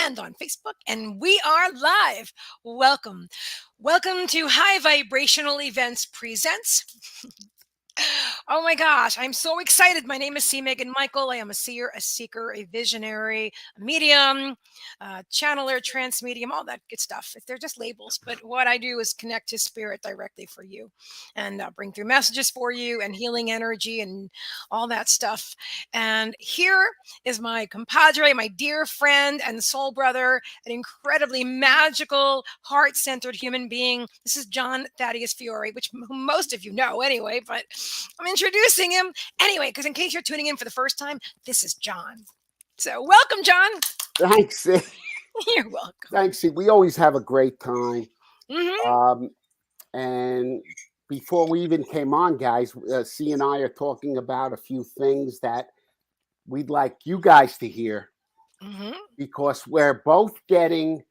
and on Facebook, and we are live. Welcome. Welcome to High Vibrational Events Presents. Oh my gosh, I'm so excited. My name is cmeaganmichael. I am a seer, a seeker, a visionary, a medium, channeler, trance medium, all that good stuff. They're just labels. But what I do is connect to spirit directly for you and bring through messages for you and healing energy and all that stuff. And here is my compadre, my dear friend and soul brother, an incredibly magical, heart centered human being. This is John Thaddeus Fiore, which most of you know anyway, but I'm introducing him anyway, because in case you're tuning in for the first time, this is John. So welcome, John. Thanks. You're welcome. Thanks. We always have a great time. Mm-hmm. And before we even came on, guys, C and I are talking about a few things that we'd like you guys to hear, because we're both getting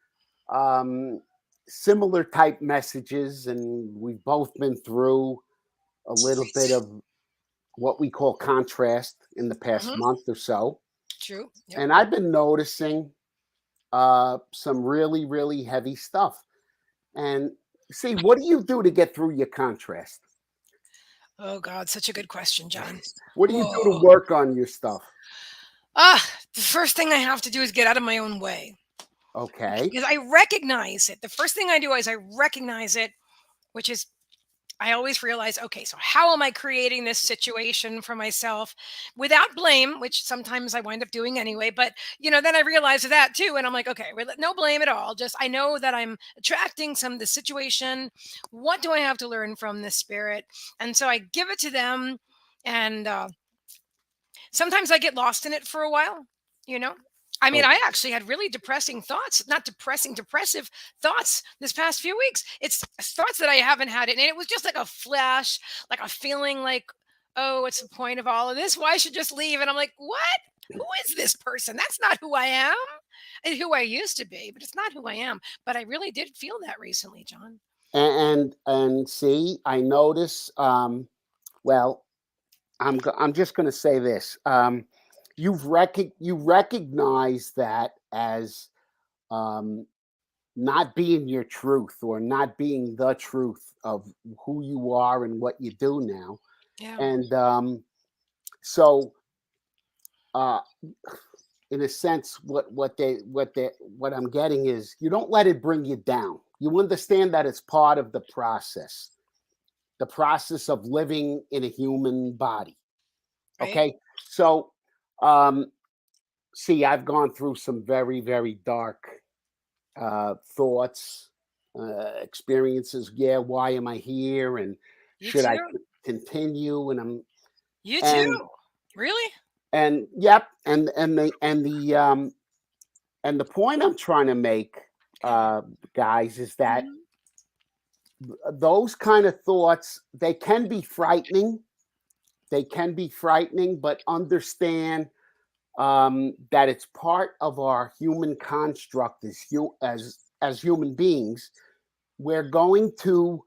similar type messages, and we've both been through a little bit of what we call contrast in the past month or so. True. Yep. And I've been noticing some really, really heavy stuff. And see, what do you do to get through your contrast? Oh God, such a good question, John. What do you do to work on your stuff? The first thing I have to do is get out of my own way. Okay. Because I recognize it. The first thing I do is I recognize it, which is I always realize, okay, so how am I creating this situation for myself without blame, which sometimes I wind up doing anyway. But, then I realize that too. And I'm like, okay, no blame at all. Just I know that I'm attracting the situation. What do I have to learn from this spirit? And so I give it to them. And sometimes I get lost in it for a while, I mean, I actually had really depressing thoughts, not depressive thoughts this past few weeks. It's thoughts that I haven't had. And it was just like a flash, like a feeling like, oh, what's the point of all of this? Why I should just leave? And I'm like, what? Who is this person? That's not who I am. It's who I used to be, but it's not who I am. But I really did feel that recently, John. And see, I notice, well, I'm just going to say this. You recognize that as not being your truth, or not being the truth of who you are and what you do now. Yeah. And so in a sense, what I'm getting is, you don't let it bring you down. You understand that it's part of the process of living in a human body. Right. Okay. So see, I've gone through some very, very dark thoughts, experiences. Yeah, why am I here? And should I continue? And you too. Really? And yep. And the point I'm trying to make, guys, is that those kind of thoughts, they can be frightening. But understand that it's part of our human construct as human beings. We're going to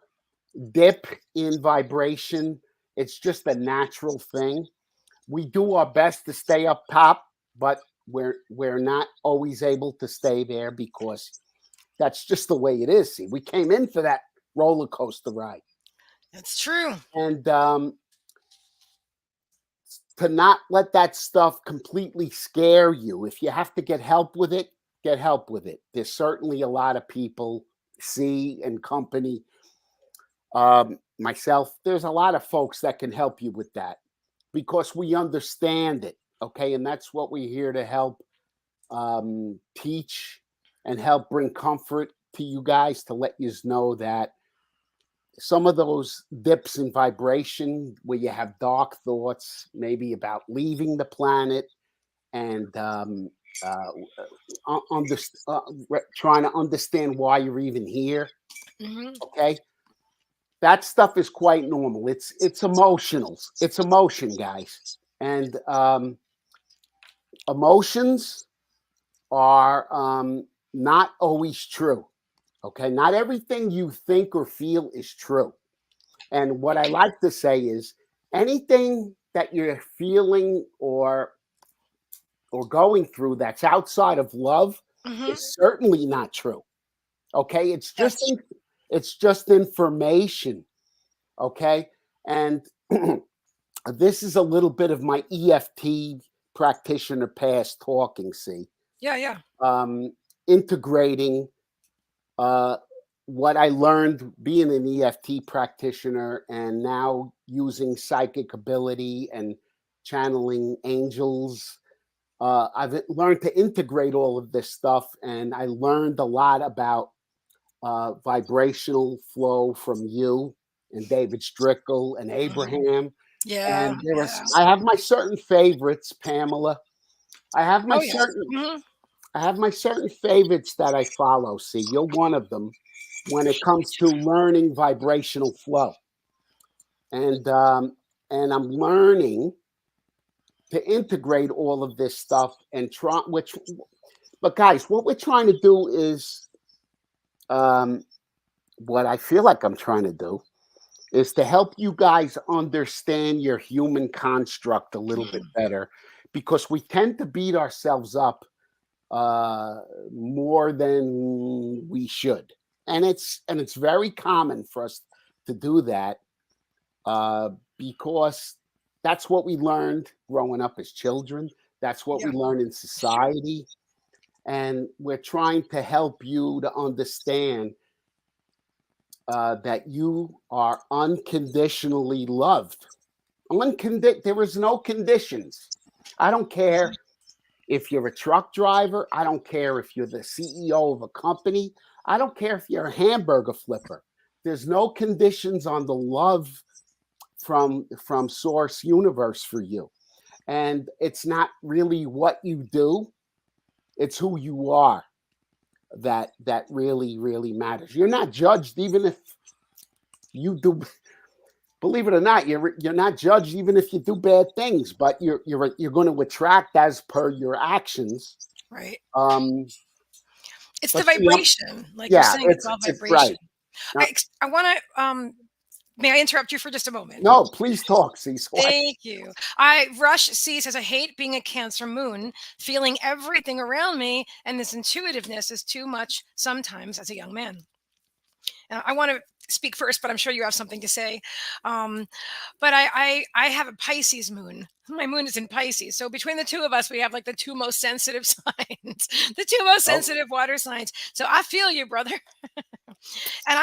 dip in vibration. It's just a natural thing. We do our best to stay up top, but we're not always able to stay there, because that's just the way it is. See, we came in for that roller coaster ride. That's true. And to not let that stuff completely scare you. If you have to get help with it, get help with it. There's certainly a lot of people, C and company, myself, there's a lot of folks that can help you with that, because we understand it. Okay. And that's what we're here to help teach and help bring comfort to you guys, to let you know that some of those dips in vibration, where you have dark thoughts, maybe about leaving the planet, and trying to understand why you're even here. Okay, that stuff is quite normal. It's emotional. It's emotion, guys, and emotions are not always true. Okay, not everything you think or feel is true. And what I like to say is, anything that you're feeling or going through that's outside of love, Hmm. is certainly not true. Okay, Yes. it's just information. Okay, and this is a little bit of my EFT practitioner past talking. See, Yeah. Yeah. um, integrating uh, what I learned being an EFT practitioner and now using psychic ability and channeling angels. I've learned to integrate all of this stuff, and I learned a lot about vibrational flow from you and David Strickle and Hmm. Abraham. Yeah. And Yes. I have my certain favorites, Pamela. I have my Oh yes. certain Hmm. I have my certain favorites that I follow. See, you're one of them when it comes to learning vibrational flow, and um, and I'm learning to integrate all of this stuff and try. Which, but guys, what we're trying to do is um, what I feel like I'm trying to do is to help you guys understand your human construct a little bit better, because we tend to beat ourselves up uh, more than we should, and it's very common for us to do that uh, because that's what we learned growing up as children. That's what Yeah. we learn in It's true. society, and we're trying to help you to understand that you are unconditionally loved. There is no conditions. I don't care if you're a truck driver. I don't care if you're the CEO of a company. I don't care if you're a hamburger flipper. There's no conditions on the love from Source Universe for you. And it's not really what you do, it's who you are that really matters. You're not judged even if you do, believe it or not, you're not judged even if you do bad things, but you're going to attract as per your actions. Right. Um, It's the but see, vibration, like you're yeah, saying. It's all it's right. vibration. Now, I want to. May I interrupt you for just a moment? no, please talk. See, so Thank you. I Rush C says I hate being a Cancer moon, feeling everything around me, and this intuitiveness is too much sometimes as a young man. I want to speak first, but I'm sure you have something to say. Um, but I have a Pisces moon. My moon is in Pisces, so between the two of us, we have like the two most sensitive signs, the two most oh, sensitive water signs. So I feel you, brother. And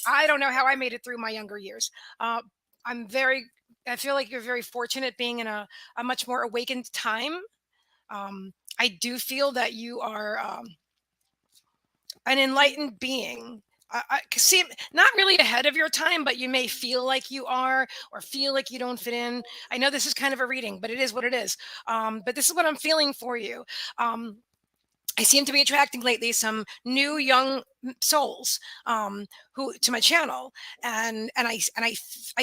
I don't know how I made it through my younger years. Uh, I'm very. I feel like you're very fortunate being in a much more awakened time. I do feel that you are an enlightened being. I seem not really ahead of your time, but you may feel like you are, or feel like you don't fit in. I know this is kind of a reading, but it is what it is. But this is what I'm feeling for you. Um, I seem to be attracting lately some new young souls who to my channel, and I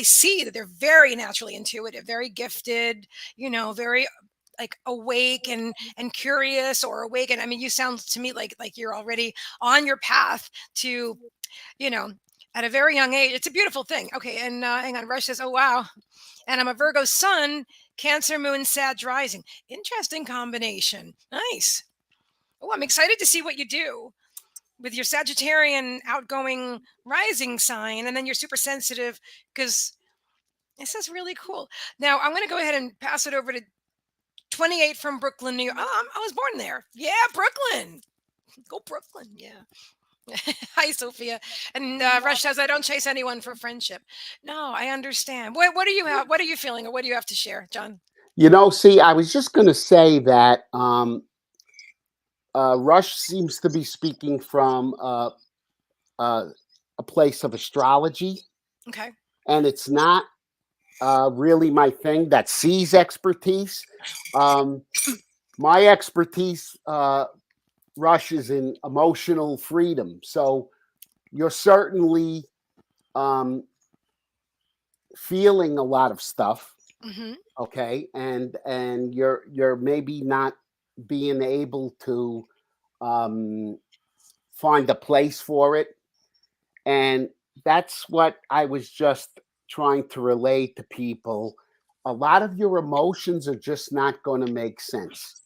see that they're very naturally intuitive, very gifted, very like awake and curious or awake. And I mean, you sound to me like you're already on your path to, you know, at a very young age. It's a beautiful thing. Okay, and hang on, Rush says, "Oh wow," and I'm a Virgo Sun, Cancer Moon, Sag Rising. Interesting combination. Nice. Oh, I'm excited to see what you do with your Sagittarian outgoing rising sign, and then you're super sensitive because this is really cool. Now, I'm going to go ahead and pass it over to 28 from Brooklyn, New York. Oh, I was born there. Yeah, Brooklyn. Go Brooklyn. Yeah. Hi, Sophia. And Rush says, I don't chase anyone for friendship. No, I understand. What do you have? What are you feeling, or what do you have to share, John? see, I was just going to say that Rush seems to be speaking from uh, a place of astrology, Okay. and it's not really my thing. That C's expertise. Um, my expertise, Rush, is in emotional freedom. So you're certainly um, feeling a lot of stuff, Hmm. okay, and you're maybe not being able to um, find a place for it, and that's what I was just trying to relate to people. A lot of your emotions are just not going to make sense.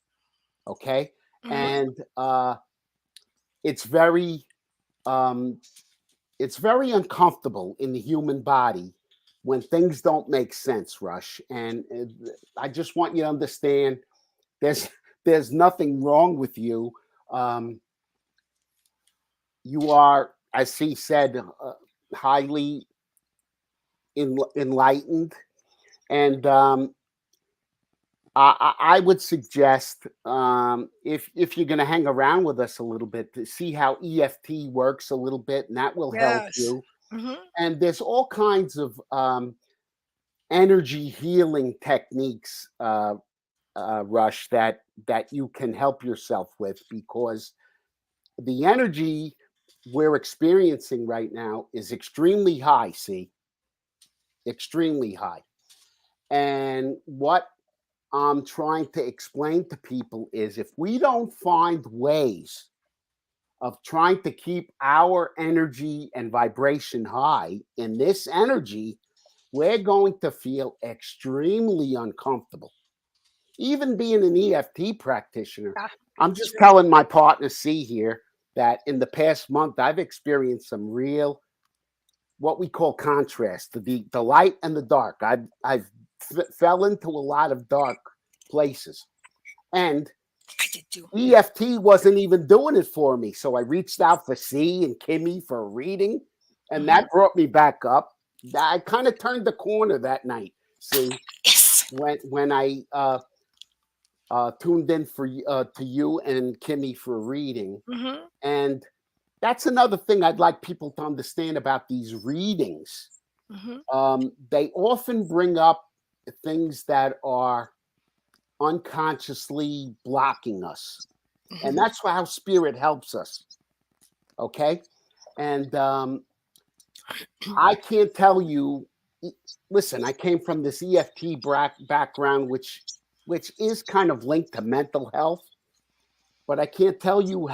Okay, Mhm. and it's very um, it's very uncomfortable in the human body when things don't make sense, Rush. And I just want you to understand there's there's nothing wrong with you. Um, you are, as he said, highly enlightened, and I would suggest if you're going to hang around with us a little bit to see how EFT works a little bit, and that will help Yes. you. Mhm. And there's all kinds of energy healing techniques, Rush, that you can help yourself with, because the energy we're experiencing right now is extremely high. See, extremely high. And what I'm trying to explain to people is if we don't find ways of trying to keep our energy and vibration high in this energy, we're going to feel extremely uncomfortable. Even being an EFT practitioner, Yeah, I'm it's just true. telling my partner C here that in the past month, I've experienced some real what we call contrast, the light and the dark. Fell into a lot of dark places, and I did too. EFT wasn't even doing it for me. So I reached out for C and Kimmy for a reading, and Mhm. that brought me back up. I kind of turned the corner that night. See, Yes. when I tuned in for to you and Kimmy for a reading, Mhm. and that's another thing I'd like people to understand about these readings. Mhm. They often bring up things that are unconsciously blocking us. And Mhm. that's how spirit helps us. Okay. And I can't tell you, listen, I came from this EFT background, which is kind of linked to mental health, but I can't tell you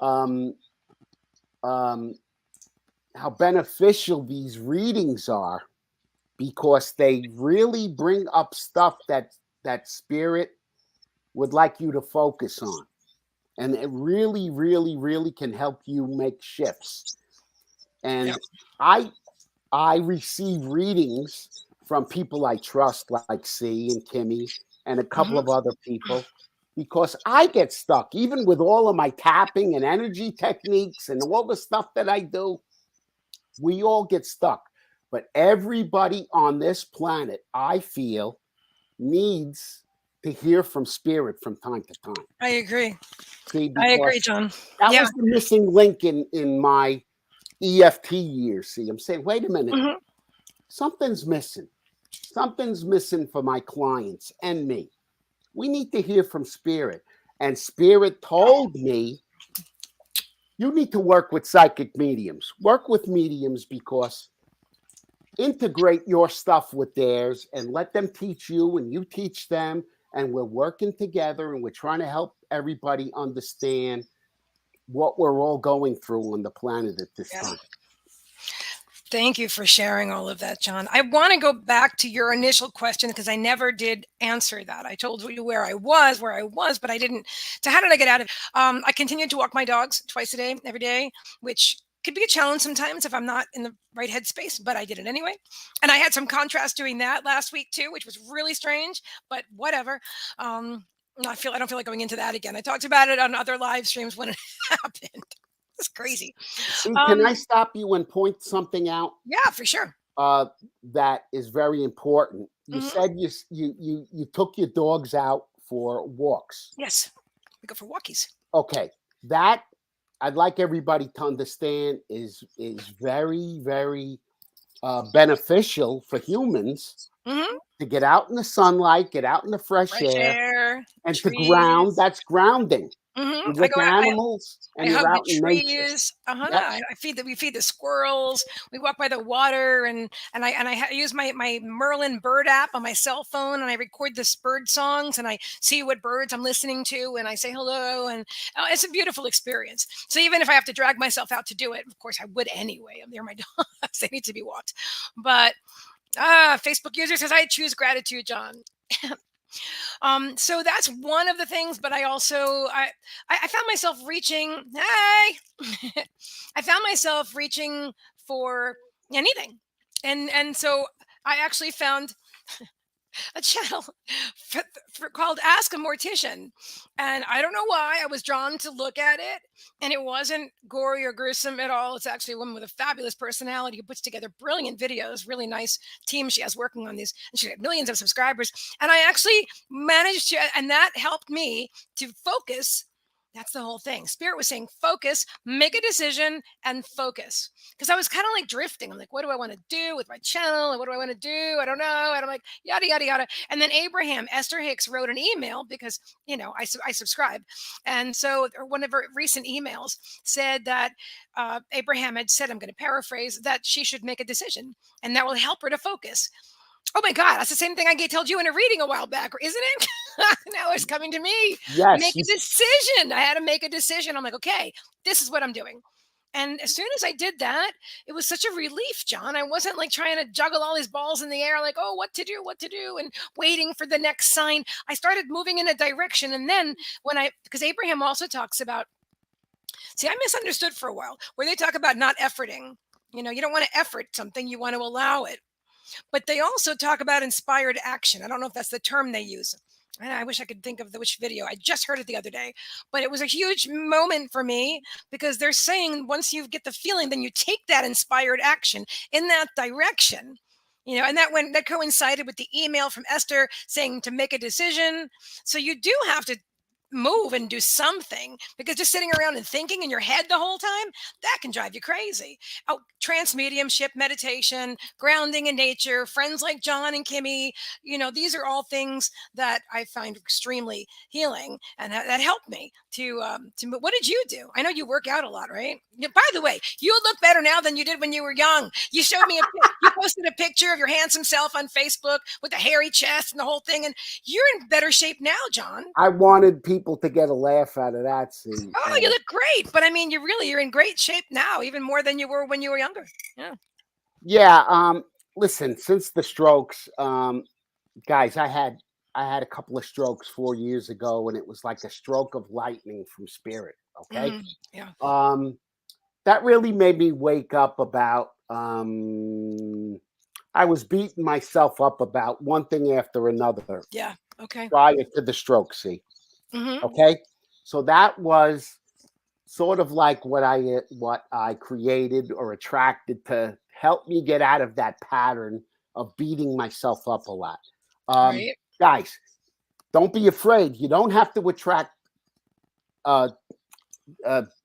um, um, how beneficial these readings are, because they really bring up stuff that spirit would like you to focus on, and it really, really, really can help you make shifts. Yep. And I receive readings from people I trust, like C and Kimmy and a couple Mhm. of other people, because I get stuck, even with all of my tapping and energy techniques and all the stuff that I do. We all get stuck. But everybody on this planet, I feel, needs to hear from spirit from time to time. I agree. See, I agree, because John. that Yeah. was the missing link in my EFT years. See, I'm saying, wait a minute, Mhm. something's missing. Something's missing for my clients and me. We need to hear from spirit. And spirit told me, you need to work with psychic mediums. Work with mediums, because integrate your stuff with theirs and let them teach you and you teach them. And we're working together and we're trying to help everybody understand what we're all going through on the planet at this Yeah. time. Thank you for sharing all of that, John. I want to go back to your initial question because I never did answer that. I told you where I was, but I didn't. So how did I get out of it? I continued to walk my dogs twice a day, every day, which could be a challenge sometimes if I'm not in the right headspace, but I did it anyway. And I had some contrast doing that last week too, which was really strange, but whatever. Um, I don't feel like going into that again. I talked about it on other live streams when it happened. It's crazy. See, can I Um, stop you and point something out yeah, for sure. uh, that is very important? You Mhm. said you took your dogs out for walks. Yes, we go for walkies. Okay, that I'd like everybody to understand is very, very beneficial for humans Mhm. to get out in the sunlight, get out in the fresh Fresh air, air, and to ground. trees. That's grounding. Mhm. You're with animals I and you're hug the out in nature. trees. Uh-huh. Yep. We feed the squirrels. We walk by the water, and I use my Merlin bird app on my cell phone, and I record this bird songs, and I see what birds I'm listening to, and I say hello, and it's a beautiful experience. So even if I have to drag myself out to do it, of course I would anyway. They're my dogs; they need to be walked. But Facebook user says I choose gratitude, John. So that's one of the things, but I also I found myself reaching, hey, I found myself reaching for anything. And so I actually found a channel called Ask a Mortician. And I don't know why I was drawn to look at it. And it wasn't gory or gruesome at all. It's actually a woman with a fabulous personality who puts together brilliant videos, really nice team she has working on these. And she had millions of subscribers. And I actually managed to, and that helped me to focus. That's the whole thing. Spirit was saying, focus, make a decision, and focus. Because I was kind of like drifting. I'm like, what do I want to do with my channel? And what do I want to do? I don't know. And I'm like, yada, yada, yada. And then Esther Hicks wrote an email because, I subscribe. And so one of her recent emails said that Abraham had said, I'm going to paraphrase, that she should make a decision and that will help her to focus. Oh my God, that's the same thing I told you in a reading a while back, isn't it? Now it's coming to me. Yes. Make a decision. I had to make a decision. I'm like, okay, this is what I'm doing. And as soon as I did that, it was such a relief, John. I wasn't like trying to juggle all these balls in the air, like, oh, what to do, and waiting for the next sign. I started moving in a direction. And then because Abraham also talks about, see, I misunderstood for a while, where they talk about not efforting. You don't want to effort something, you want to allow it. But they also talk about inspired action. I don't know if that's the term they use. And I wish I could think of which video. I just heard it the other day, but it was a huge moment for me because they're saying once you get the feeling, then you take that inspired action in that direction. And that coincided with the email from Esther saying to make a decision. So you do have to move and do something, because just sitting around and thinking in your head the whole time, that can drive you crazy. Oh, trance mediumship, meditation, grounding in nature, friends like John and Kimmy, these are all things that I find extremely healing, and that helped me to what did you do? I know you work out a lot, right? By the way, you look better now than you did when you were young. You showed me you posted a picture of your handsome self on Facebook with a hairy chest and the whole thing, and you're in better shape now, John. I wanted people to get a laugh out of that scene. Oh, you look great. But I mean, you're in great shape now, even more than you were when you were younger. Yeah. Yeah. Listen, since the strokes, guys, I had a couple of strokes 4 years ago, and it was like a stroke of lightning from spirit. Okay. Yeah. That really made me wake up about, I was beating myself up about one thing after another. Yeah. Okay. Prior to the stroke, see. Okay. So that was sort of like what I created or attracted to help me get out of that pattern of beating myself up a lot. Right. Guys, don't be afraid. You don't have to attract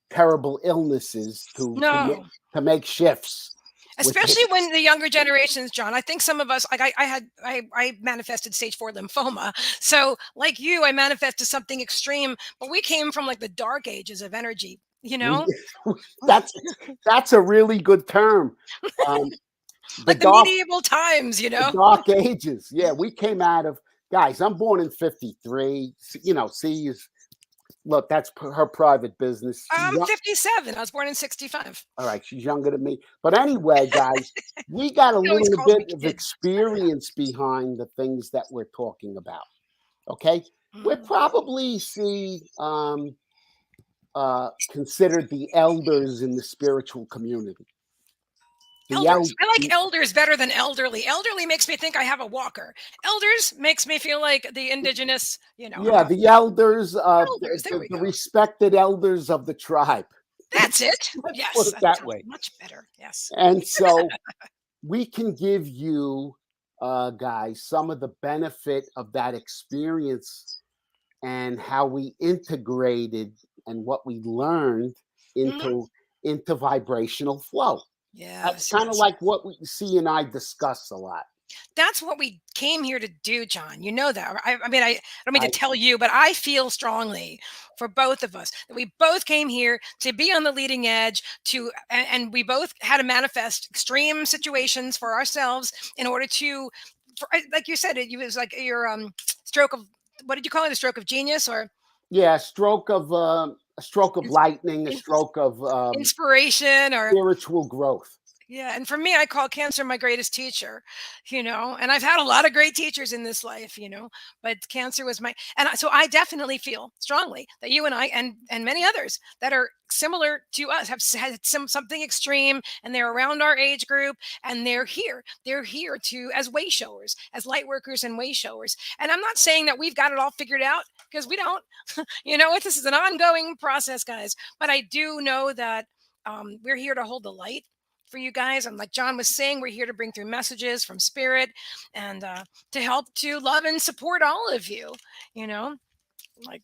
terrible illnesses to make shifts. Especially when the younger generations, John. I think some of us, like I manifested stage 4 lymphoma. So like you, I manifested something extreme, but we came from like the dark ages of energy, That's a really good term. Like the medieval times, The dark ages. Yeah, we came out of, guys, I'm born in 53. Look, that's her private business. I'm 57. I was born in 65. All right, she's younger than me. But anyway, guys, we got a little bit of experience behind the things that we're talking about. Okay? We're probably considered the elders in the spiritual community. Elders. I like elders better than elderly. Elderly makes me think I have a walker. Elders makes me feel like the indigenous, Yeah, the elders, the respected elders of the tribe. That's it. Yes. Put it that way. Much better. Yes. And so we can give you, guys, some of the benefit of that experience and how we integrated and what we learned into vibrational flow. Yeah, that's kind of like what we see and I discuss a lot. That's what we came here to do, John. You know that. I mean, I don't mean to tell you, but I feel strongly for both of us that we both came here to be on the leading edge, and we both had to manifest extreme situations for ourselves in order to, like you said, it was like your stroke of, what did you call it? A stroke of genius, or? Yeah, a stroke of lightning, a stroke of inspiration, or spiritual growth. Yeah, and for me, I call cancer my greatest teacher, and I've had a lot of great teachers in this life, but cancer was so I definitely feel strongly that you and I and many others that are similar to us have had something extreme, and they're around our age group, and they're here to as way showers, as light workers and way showers. And I'm not saying that we've got it all figured out, because we don't. This is an ongoing process, guys. But I do know that we're here to hold the light for you guys. And like John was saying, we're here to bring through messages from spirit, and to help to love and support all of you, like,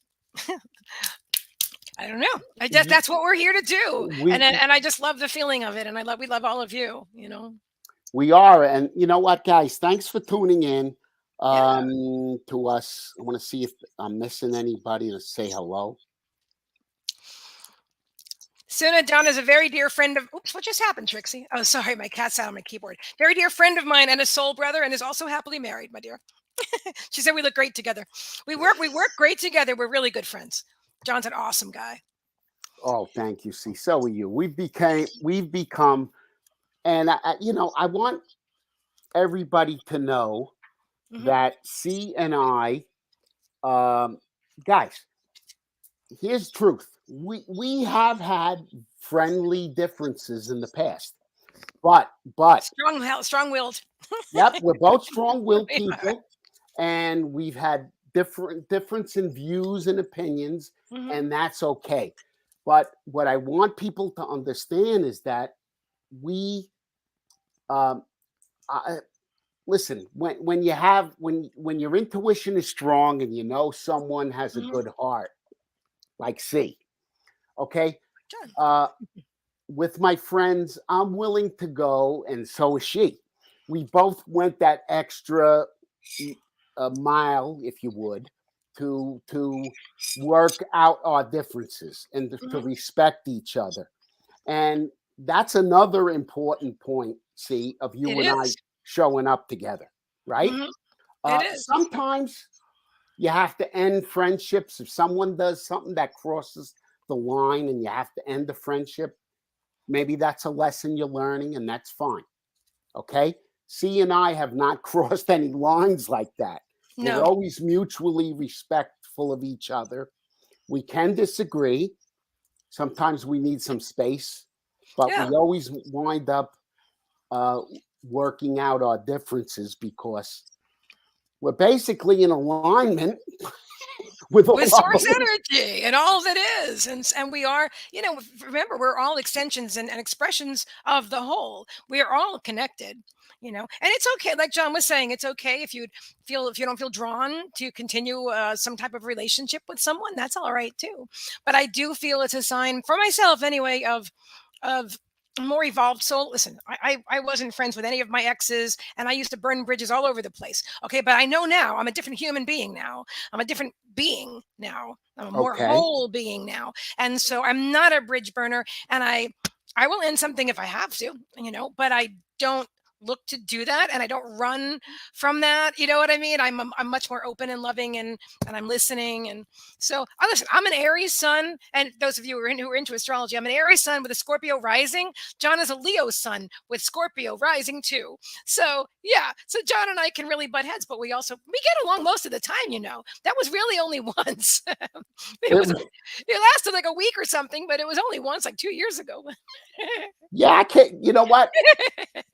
I don't know. I guess Y- that's what we're here to do. We And I just love the feeling of it. And we love all of you, we are, and you know what, guys? Thanks for tuning in Yeah. to us. I want to see if I'm missing anybody to say hello. Suna Don is a very dear friend of. Oops, what just happened, Trixie? Oh, sorry, my cat's out on my keyboard. Very dear friend of mine and a soul brother, and is also happily married, my dear. She said we look great together. We work great together. We're really good friends. John's an awesome guy. Oh, thank you. See, so are you. We've become, and I want everybody to know Hmm. that C and I, um, guys, here's the truth. We have had friendly differences in the past, but Strong-willed. yep, we're both strong-willed people, and we've had difference in views and opinions, Hmm. and that's okay. But what I want people to understand is that we, um, I, listen, when your intuition is strong and you know someone has a Hmm. good heart, like C, okay. John. Uh, with my friends, I'm willing to go, and so is she. We both went that extra mile, if you would, to work out our differences and to Hmm. respect each other. And that's another important point, see, of It you and I is. showing up together, right? Hmm. It is. Sometimes you have to end friendships if someone does something that crosses the line and you have to end the friendship. Maybe that's a lesson you're learning, and that's fine. Okay. C and I have not crossed any lines like that. We're No. always mutually respectful of each other. We can disagree. Sometimes we need some space, but Yeah. we always wind up uh, working out our differences because we're basically in alignment with With all our source beliefs. energy and all that is, and we are, remember, we're all extensions and expressions of the whole. We are all connected, and it's okay, like John was saying, it's okay if you don't feel drawn to continue some type of relationship with someone. That's all right too. But I do feel it's a sign for myself anyway of more evolved soul. Listen, I wasn't friends with any of my exes, and I used to burn bridges all over the place. Okay, but I know now I'm a different human being now. I'm a different being now. I'm a more Okay. whole being now, and so I'm not a bridge burner. And I will end something if I have to, but I don't look to do that, and I don't run from that. You know what I mean? I'm much more open and loving, and I'm listening. And so, listen, I'm an Aries sun, and those of you who are into astrology, I'm an Aries sun with a Scorpio rising. John is a Leo sun with Scorpio rising too. So yeah, so John and I can really butt heads, but we get along most of the time. That was really only once. it was It- it lasted like a week or something, but it was only once, like 2 years ago. yeah, I can't. You know what?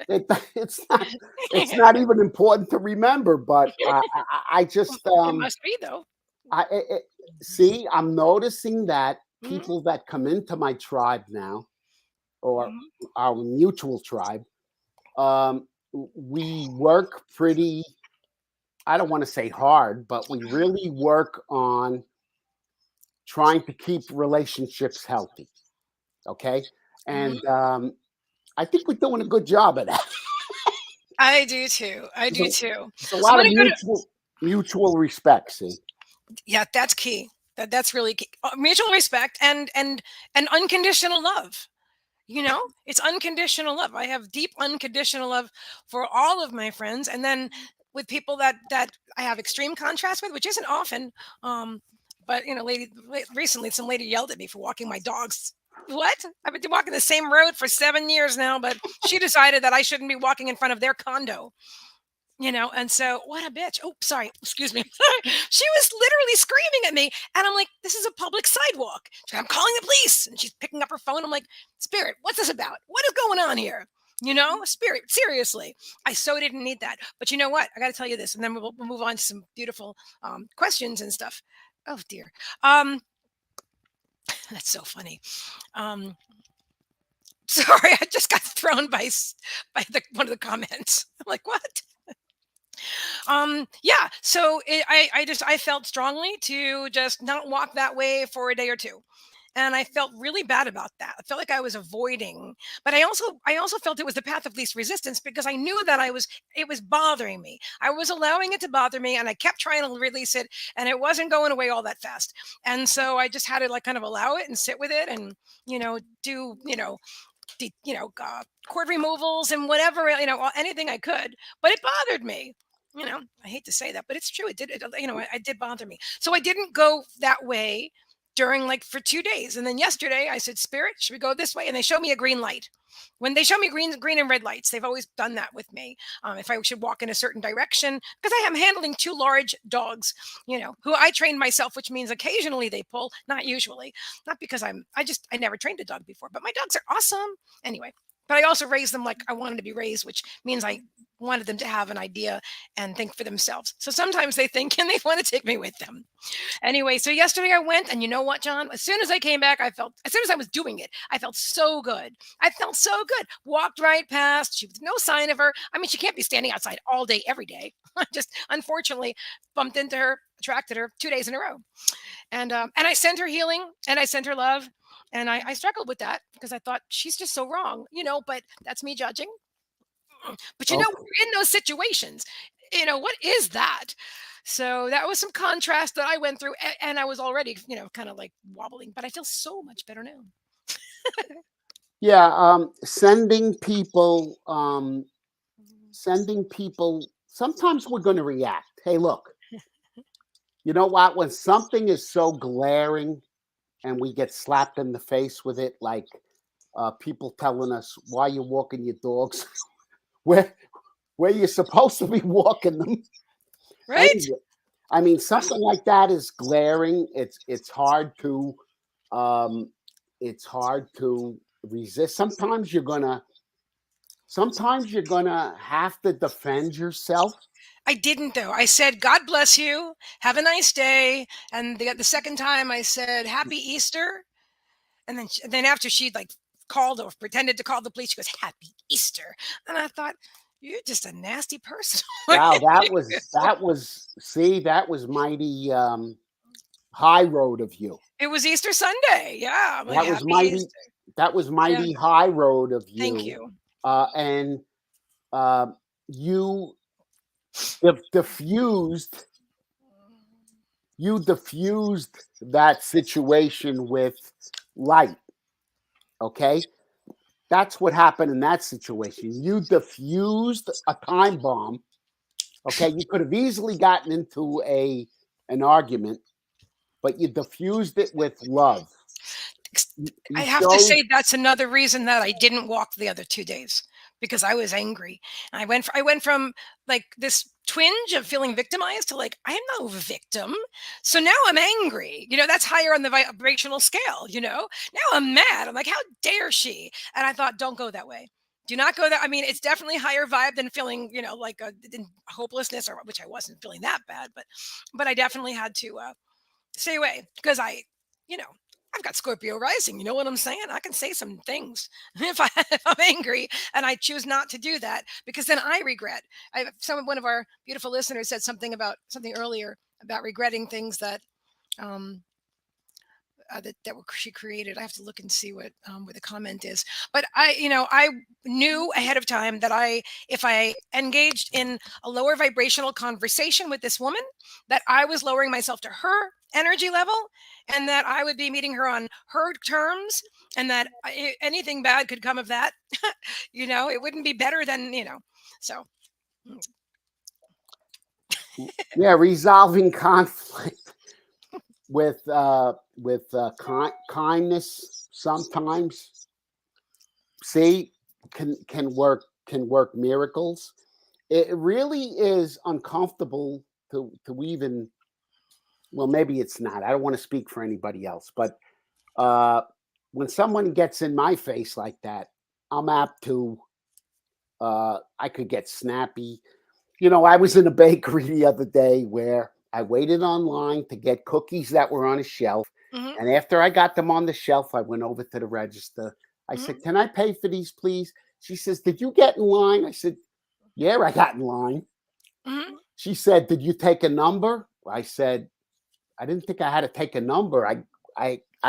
It, it's not. It's not even important to remember. But I just It must be though. I see. I'm noticing that Hmm. people that come into my tribe now, or Hmm. our mutual tribe, um, we work pretty. I don't want to say hard, but we really work on trying to keep relationships healthy. Okay, Hmm. and I think we're doing a good job of that. I do too. I There's a, do too. there's a So I'm lot of gonna go to. mutual respect. See, Yeah, that's key. That's really key. Mutual respect and unconditional love. It's unconditional love. I have deep unconditional love for all of my friends, and then with people that I have extreme contrast with, which isn't often. But recently some lady yelled at me for walking my dogs. what? I've been walking the same road for 7 years now, but she decided that I shouldn't be walking in front of their condo. And so what a bitch. Oh, sorry. Excuse me. She was literally screaming at me. And I'm like, this is a public sidewalk. She's like, I'm calling the police. And she's picking up her phone. I'm like, Spirit, what's this about? What is going on here? Spirit, seriously. I so didn't need that. But you know what? I got to tell you this. And then we'll move on to some beautiful questions and stuff. Oh, dear. Um, that's so funny. Um, sorry, I just got thrown by one of the comments. I'm like, what? Yeah, so I felt strongly to just not walk that way for a day or two, and I felt really bad about that. I felt like I was avoiding, but I also felt it was the path of least resistance, because I knew that it was bothering me. I was allowing it to bother me, and I kept trying to release it, and it wasn't going away all that fast. And so I just had to like kind of allow it and sit with it, and do cord removals and whatever, anything I could. But it bothered me. I hate to say that, but it's true. It did. It did bother me. So I didn't go that way during like for 2 days, and then yesterday I said, "Spirit, should we go this way?" And they showed me a green light. When they show me green and red lights, they've always done that with me. If I should walk in a certain direction, because I am handling two large dogs, who I trained myself, which means occasionally they pull, not usually, not because I never trained a dog before, but my dogs are awesome anyway. But I also raised them like I wanted to be raised, which means I wanted them to have an idea and think for themselves. So sometimes they think and they want to take me with them. Anyway, so yesterday I went, and you know what, John? As soon as I came back, as soon as I was doing it, I felt so good. I felt so good. Walked right past. She was no sign of her. I mean, she can't be standing outside all day, every day. I just unfortunately bumped into her, attracted her 2 days in a row. And I sent her healing, and I sent her love. And I struggled with that because I thought she's just so wrong, but that's me judging. But when Okay. you're in those situations, what is that? So that was some contrast that I went through, and I was already, kind of like wobbling, but I feel so much better now. Yeah, sending people. Sometimes we're going to react. Hey, look, you know what? When something is so glaring and we get slapped in the face with it, like people telling us why you're walking your dogs, where you're supposed to be walking them. Right? Anyway, I mean, something like that is glaring. It's hard to um, resist. Sometimes you're gonna have to defend yourself. I didn't though. I said, "God bless you. Have a nice day." And the second time, I said, "Happy Easter." And then after she like called or pretended to call the police, she goes, "Happy Easter." And I thought, you're just a nasty person. Wow, that was mighty high road of you. It was Easter Sunday. Yeah, I'm like, That was "Happy mighty. Easter." That was Yeah, mighty high road of thank you, you. and you diffused that situation with light. Okay, that's what happened in that situation. You diffused a time bomb. Okay, you could have easily gotten into an argument, but you diffused it with love. I You have to showed. say that's another reason that I didn't walk the other 2 days, because I was angry. I went from like this twinge of feeling victimized to like, I am no victim. So now I'm angry. That's higher on the vibrational scale. Now I'm mad. I'm like, how dare she? And I thought, don't go that way. Do not go that. I mean, it's definitely higher vibe than feeling, like in hopelessness, or which I wasn't feeling that bad, but I definitely had to stay away because you know, I've got Scorpio rising. You know what I'm saying? I can say some things if I'm angry, and I choose not to do that because then I regret. One of our beautiful listeners said something earlier about regretting things that um, she created. I have to look and see what the comment is. But I knew ahead of time that if I engaged in a lower vibrational conversation with this woman, that I was lowering myself to her energy level, and that I would be meeting her on her terms, and that anything bad could come of that. It wouldn't be better than. So Yeah, resolving conflict. kindness sometimes. See, can work miracles. It really is uncomfortable to even, well, maybe it's not. I don't want to speak for anybody else, but uh, when someone gets in my face like that, I'm apt to. I could get snappy. I was in a bakery the other day where I waited online to get cookies that were on a shelf. Hmm. And after I got them on the shelf, I went over to the register. I Hmm. said, "Can I pay for these, please?" She says, "Did you get in line?" I said, "Yeah, I got in line." Hmm. She said, "Did you take a number?" I said, "I didn't think I had to take a number. I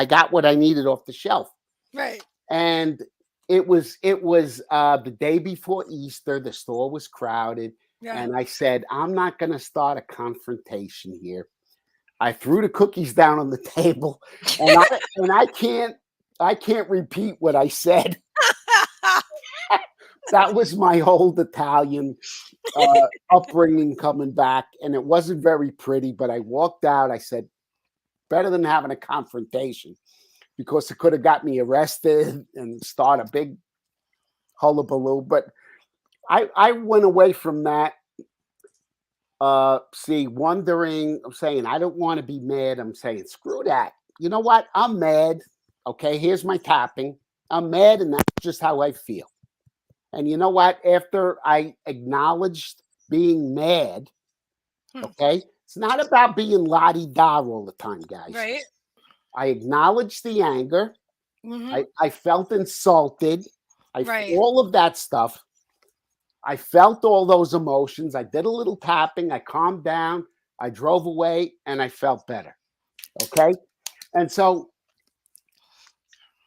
got what I needed off the shelf." Right. And it was the day before Easter. The store was crowded, Yeah. and I said, "I'm not going to start a confrontation here." I threw the cookies down on the table, and I can't repeat what I said. That was my whole Italian upbringing coming back, and it wasn't very pretty. But I walked out. I said, "Better than having a confrontation, because it could have got me arrested and start a big hullabaloo." But I went away from that. Wondering. I'm saying I don't want to be mad. I'm saying screw that. You know what? I'm mad. Okay, here's my tapping. I'm mad, and that's just how I feel. And you know what? After I acknowledged being mad, Hmm. okay, it's not about being la di da all the time, guys. Right. I acknowledged the anger. Hmm. I felt insulted. Right. All of that stuff. I felt all those emotions. I did a little tapping. I calmed down. I drove away, and I felt better. Okay. And so,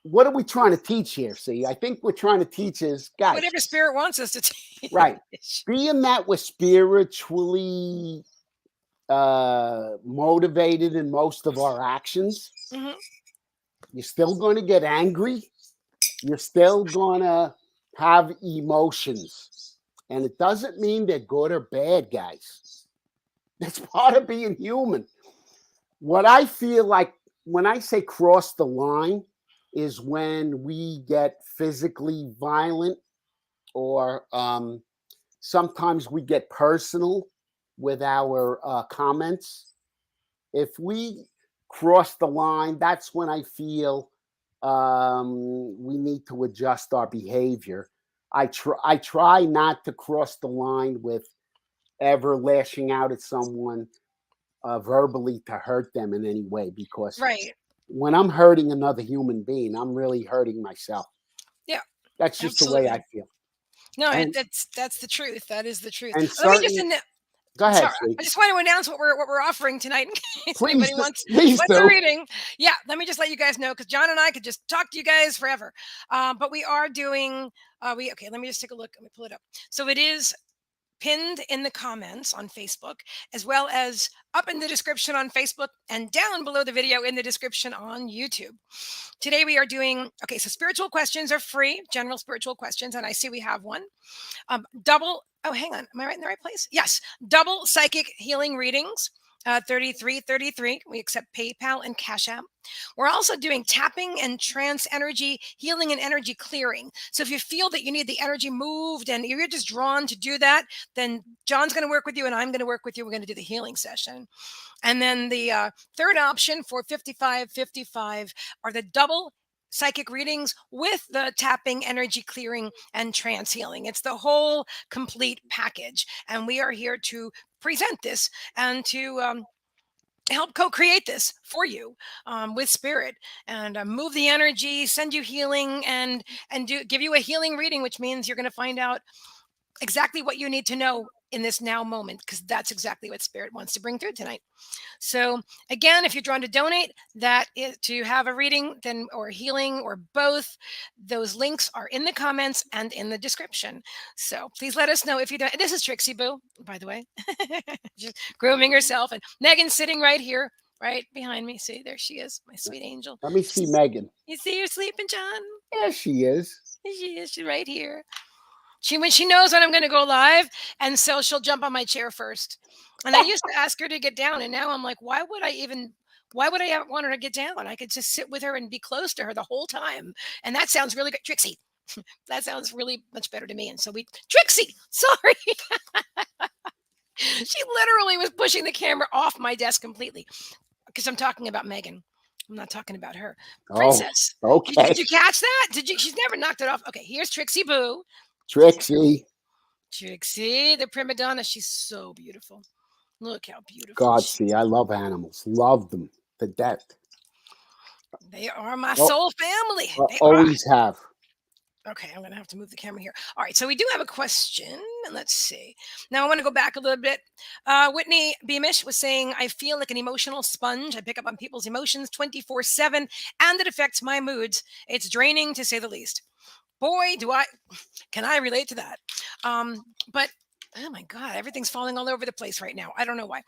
what are we trying to teach here? See, I think we're trying to teach is, guys, Whatever spirit wants us to right? teach. Being that we're spiritually motivated in most of our actions, Hmm. you're still going to get angry. You're still going to have emotions. And it doesn't mean they're good or bad, guys. That's part of being human. What I feel like when I say cross the line is when we get physically violent, or sometimes we get personal with our comments. If we cross the line, that's when I feel we need to adjust our behavior. I try not to cross the line with ever lashing out at someone verbally to hurt them in any way, because Right. when I'm hurting another human being, I'm really hurting myself. Yeah. That's just the way I Absolutely. feel. No, And that's the truth. That is the truth. and Let me just certain Go ahead, sorry, Steve. I just want to announce what we're offering tonight in case Please anybody do. wants Please a do. reading. Yeah, let me just let you guys know, because John and I could just talk to you guys forever. But we are doing we okay. Let me just take a look. Let me pull it up. So it is pinned in the comments on Facebook, as well as up in the description on Facebook, and down below the video in the description on YouTube. Today we are doing, okay, so spiritual questions are free, general spiritual questions, and I see we have one. Double, oh, hang on. Am I right in the right place? Yes. Double psychic healing readings. 3333. We accept PayPal and Cashapp. We're also doing tapping and trance energy healing and energy clearing. So if you feel that you need the energy moved and you're just drawn to do that, then John's going to work with you and I'm going to work with you. We're going to do the healing session. And then the third option for 5555 are the double psychic readings with the tapping, energy clearing, and trance healing. It's the whole complete package. And we are here to present this and to help co-create this for you with spirit, and move the energy, send you healing, and give you a healing reading, which means you're going to find out exactly what you need to know in this now moment, because that's exactly what spirit wants to bring through tonight. So again, if you're drawn to donate that is to have a reading, then, or healing, or both, those links are in the comments and in the description. So please let us know if you don't. This is Trixie Boo, by the way, just grooming herself, and Megan's sitting right here, right behind me. See, there she is, my sweet angel. Let me see Megan. You see her sleeping, John? There she is. She is. She's right here. She knows when I'm going to go live, and so she'll jump on my chair first. And I used to ask her to get down, and now I'm like, why would I even? Why would I ever want her to get down? I could just sit with her and be close to her the whole time. And that sounds really good. Trixie, that sounds really much better to me. And so Trixie, sorry. She literally was pushing the camera off my desk completely because I'm talking about Meagan. I'm not talking about her. Oh, Princess. okay. Did you catch that? Did you? She's never knocked it off. Okay, here's Trixie Boo. Trixie. Trixie, the prima donna. She's so beautiful. Look how beautiful God, she see, I love animals. Love them to death. They are my Oh, soul family. They are. always have. Okay, I'm going to have to move the camera here. All right, so we do have a question. Let's see. Now I want to go back a little bit. Whitney Beamish was saying, I feel like an emotional sponge. I pick up on people's emotions 24/7, and it affects my moods. It's draining to say the least. Boy, can I relate to that. But oh my God, everything's falling all over the place right now. I don't know why.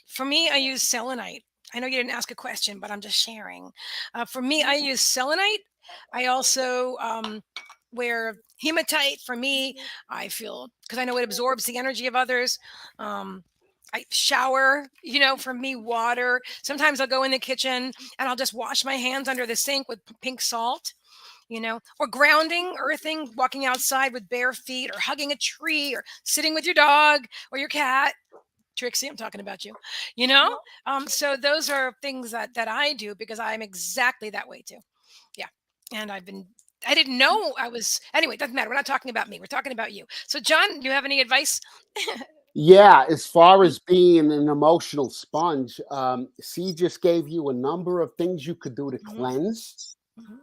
For me, I use selenite. I know you didn't ask a question, but I'm just sharing. For me, I use selenite. I also wear hematite. For me, I feel because I know it absorbs the energy of others. I shower, for me, water. Sometimes I'll go in the kitchen and I'll just wash my hands under the sink with pink salt, or grounding, earthing, walking outside with bare feet, or hugging a tree, or sitting with your dog or your cat. Trixie, I'm talking about you. You know, so those are things that I do because I'm exactly that way too. Yeah, and I didn't know I was. Anyway, it doesn't matter. We're not talking about me. We're talking about you. So, John, do you have any advice? Yeah, as far as being an emotional sponge, C just gave you a number of things you could do to Mhm, cleanse. mhm,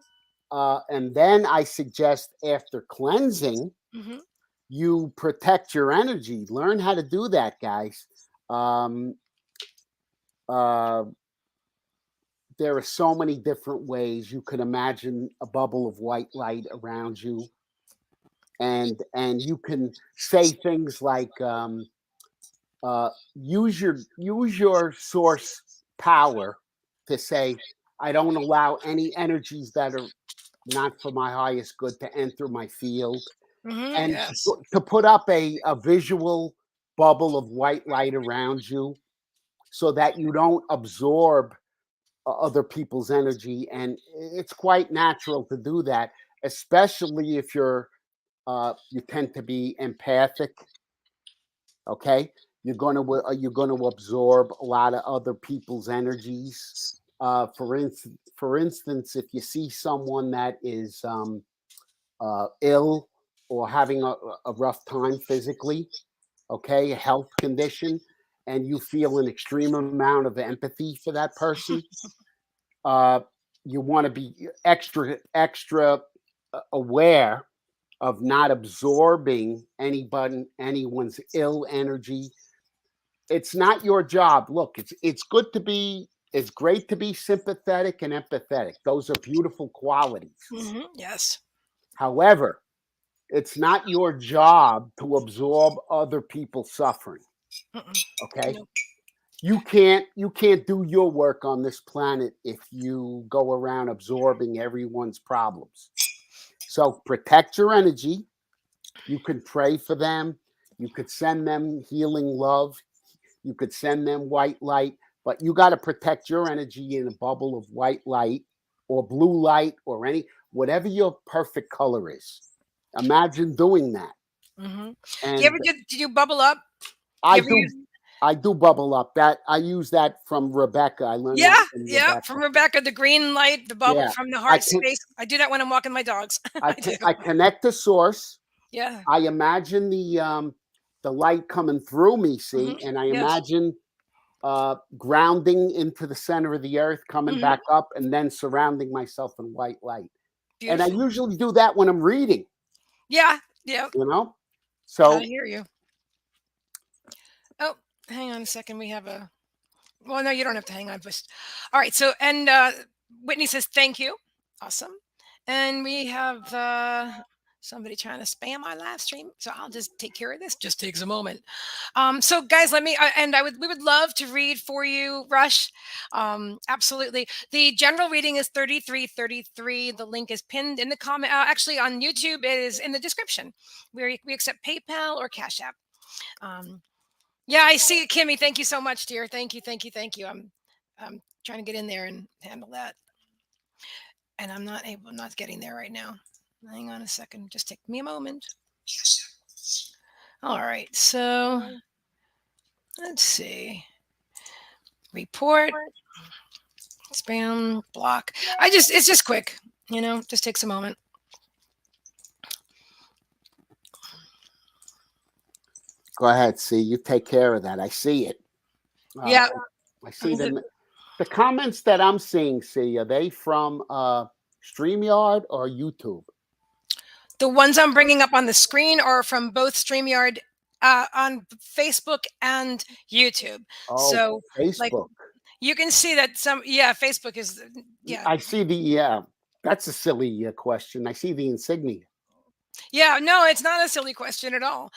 And then I suggest after cleansing, mhm. you protect your energy. Learn how to do that, guys. Um, uh, there are so many different ways you can imagine a bubble of white light around you, and you can say things like use your source power to say, I don't allow any energies that are not for my highest good to enter my field, and Yes. to put up a visual bubble of white light around you so that you don't absorb other people's energy. And it's quite natural to do that, especially if you tend to be empathic. Okay, you're going to absorb a lot of other people's energies. For instance, if you see someone that is ill or having a rough time physically, okay, a health condition, and you feel an extreme amount of empathy for that person, uh, you want to be extra aware of not absorbing anyone's ill energy. It's not your job. Look, it's great to be sympathetic and empathetic. Those are beautiful qualities. Yes. However, it's not your job to absorb other people's suffering. Mm-mm. Okay? Nope. You can't do your work on this planet if you go around absorbing everyone's problems. So protect your energy. You can pray for them. You could send them healing love. You could send them white light, but you got to protect your energy in a bubble of white light or blue light or whatever your perfect color is. Imagine doing that. hmm Do you ever And did you bubble up? Do I you ever do use? I do bubble up. That I use that from Rebecca. I learned that Yeah, from yeah. Rebecca. From Rebecca, the green light, the bubble Yeah. from the I heart can space. I do that when I'm walking my dogs. I I can do. I connect the source. Yeah. I imagine the light coming through me, see, and I Yes. imagine grounding into the center of the earth, coming hmm back up, and then surrounding myself in white light. And I Beautiful. usually do that when I'm reading, Yeah. Yeah. you know? I So, hear you. Oh, hang on a second. We have a. Well, no, you don't have to hang on. Just all right. So, and Whitney says thank you. Awesome. And we have somebody trying to spam my live stream. So I'll just take care of this. Just takes a moment. So guys, let me and we would love to read for you, Rush. Absolutely. The general reading is 3333. The link is pinned in the comment. Actually, on YouTube, it is in the description. We accept PayPal or Cash App. Um, yeah, I see it, Kimmy. Thank you so much, dear. Thank you, thank you, thank you. I'm trying to get in there and handle that. And I'm not getting there right now. Hang on a second. Just take me a moment. All right. So let's see. Report, spam, block. It's just quick, just takes a moment. Go ahead. See, you take care of that. I see it. Yeah. I see them. The comments that I'm seeing, see, are they from StreamYard or YouTube? The ones I'm bringing up on the screen are from both StreamYard on Facebook and YouTube. Oh, So, like, Facebook. you can see that Facebook is, yeah. I see the, that's a silly question. I see the insignia. Yeah, no, it's not a silly question at all.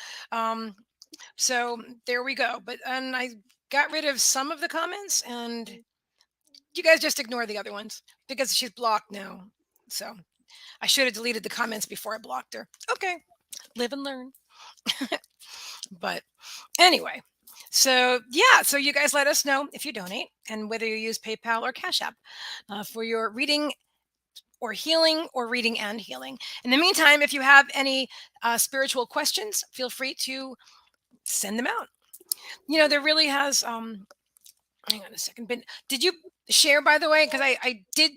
So there we go. And I got rid of some of the comments, and you guys just ignore the other ones because she's blocked now. So I should have deleted the comments before I blocked her. Okay, live and learn. But anyway, so yeah, so you guys let us know if you donate and whether you use PayPal or Cash App for your reading or healing or reading and healing. In the meantime, if you have any spiritual questions, feel free to send them out. There really has, hang on a second, did you share, by the way? Because I did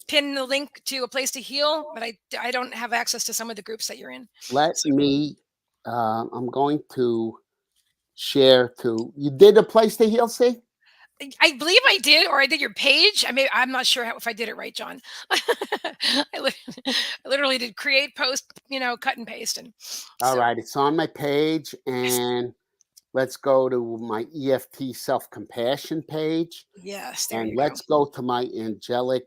pin the link to a place to heal, but I don't have access to some of the groups that you're in. Let me, I'm going to share to, you did a place to heal, see? I believe I did, or I did your page. I'm not sure if I did it right, John. I literally did create, post, cut and paste. And All right, it's on my page, and let's go to my EFT self-compassion page. Yes, there And you let's go. go to my angelic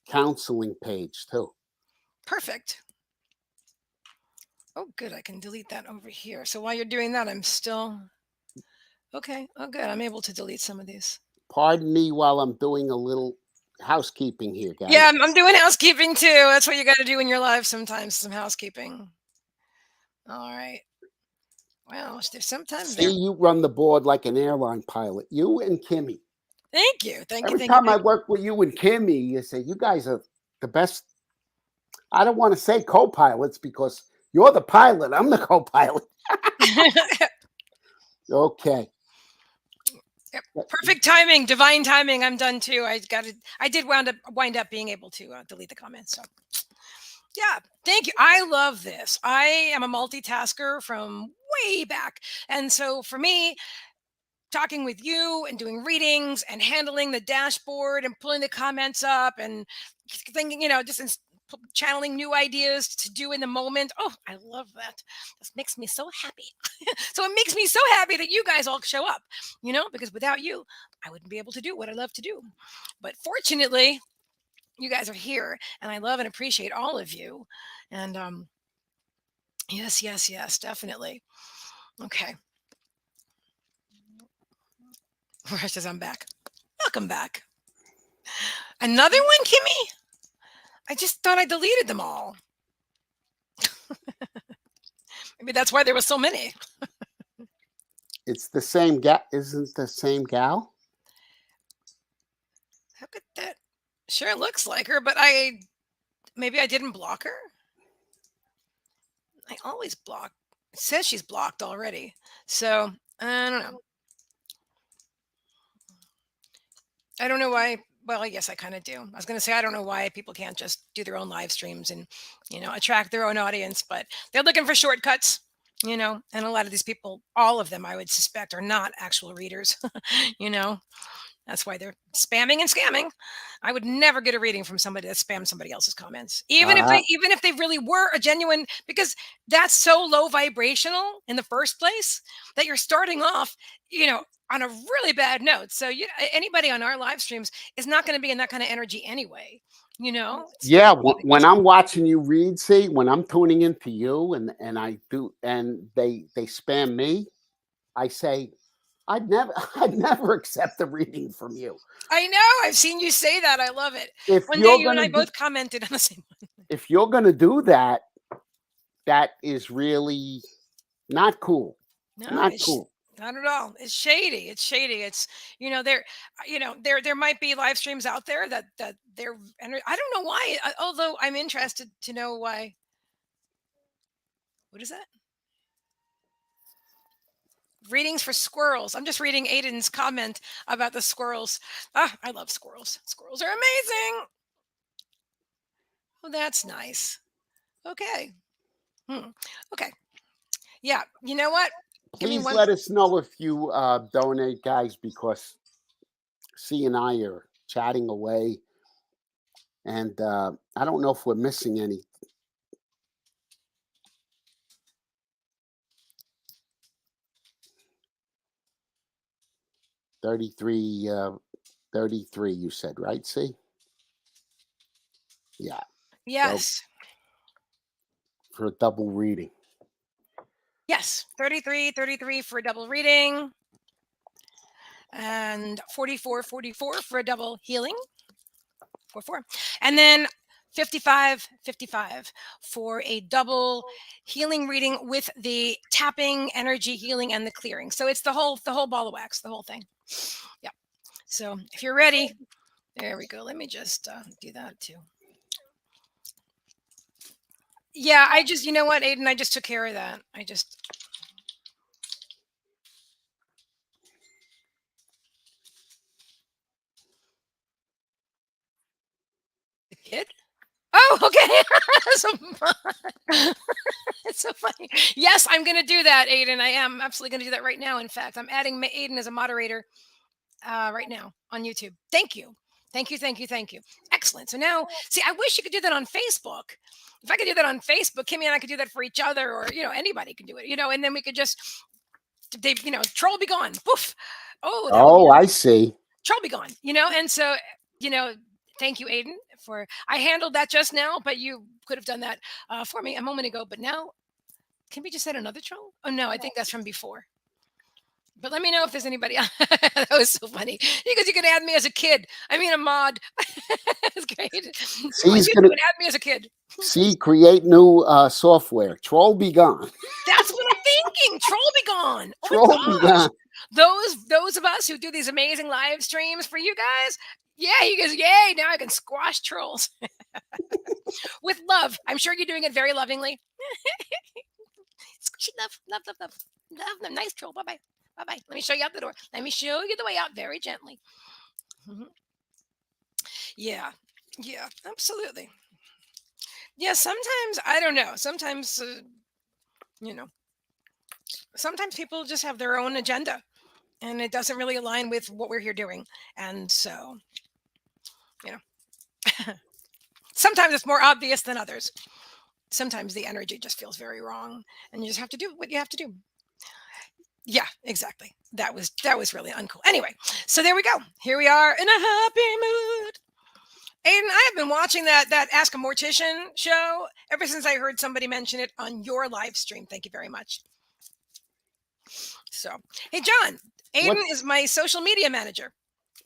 counseling page too. Perfect. Oh, good. I can delete that over here. So while you're doing that, I'm still okay. Oh, good. I'm able to delete some of these. Pardon me while I'm doing a little housekeeping here, guys. Yeah, I'm doing housekeeping too. That's what you got to do in your life sometimes, some housekeeping. All right. Well, there's sometimes See, you run the board like an airline pilot. You and Kimmy. Thank you. Thank you. Every Thank you. time I work with you and Kimmy, you say you guys are the best. I don't want to say co-pilots because you're the pilot. I'm the co-pilot. Okay. Yep. Perfect timing, divine timing. I'm done too. I did wind up being able to delete the comments. So yeah, thank you. I love this. I am a multitasker from way back. And so for me, talking with you and doing readings and handling the dashboard and pulling the comments up and thinking, just channeling new ideas to do in the moment. Oh, I love that. This makes me so happy. So it makes me so happy that you guys all show up, because without you, I wouldn't be able to do what I love to do. But fortunately, you guys are here, and I love and appreciate all of you. And yes, definitely. Okay. Where says I'm back. Welcome back. Another one, Kimmy? I just thought I deleted them all. Maybe that's why there was so many. It's the same gal. Isn't the same gal? How could that? Sure looks like her, but maybe I didn't block her. I always block. It says she's blocked already. So I don't know. I don't know why. Well, yes, I kind of do. I was going to say, I don't know why people can't just do their own live streams and, attract their own audience, but they're looking for shortcuts, and a lot of these people, all of them, I would suspect, are not actual readers, That's why they're spamming and scamming. I would never get a reading from somebody that spams somebody else's comments, even if they really were a genuine, because that's so low vibrational in the first place that you're starting off, on a really bad note. So anybody on our live streams is not going to be in that kind of energy anyway. Yeah, when I'm watching you read, see, when I'm tuning into you and I do, and they spam me, I say, I'd never accept a reading from you. I know. I've seen you say that. I love it. If One day you and I both commented on the same one. If you're going to do that, that is really not cool. No, not cool. Not at all. It's shady. It's shady. It's there. There might be live streams out there that they're. I don't know why. Although I'm interested to know why. What is that? Readings for squirrels. I'm just reading Aiden's comment about the squirrels. Ah, I love squirrels. Squirrels are amazing. Oh, that's nice. Okay. Hmm. Okay. Yeah. You know what? Give me Please one. let us know if you donate, guys, because C and I are chatting away, and I don't know if we're missing any. 33, 33, you said, right? See? Yeah. So Yes. for a double reading. Yes. 33 for a double reading. And 44 for a double healing. 4. And then 55 for a double healing reading with the tapping, energy healing, and the clearing. So it's the whole ball of wax, the whole thing. Yeah. So if you're ready, there we go. Let me just do that too. Yeah, I just, you know what, Aiden, I just took care of that. The kid? Oh, okay. So it's so funny. Yes, I'm going to do that, Aiden. I am absolutely going to do that right now. In fact, I'm adding Aiden as a moderator right now on YouTube. Thank you. Thank you. Thank you. Thank you. Excellent. So now, see, I wish you could do that on Facebook. If I could do that on Facebook, Kimmy and I could do that for each other, or, anybody can do it, and then we could just, troll be gone. Poof. Oh, that would be Oh, I nice. see. Troll be gone, and so, thank you, Aiden, I handled that just now, but you could have done that for me a moment ago. But now, can we just add another troll? Oh, no, I think that's from before. But let me know if there's anybody else. That was so funny because you can add me as a kid. I mean, a mod. That's great. See, Go on he's YouTube gonna and add me as a kid. create new software. Troll be gone. That's what I'm thinking. Troll be gone. Oh my Troll be gosh. gone. Those of us who do these amazing live streams for you guys, yeah, you guys, yay! Now I can squash trolls with love. I'm sure you're doing it very lovingly. Squishy love, love, love, love, love them. Nice troll. Bye bye. Bye bye. Let me show you out the door. Let me show you the way out very gently. Mhm. Yeah. Yeah, absolutely. Yeah, sometimes I don't know. Sometimes you know, sometimes people just have their own agenda and it doesn't really align with what we're here doing. And so, you know, sometimes it's more obvious than others. Sometimes the energy just feels very wrong and you just have to do what you have to do. Yeah, exactly. That was really uncool. Anyway, so there we go. Here we are in a happy mood. Aiden, I have been watching that Ask a Mortician show ever since I heard somebody mention it on your live stream. Thank you very much. So, hey, John, Aiden What? is my social media manager.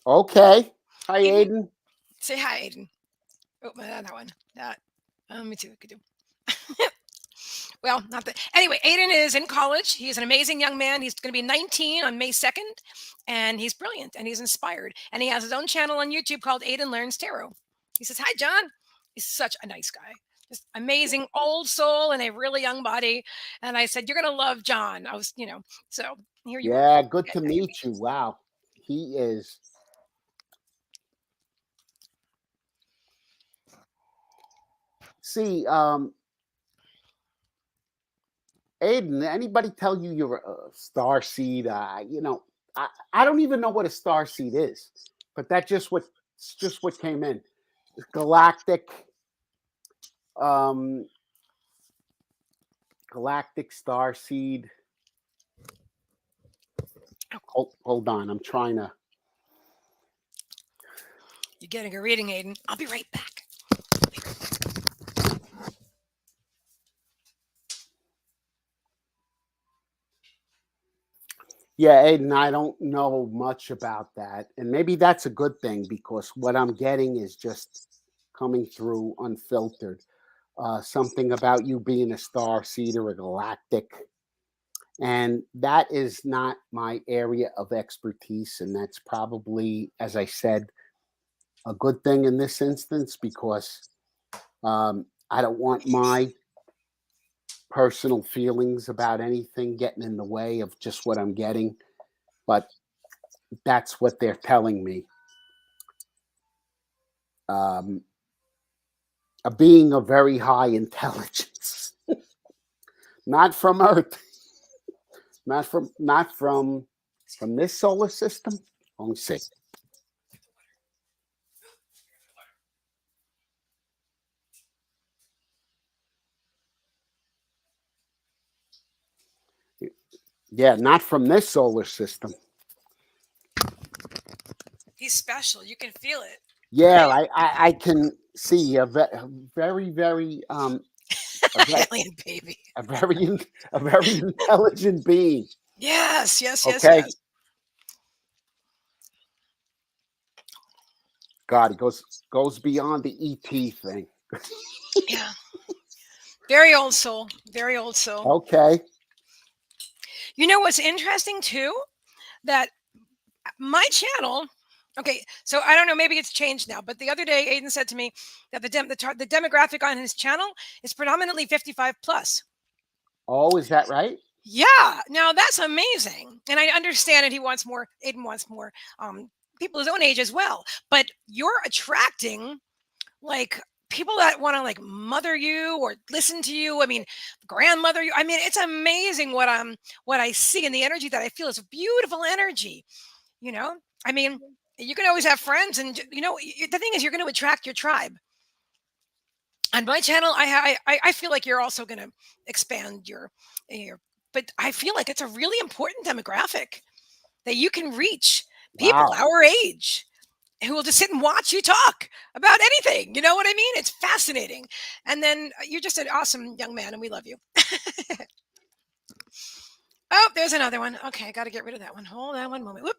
Okay. Hi, Aiden, Aiden. say hi, Aiden. Oh, that one. That. Me too. Could do. Well, not that. Anyway, Aiden is in college. He's an amazing young man. He's going to be 19 on May 2nd, and he's brilliant and he's inspired. And he has his own channel on YouTube called Aiden Learns Tarot. He says, "Hi, John." He's such a nice guy. Just amazing old soul and a really young body. And I said, "You're going to love John." I was, so here you are. Yeah, good to meet you. Wow. He is. See, Aiden, anybody tell you you're a star seed? I don't even know what a star seed is, but just what came in. Galactic, um, galactic star seed. Hold on, I'm trying to. You're getting a reading, Aiden. I'll be right back. Yeah, Aiden, I don't know much about that, and maybe that's a good thing because what I'm getting is just coming through unfiltered. Something about you being a star seed or a galactic. And that is not my area of expertise. And that's probably, as I said, a good thing in this instance, because I don't want my personal feelings about anything getting in the way of just what I'm getting. But that's what they're telling me. Um, a being of very high intelligence, not from Earth, not from this solar system. Let me see. Yeah, not from this solar system. He's special. You can feel it. Yeah, I can see a very, very Alien baby. a very a very intelligent being. Yes, yes, yes, Okay, yes. God, it goes beyond the ET thing. Yeah. Very old soul. Very old soul. Okay, You know what's interesting too? That my channel. Okay, so I don't know. Maybe it's changed now. But the other day, Aiden said to me that the demographic on his channel is predominantly 55 plus. oh, is that right? Yeah. Now that's amazing, and I understand it. He wants more. Aiden wants more people his own age as well. But you're attracting like people that want to like mother you or listen to you. I mean, grandmother you. I mean, it's amazing what I see, and the energy that I feel is beautiful energy. You know, I mean, you can always have friends, and the thing is, you're going to attract your tribe. On my channel, I feel like you're also going to expand your. But I feel like it's a really important demographic that you can reach people Wow. our age who will just sit and watch you talk about anything. You know what I mean? It's fascinating. And then you're just an awesome young man, and we love you. Oh, there's another one. Okay, I got to get rid of that one. Hold on one moment. Whoop.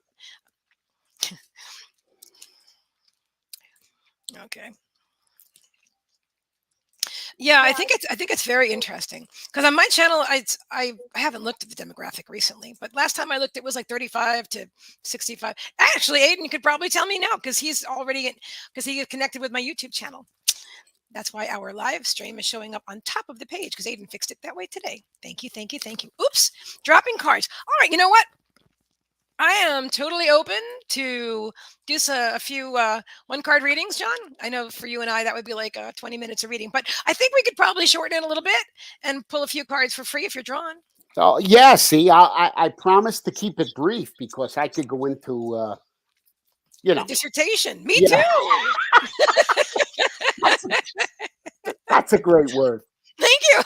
Okay. Yeah, I think it's very interesting because on my channel, I haven't looked at the demographic recently, but last time I looked, it was like 35 to 65. Actually, Aiden could probably tell me now because because he is connected with my YouTube channel. That's why our live stream is showing up on top of the page because Aiden fixed it that way today. Thank you, thank you, thank you. Oops, dropping cards. All right, you know what? I am totally open to do a few one card readings, John. I know for you and I that would be like 20 minutes of reading, but I think we could probably shorten it a little bit and pull a few cards for free if you're drawn. So yeah, see, I promise to keep it brief because I could go into you A know, dissertation. Me yeah, too. that's that's a great word Thank you.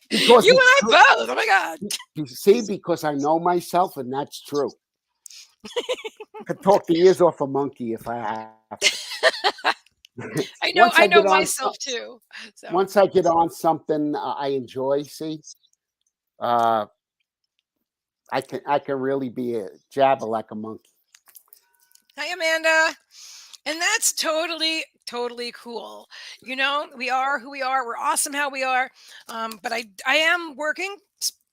because You and it's I true. both. Oh my God. You see, because I know myself, and that's true. I could talk the ears off a monkey if I have to. Once I I know get on, myself too. So once I get on something I enjoy, see, uh, I can really be a jabber like a monkey. hi, Amanda. And that's totally, totally cool. You know, we are who we are. We're awesome how we are. But I am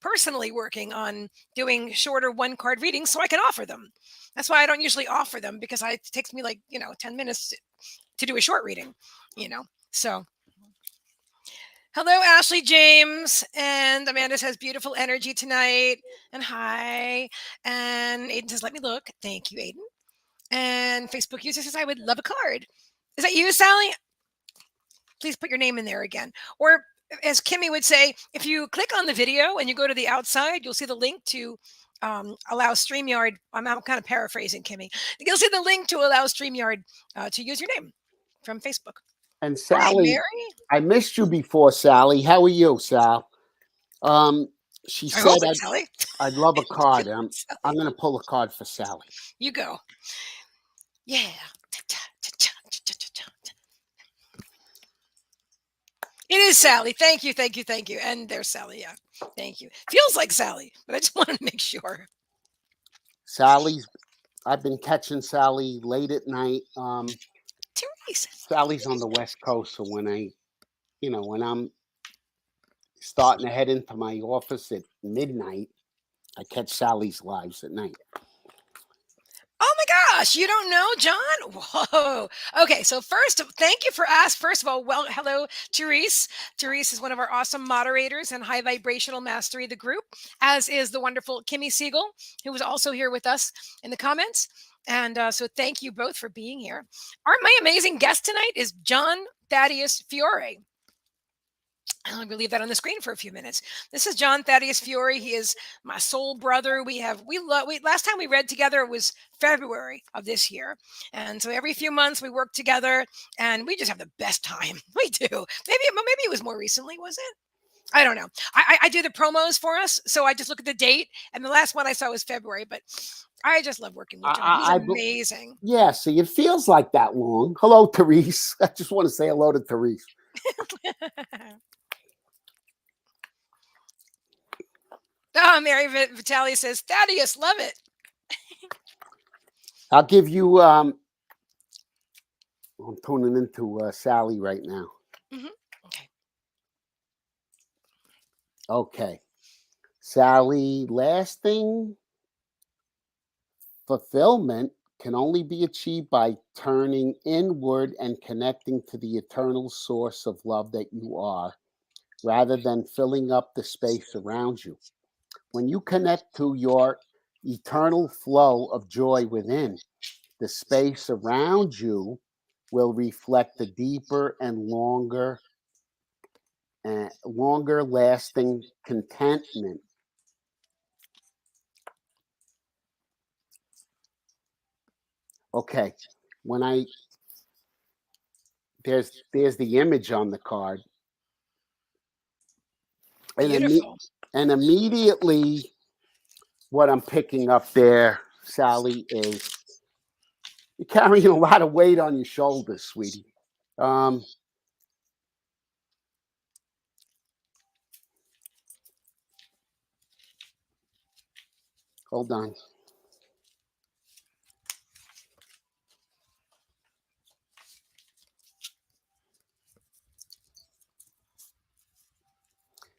personally working on doing shorter one card readings so I can offer them. That's why I don't usually offer them because it takes me like 10 minutes to do a short reading. You know, so. Hello, Ashley James. And Amanda says, beautiful energy tonight. And hi. And Aiden says, let me look. Thank you, Aiden. And Facebook user says, I would love a card. Is that you, Sally? Please put your name in there again. Or as Kimmy would say, if you click on the video and you go to the outside, you'll see the link to allow StreamYard. I'm kind of paraphrasing Kimmy. You'll see the link to allow StreamYard to use your name from Facebook. And Hi, Sally, Mary. I missed you before, Sally. How are you, Sal? She I hope said it's Sally. I'd love a card. I'm gonna pull a card for Sally. You go. Yeah. It is Sally. Thank you, thank you, thank you. And there's Sally. Yeah. Thank you. Feels like Sally, but I just wanted to make sure. I've been catching Sally late at night. Teresa. Sally's on the West Coast, so when I'm starting to head into my office at midnight. I catch Sally's lives at night. Oh my gosh, you don't know, John? Whoa. Okay, so first, thank you for asking. First of all, well, hello, Therese. Therese is one of our awesome moderators and high vibrational mastery of the group, as is the wonderful Kimmy Siegel, who was also here with us in the comments. And so thank you both for being here. My amazing guest tonight is John Thaddeus Fiore. I'm going to leave that on the screen for a few minutes. This is John Thaddeus Fiore. He is my soul brother. Last time we read together, it was February of this year. And so every few months we work together and we just have the best time. We do. Maybe it was more recently, was it? I don't know. I do the promos for us. So I just look at the date. And the last one I saw was February. But I just love working with John. He's amazing. Yeah, see, it feels like that long. Hello, Therese. I just want to say hello to Therese. Oh, Mary Vitalia says, Thaddeus, love it. I'll give you, I'm tuning into Sally right now. Mm-hmm. Okay. Okay. Sally, lasting fulfillment can only be achieved by turning inward and connecting to the eternal source of love that you are, rather than filling up the space around you. When you connect to your eternal flow of joy within, the space around you will reflect a deeper and longer lasting contentment. Okay, when there's the image on the card, Beautiful. and immediately what I'm picking up there, Sally, is you're carrying a lot of weight on your shoulders, sweetie. Hold on.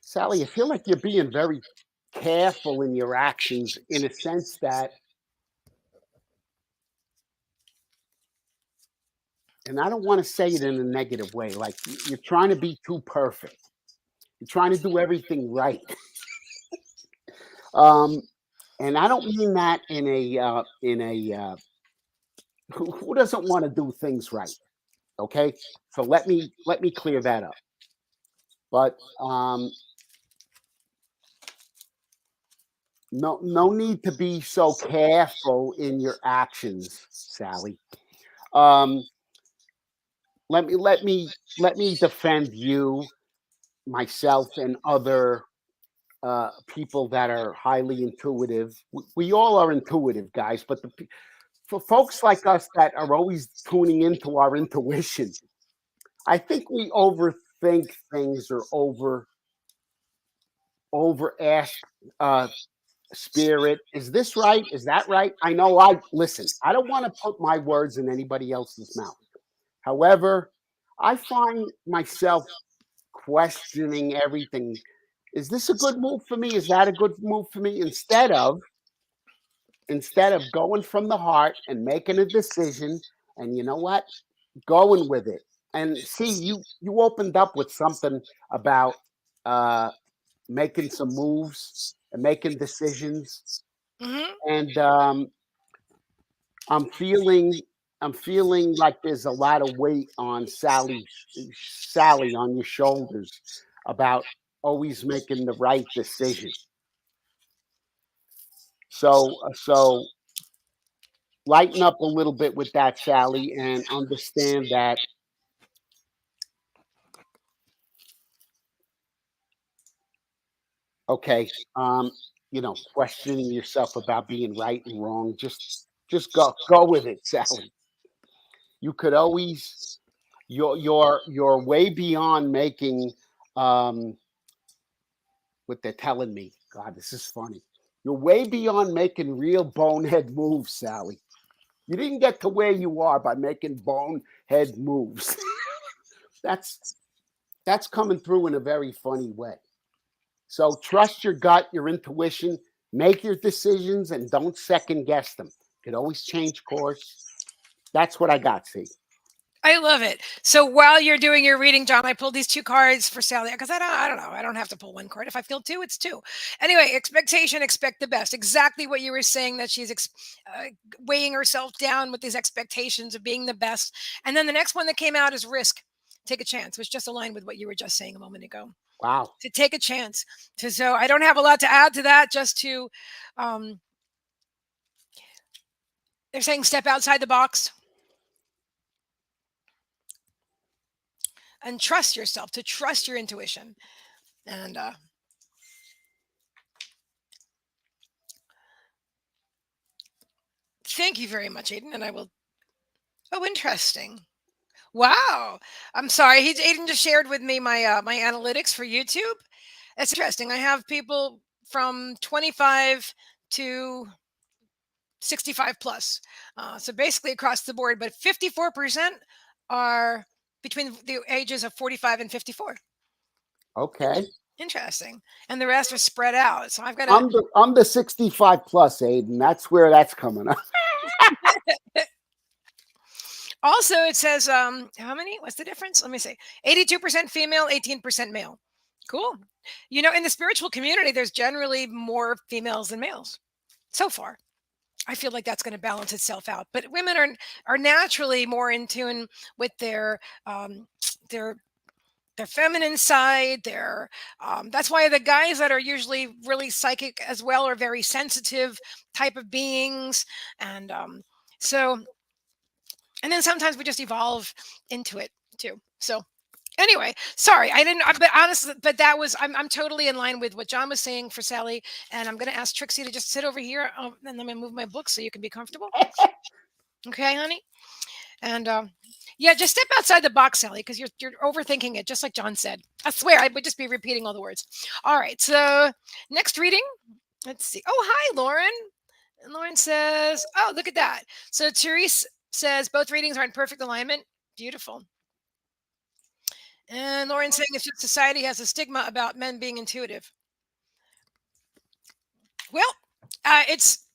Sally, I feel like you're being very careful in your actions, in a sense that, and I don't want to say it in a negative way, like you're trying to be too perfect. You're trying to do everything right. And I don't mean that in a who doesn't want to do things right. Okay, so let me clear that up. But no need to be so careful in your actions, Sally. Let me defend you, myself, and other people that are highly intuitive. We all are intuitive, guys, but for folks like us that are always tuning into our intuition, I think we overthink things or over ask spirit, is this right? Is that right? I know listen, I don't want to put my words in anybody else's mouth. However, I find myself questioning everything. Is this a good move for me? Is that a good move for me? Instead of going from the heart and making a decision, and you know what? Going with it. And see, you opened up with something about making some moves and making decisions. Mm-hmm. And I'm feeling like there's a lot of weight on Sally on your shoulders about always making the right decision. So lighten up a little bit with that, Sally, and understand that okay, questioning yourself about being right and wrong, just go with it, Sally. You could always you're way beyond making what they're telling me. God, this is funny. You're way beyond making real bonehead moves, Sally. You didn't get to where you are by making bonehead moves. That's coming through in a very funny way. So trust your gut, your intuition, make your decisions, and don't second guess them. You could always change course. That's what I got, see. I love it. So while you're doing your reading, John, I pulled these two cards for Sally because I don't know. I don't have to pull one card. If I feel two, it's two. Anyway, expectation, expect the best. Exactly what you were saying, that she's weighing herself down with these expectations of being the best. And then the next one that came out is risk. Take a chance, which just aligned with what you were just saying a moment ago. Wow. To take a chance. So I don't have a lot to add to that. Just to, they're saying step outside the box. And trust yourself, to trust your intuition. And thank you very much, Aiden. And I will. Oh, interesting. Wow. I'm sorry. Aiden just shared with me my my analytics for YouTube. That's interesting. I have people from 25 to 65 plus. So basically across the board, but 54% are between the ages of 45 and 54. Okay. Interesting. And the rest are spread out. So I've got I'm the 65 plus, Aiden. That's where that's coming up. Also, it says how many? What's the difference? Let me see. 82% female, 18% male. Cool. You know, in the spiritual community, there's generally more females than males. So far, I feel like that's going to balance itself out. But women are naturally more in tune with their feminine side. Their that's why the guys that are usually really psychic as well are very sensitive type of beings, and so. And then sometimes we just evolve into it too. So anyway, sorry, I didn't. But honestly, but that was I'm totally in line with what John was saying for Sally, and I'm going to ask Trixie to just sit over here, and let me move my book so you can be comfortable. Okay, honey. And yeah, just step outside the box, Sally, because you're overthinking it, just like John said. I swear, I would just be repeating all the words. All right, so next reading. Let's see. Oh, hi, Lauren. And Lauren says, "Oh, look at that." So Therese says both readings are in perfect alignment. Beautiful. And Lauren saying it's just society has a stigma about men being intuitive. Well, it's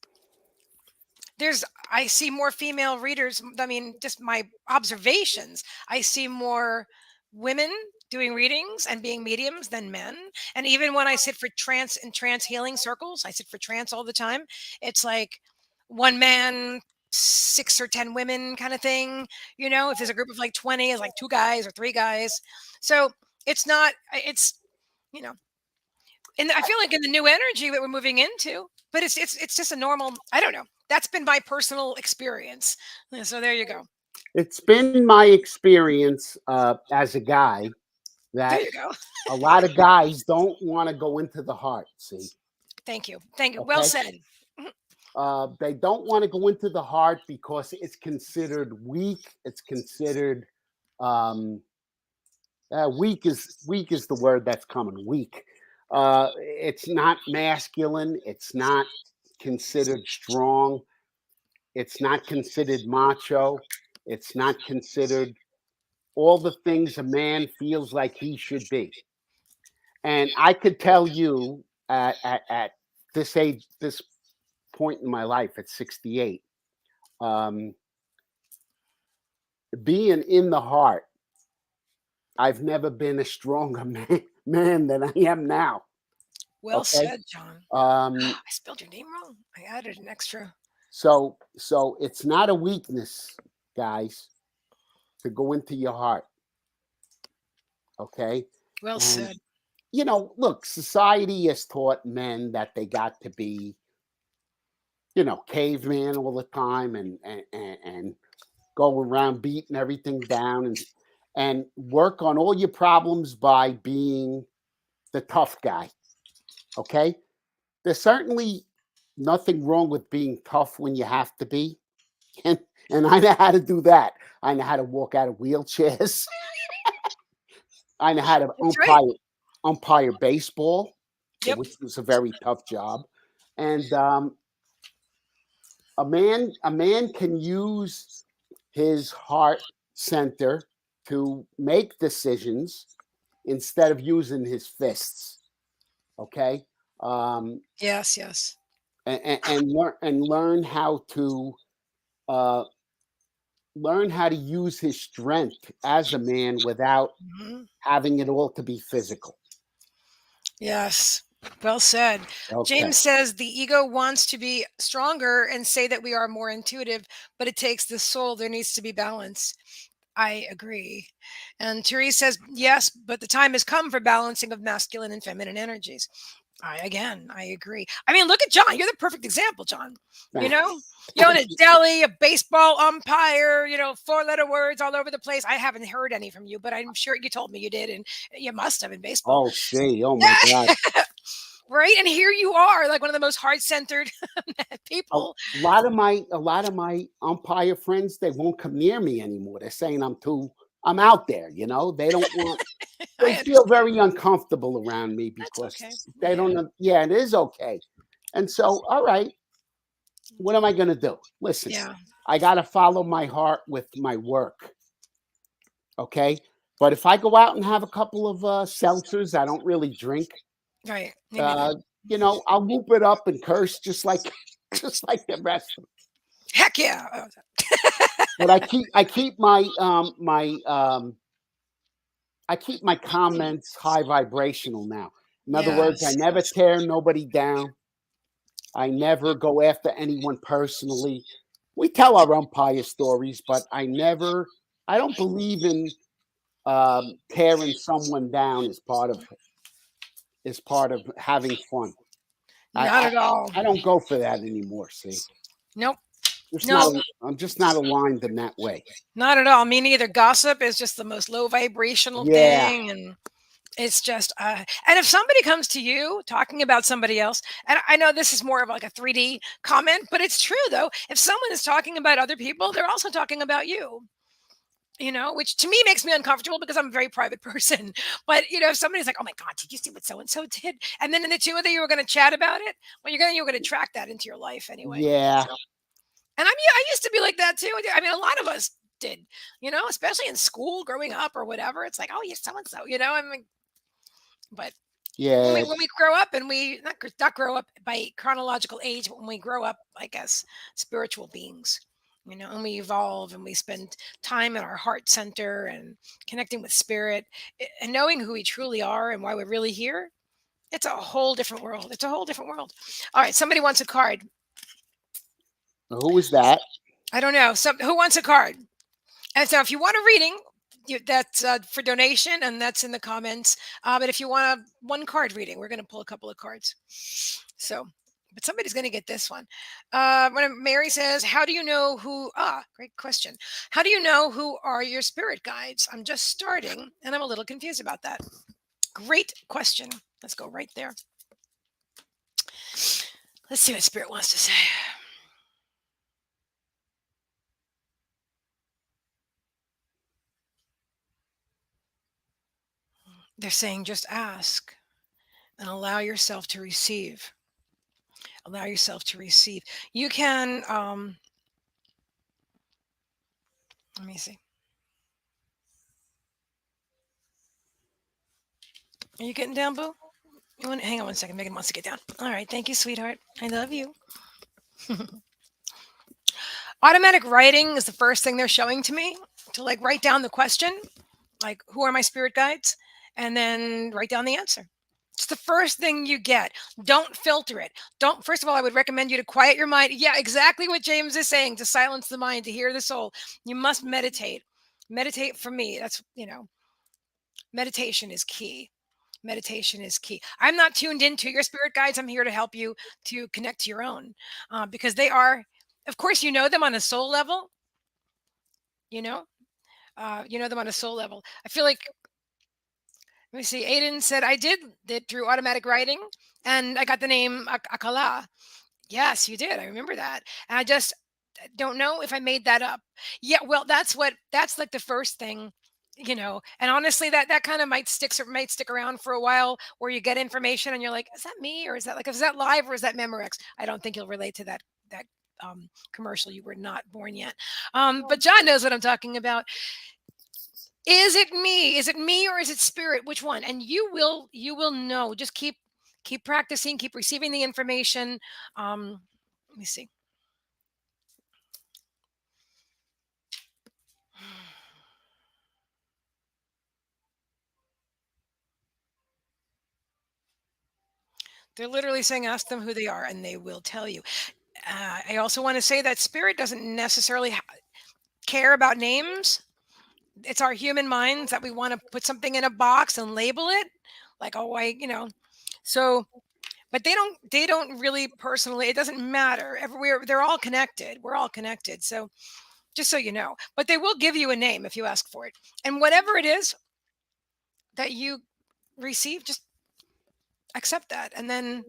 I see more female readers. I mean, just my observations. I see more women doing readings and being mediums than men. And even when I sit for trance and trance healing circles, I sit for trance all the time. It's like one man, 6 or 10 women kind of thing. You know, if there's a group of like 20, it's like 2 guys or 3 guys. So it's not, it's, you know, and I feel like in the new energy that we're moving into, but it's just a normal, I don't know. That's been my personal experience. So there you go. It's been my experience as a guy There that you go. a lot of guys don't want to go into the heart. See, Thank you. Thank you. Well okay, said. they don't want to go into the heart because it's considered weak. It's considered weak is the word that's coming. Weak. It's not masculine. It's not considered strong. It's not considered macho. It's not considered all the things a man feels like he should be. And I could tell you at this age, this point in my life at 68, um, being in the heart, I've never been a stronger man than I am now. Well Okay. said, John. Um, I spelled your name wrong. I added an extra. so it's not a weakness, guys, to go into your heart. Okay. Well And said. you know, look, society has taught men that they got to be, you know, caveman all the time and go around beating everything down and work on all your problems by being the tough guy. Okay? There's certainly nothing wrong with being tough when you have to be. And I know how to do that. I know how to walk out of wheelchairs. I know how to That's right. umpire baseball, Yep. which was a very tough job. And a man can use his heart center to make decisions instead of using his fists. Okay. Um, Yes, yes. and uh, learn how to use his strength as a man without Mhm. having it all to be physical. Yes. Well said. Okay. James says the ego wants to be stronger and say that we are more intuitive, but it takes the soul. There needs to be balance. I agree. And Therese says, yes, but the time has come for balancing of masculine and feminine energies. I agree. I mean, look at John. You're the perfect example, John. You Thanks. know, you own a deli, a baseball umpire, four-letter words all over the place. I haven't heard any from you, but I'm sure you told me you did, and you must have in baseball. Oh, see. Oh my God. Right. And here you are, like one of the most heart-centered A people. lot of my umpire friends, they won't come near me anymore. They're saying I'm out there. They don't want. I They feel understand. very uncomfortable around me That's because okay. they Yeah. don't know. Yeah, it is okay. And so, all right, what am I going to do? Listen, Yeah. I got to follow my heart with my work. Okay. But if I go out and have a couple of seltzers, I don't really drink. Right. Me neither. Uh, I'll whoop it up and curse just like just like the rest of them. Heck yeah. But I keep my comments high vibrational now. In other words, I Yes. never tear nobody down. I never go after anyone personally. We tell our umpire stories, but I don't believe in tearing someone down as part of having fun. I, Not I at all. I don't go for that anymore. See, Nope. just not. No, I'm just not aligned in that way. not at all. Me neither. Gossip is just the most low vibrational Yeah, thing. And it's just, and if somebody comes to you talking about somebody else, and I know this is more of like a 3D comment, but it's true though. If someone is talking about other people, they're also talking about you. Which to me makes me uncomfortable because I'm a very private person. But if somebody's like, "Oh my God, did you see what so and so did?" And then in the two of you were going to chat about it, well, you're gonna track that into your life anyway. yeah, So, and I used to be like that too. I mean, a lot of us did. Especially in school, growing up or whatever. It's like, "Oh, you're so and so." I mean, but when we yeah, when we grow up and we not grow up by chronological age, but when we grow up, I guess, spiritual beings, and we evolve and we spend time in our heart center and connecting with spirit and knowing who we truly are and why we're really here. It's a whole different world. It's a whole different world. All right, somebody wants a card. Who was that? I don't know. Who wants a card? And so if you want a reading, that's for donation, and that's in the comments. But if you want a one card reading, we're going to pull a couple of cards. So, but somebody's going to get this one. When Mary says, "How do you know who?" Great question. How do you know who are your spirit guides? I'm just starting, and I'm a little confused about that. Great question. Let's go right there. Let's see what spirit wants to say. They're saying, just ask and allow yourself to receive. Allow yourself to receive. You can, let me see. Are you getting down, boo? Hang on one second. Megan wants to get down. All right. Thank you, sweetheart. I love you. Automatic writing is the first thing they're showing to me to like write down the question, like, who are my spirit guides? And then write down the answer. It's the first thing you get. Don't filter it. Don't, first of all, I would recommend you to quiet your mind. Yeah, exactly what James is saying, to silence the mind, to hear the soul. You must meditate. Meditate for me. Meditation is key. Meditation is key. I'm not tuned into your spirit guides. I'm here to help you to connect to your own because they are, of course, you know them on a soul level. You know, you know them on a soul level. I feel like, let me see. Aiden said I did it through automatic writing, and I got the name Akala. Yes, you did. I remember that, and I just don't know if I made that up. Yeah, well, that's like the first thing. And honestly, that kind of might stick around for a while, where you get information and you're like, is that me, or is that live, or is that Memorex? I don't think you'll relate to that commercial. You were not born yet. But John knows what I'm talking about. Is it me? Is it me, or is it spirit? Which one? And you will know. Just keep keep practicing, keep receiving the information. Let me see. They're literally saying, ask them who they are, and they will tell you. I also want to say that spirit doesn't necessarily care about names. It's our human minds that we want to put something in a box and label it, like, oh, So, but they don't really personally. It doesn't matter. Everywhere they're all connected. We're all connected. So, just so you know, but they will give you a name if you ask for it, and whatever it is that you receive, just accept that, and then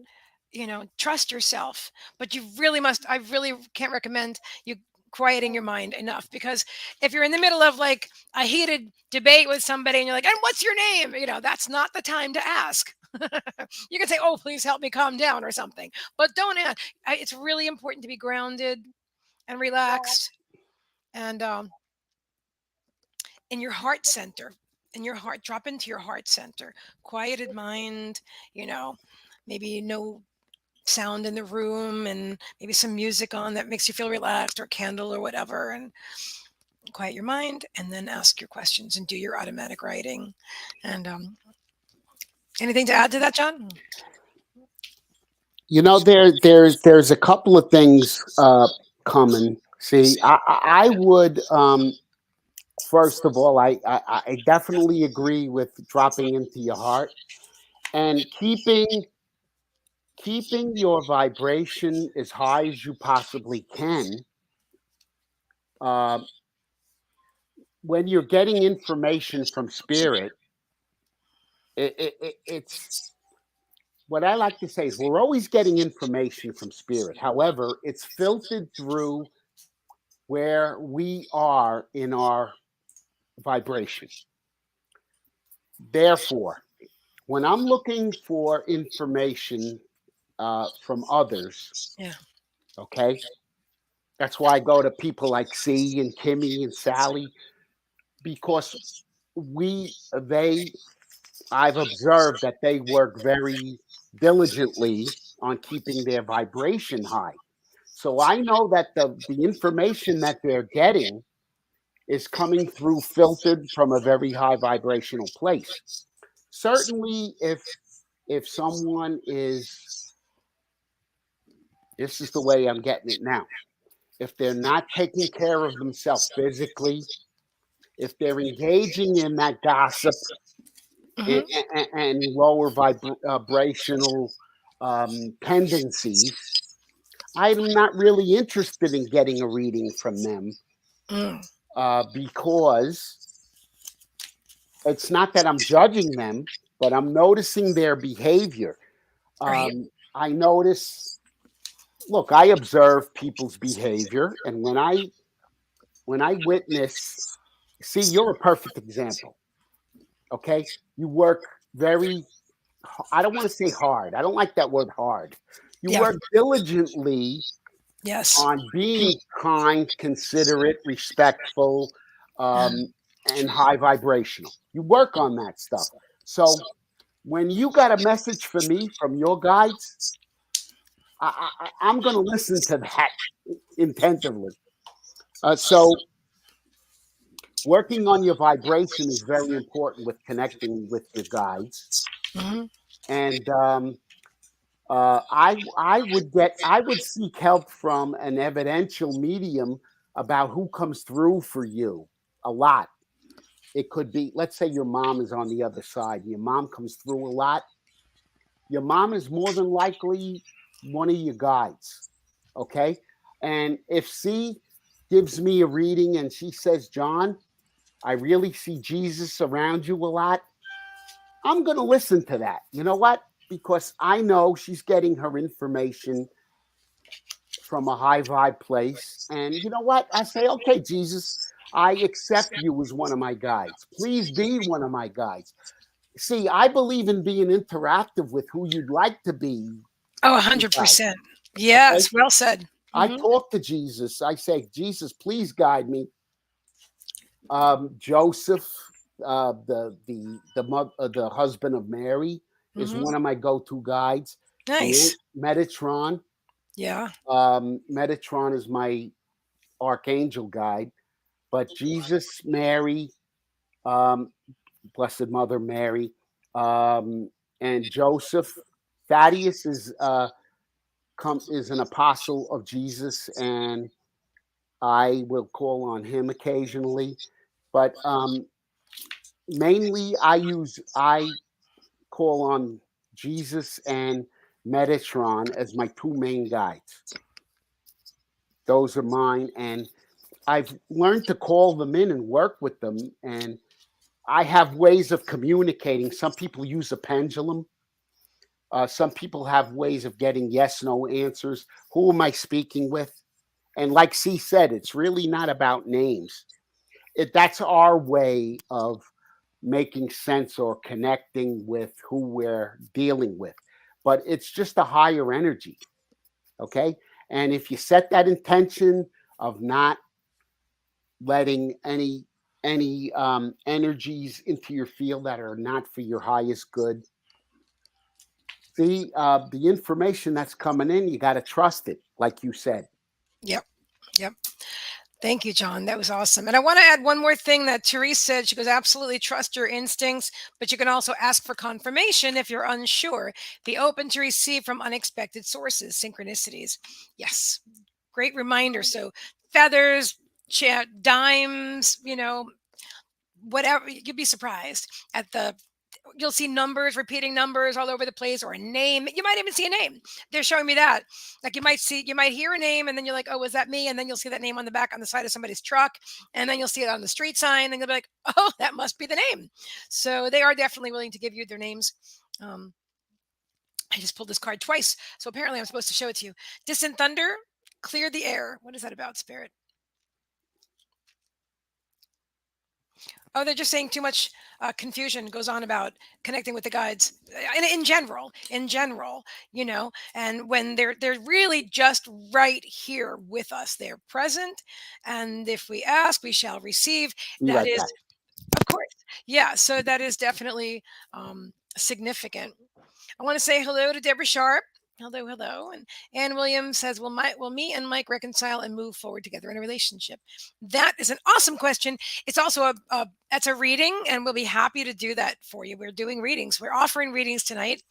trust yourself. But you really must. I really can't recommend you quieting your mind enough, because if you're in the middle of like a heated debate with somebody and you're like, and what's your name, that's not the time to ask. You can say, oh, please help me calm down or something, but don't ask. It's really important to be grounded and relaxed, and in your heart center, in your heart, drop into your heart center, quieted mind, you know maybe no sound in the room, and maybe some music on that makes you feel relaxed, or candle or whatever, and quiet your mind, and then ask your questions and do your automatic writing. And anything to add to that, John? There's a couple of things coming. See, I would first of all, I definitely agree with dropping into your heart and keeping your vibration as high as you possibly can. Uh, when you're getting information from spirit, it's what I like to say is we're always getting information from spirit. However, it's filtered through where we are in our vibration. Therefore, when I'm looking for information from others, Yeah. okay, that's why I go to people like C and Kimmy and Sally, because they I've observed that they work very diligently on keeping their vibration high. So I know that the information that they're getting is coming through filtered from a very high vibrational place. Certainly, if someone is, this is the way I'm getting it now, if they're not taking care of themselves physically, if they're engaging in that gossip and, Hmm. and lower vibrational tendencies, I'm not really interested in getting a reading from them Mm, because it's not that I'm judging them, but I'm noticing their behavior. right. I notice, look, I observe people's behavior, and when I witness, see, you're a perfect example. Okay, you work very, I don't want to say hard. I don't like that word hard. You Yeah. work diligently Yes. on being kind, considerate, respectful, um, and high vibrational. You work on that stuff. So when you got a message for me from your guides, I'm going to listen to that intentively. So working on your vibration is very important with connecting with your guides. Hmm. And I would seek help from an evidential medium about who comes through for you a lot. It could be, let's say your mom is on the other side. Your mom comes through a lot. Your mom is more than likely one of your guides. Okay. And if C gives me a reading and she says, John, I really see Jesus around you a lot, I'm going to listen to that. You know what? Because I know she's getting her information from a high vibe place. And you know what? I say, okay, Jesus, I accept you as one of my guides. Please be one of my guides. See, I believe in being interactive with who you'd like to be Oh, your guide. 100%. Okay. Yes. Well said. I Hmm. talk to Jesus. I say, Jesus, please guide me. Joseph, the husband of Mary, is Hmm. one of my go-to guides. Nice. Metatron. Yeah. Metatron is my archangel guide, but Jesus, Mary, um, Blessed Mother Mary, um, and Joseph. Thaddeus is an apostle of Jesus, and I will call on him occasionally. But mainly, I call on Jesus and Metatron as my two main guides. Those are mine, and I've learned to call them in and work with them. And I have ways of communicating. Some people use a pendulum. Some people have ways of getting yes, no answers. Who am I speaking with? And like C said, it's really not about names. That's our way of making sense or connecting with who we're dealing with. But it's just a higher energy. Okay. And if you set that intention of not letting any energies into your field that are not for your highest good, see, the information that's coming in, you got to trust it, like you said. Yep. Yep. Thank you, John. That was awesome. And I want to add one more thing that Therese said. She goes, absolutely trust your instincts, but you can also ask for confirmation if you're unsure. Be open to receive from unexpected sources, synchronicities. Yes. Great reminder. So feathers, dimes, whatever, you'd be surprised at you'll see numbers, repeating numbers all over the place, or a name. You might even see a name. They're showing me that. Like you might hear a name, and then you're like, oh, was that me? And then you'll see that name on the back on the side of somebody's truck, and then you'll see it on the street sign, and you'll be like, oh, that must be the name. So they are definitely willing to give you their names. Um, I just pulled this card twice, so apparently I'm supposed to show it to you. Distant thunder, clear the air. What is that about, Spirit? Oh, they're just saying too much confusion goes on about connecting with the guides in general, and when they're really just right here with us, they're present, and if we ask, we shall receive. Be That right is, back. of course, yeah. So that is definitely significant. I want to say hello to Deborah Sharp. Hello, hello. And Ann Williams says, will me and Mike reconcile and move forward together in a relationship? That is an awesome question. It's also that's a reading, and we'll be happy to do that for you. We're doing readings. We're offering readings tonight.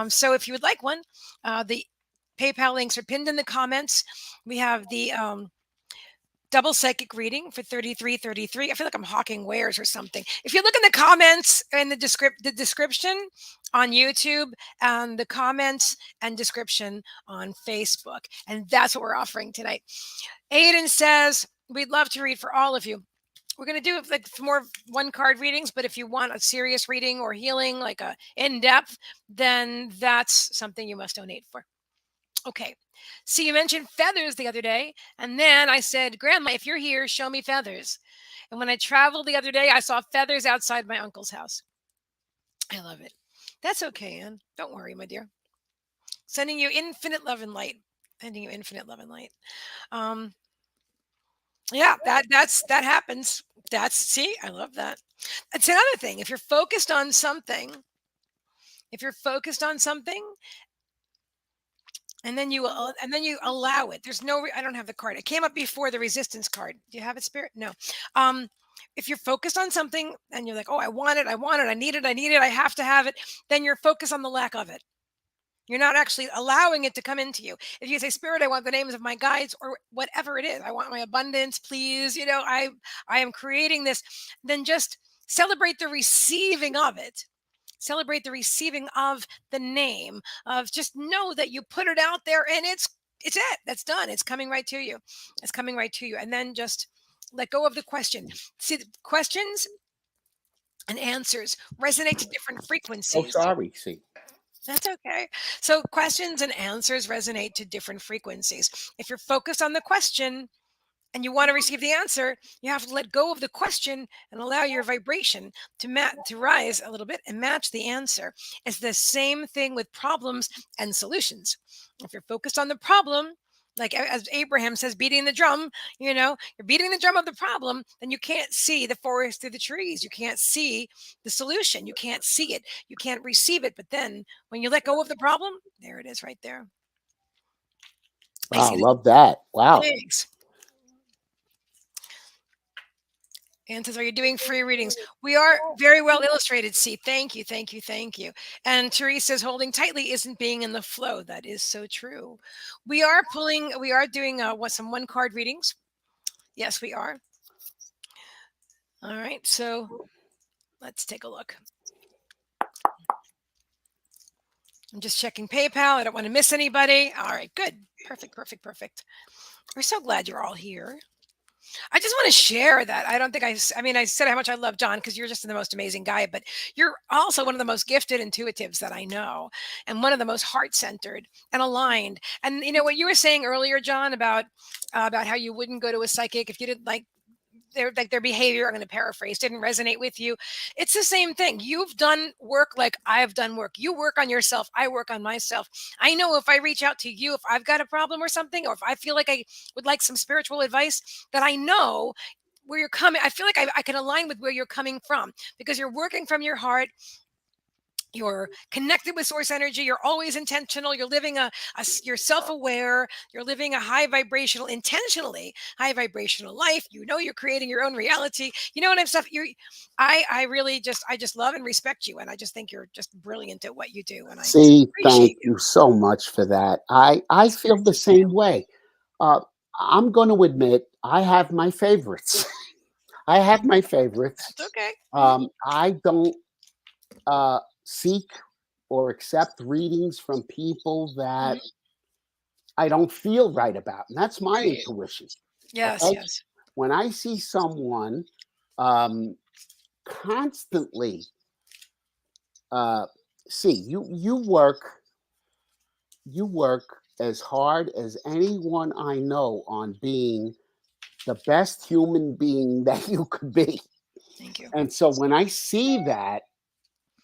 So if you would like one, the PayPal links are pinned in the comments. We have the double psychic reading for 3333. I feel like I'm hawking wares or something. If you look in the comments and the description on YouTube, and the comments and description on Facebook, and that's what we're offering tonight. Aiden says, we'd love to read for all of you. We're going to do like more one card readings, but if you want a serious reading or healing, like a in depth, then that's something you must donate for. Okay. See, you mentioned feathers the other day. And then I said, Grandma, if you're here, show me feathers. And when I traveled the other day, I saw feathers outside my uncle's house. I love it. That's okay, Anne. Don't worry, my dear. Sending you infinite love and light. Sending you infinite love and light. Um, yeah, that happens. See, I love that. It's another thing. If you're focused on something, and then you allow it. There's no I don't have the card. It came up before the resistance card. Do you have it, Spirit? No. Um, if you're focused on something and you're like, oh, I want it, I need it, I have to have it, then you're focused on the lack of it. You're not actually allowing it to come into you. If you say, Spirit, I want the names of my guides, or whatever it is, I want my abundance, please. I am creating this. Then just celebrate the receiving of it. Celebrate the receiving of the name, of just know that you put it out there, and it's it. That's done. It's coming right to you. It's coming right to you. And then just let go of the question. See, the questions and answers resonate to different Oh, frequencies. sorry. See, That's okay. So questions and answers resonate to different frequencies. If you're focused on the question and you want to receive the answer, you have to let go of the question and allow your vibration to rise a little bit and match the answer. It's the same thing with problems and solutions. If you're focused on the problem Like as Abraham says, beating the drum, you're beating the drum of the problem, then you can't see the forest through the trees. You can't see the solution. You can't see it. You can't receive it. But then when you let go of the problem, there it is right there. I Wow, see the love that. Wow. pigs. Ann says, are you doing free readings? We are very well illustrated. See, thank you, thank you, thank you. And Therese says, holding tightly isn't being in the flow. That is so true. We are doing some one card readings. Yes, we are. All right, so let's take a look. I'm just checking PayPal. I don't want to miss anybody. All right, good. Perfect, perfect, perfect. We're so glad you're all here. I just want to share that. I don't think I mean, I said how much I love John because you're just the most amazing guy, but you're also one of the most gifted intuitives that I know and one of the most heart centered and aligned. And you know what you were saying earlier, John, about how you wouldn't go to a psychic if you didn't like their behavior, I'm going to paraphrase, didn't resonate with you. It's the same thing. You've done work like I've done work. You work on yourself, I work on myself. I know if I reach out to you, if I've got a problem or something, or if I feel like I would like some spiritual advice, that I know where you're coming. I feel like I can align with where you're coming from because you're working from your heart. You're connected with source energy. You're always intentional. You're living you're self-aware. You're living a high vibrational, intentionally high vibrational life. You're creating your own reality. You know what I'm stuff. I just love and respect you, and I just think you're just brilliant at what you do, and I just See, thank appreciate you. you so much for that. I It's feel the great. Thank you. same way. Uh, I'm going to admit I have my favorites. I have my favorites. That's okay. Mhm. I don't seek or accept readings from people that Mhm. I don't feel right about, and that's my Right. intuition. Yes. Okay, Yes. when I see someone um, constantly uh, see you work as hard as anyone I know on being the best human being that you could be. Thank you. And so when I see that,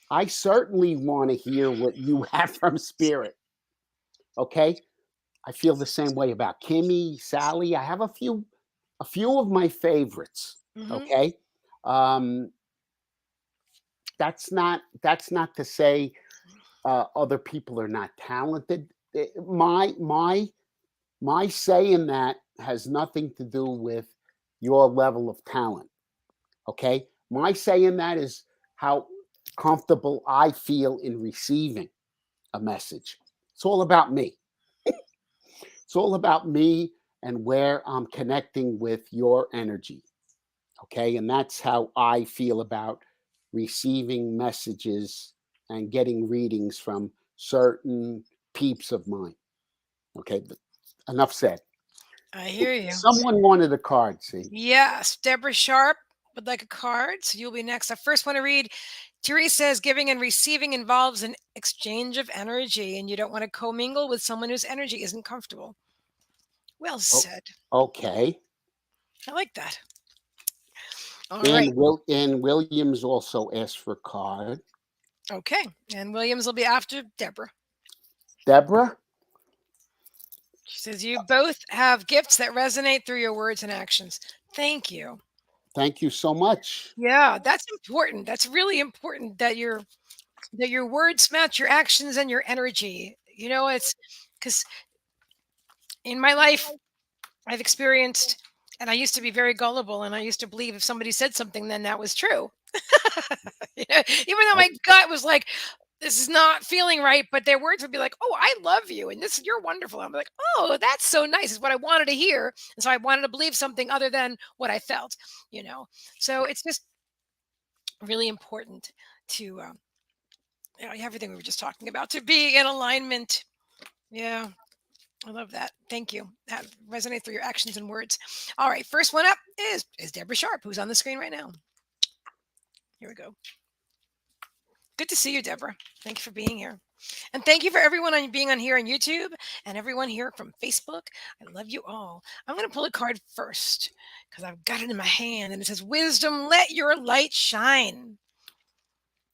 I certainly want to hear what you have from spirit. Okay? I feel the same way about Kimmy, Sally. I have a few of my favorites. Hmm. Okay? Um that's not to say other people are not talented. My say in that has nothing to do with your level of talent. Okay, my say in that is how comfortable I feel in receiving a message. It's all about me. It's all about me and where I'm connecting with your energy. Okay, and that's how I feel about receiving messages and getting readings from certain peeps of mine. Okay, but enough said. I hear you. Someone wanted a card, see? Yes, Deborah Sharp would like a card, so you'll be next. I first want to read. Therese says giving and receiving involves an exchange of energy, and you don't want to commingle with someone whose energy isn't comfortable. Well Oh, said. okay. I like that. All right. And Williams also asked for a card. Okay. And Williams will be after Deborah. Deborah, She says you both have gifts that resonate through your words and actions. Thank you. thank you so much. Yeah, that's important. That's really important that your words match your actions and your energy. It's because in my life I've experienced, and I used to be very gullible, and I used to believe if somebody said something, then that was true. Even though my Oh, gut was like, "This is not feeling right," but their words would be like, "Oh, I love you, and you're wonderful." I'm like, "Oh, that's so nice." Is what I wanted to hear, and so I wanted to believe something other than what I felt. You know, so it's just really important to everything we were just talking about to be in alignment. Yeah. I love that. Thank you. That resonates through your actions and words. All right, first one up is Deborah Sharp, who's on the screen right now. Here we go. Good to see you, Deborah. Thank you for being here. And thank you for everyone on being on here on YouTube and everyone here from Facebook. I love you all. I'm going to pull a card first because I've got it in my hand and it says, Wisdom, let your light shine.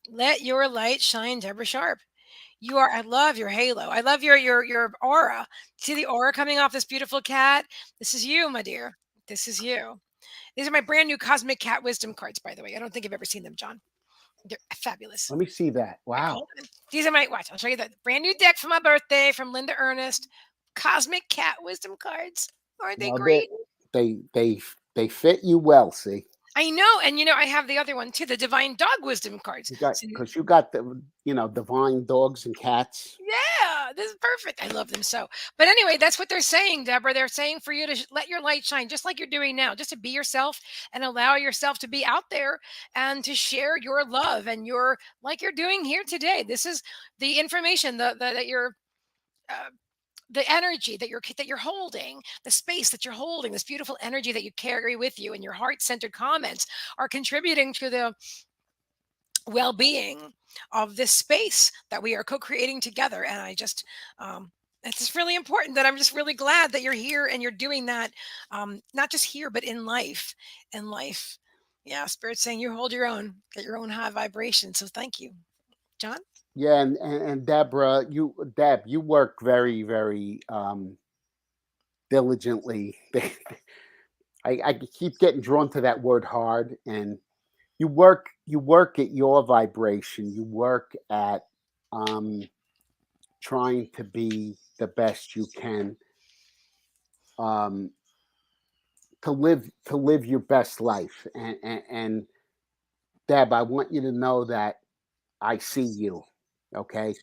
Let your light shine, Deborah Sharp. You are. I love your halo. I love your aura. See the aura coming off this beautiful cat? This is you, my dear. This is you. These are my brand new Cosmic Cat Wisdom cards, by the way. I don't think you've ever seen them, John. They're fabulous. Let me see that. Wow. Hold on. These are my watch. I'll show you the brand new deck for my birthday from Linda Ernest. Cosmic Cat Wisdom cards. Aren't they Well, they great? they they they fit you well. See, I know, and I have the other one too, the Divine Dog Wisdom cards. you got So, because you got the divine dogs and cats. yeah, this is perfect. I love them so. But anyway, that's what they're saying, Deborah. They're saying for you to let your light shine, just like you're doing now, just to be yourself and allow yourself to be out there and to share your love and your like you're doing here today. This is the information that you're. Uh, the energy that you're holding, the space that you're holding, this beautiful energy that you carry with you, and your heart-centered comments are contributing to the well-being of this space that we are co-creating together. And I just it's just really important that I'm just really glad that you're here and you're doing that, not just here but in life. Yeah, spirit's saying you hold your own, get your own high vibration. So thank you, John. Yeah, and Deborah, you work very very diligently. I keep getting drawn to that word hard, and you work at your vibration. You work at um, trying to be the best you can, um, to live your best life. And Deb, I want you to know that I see you. Okay,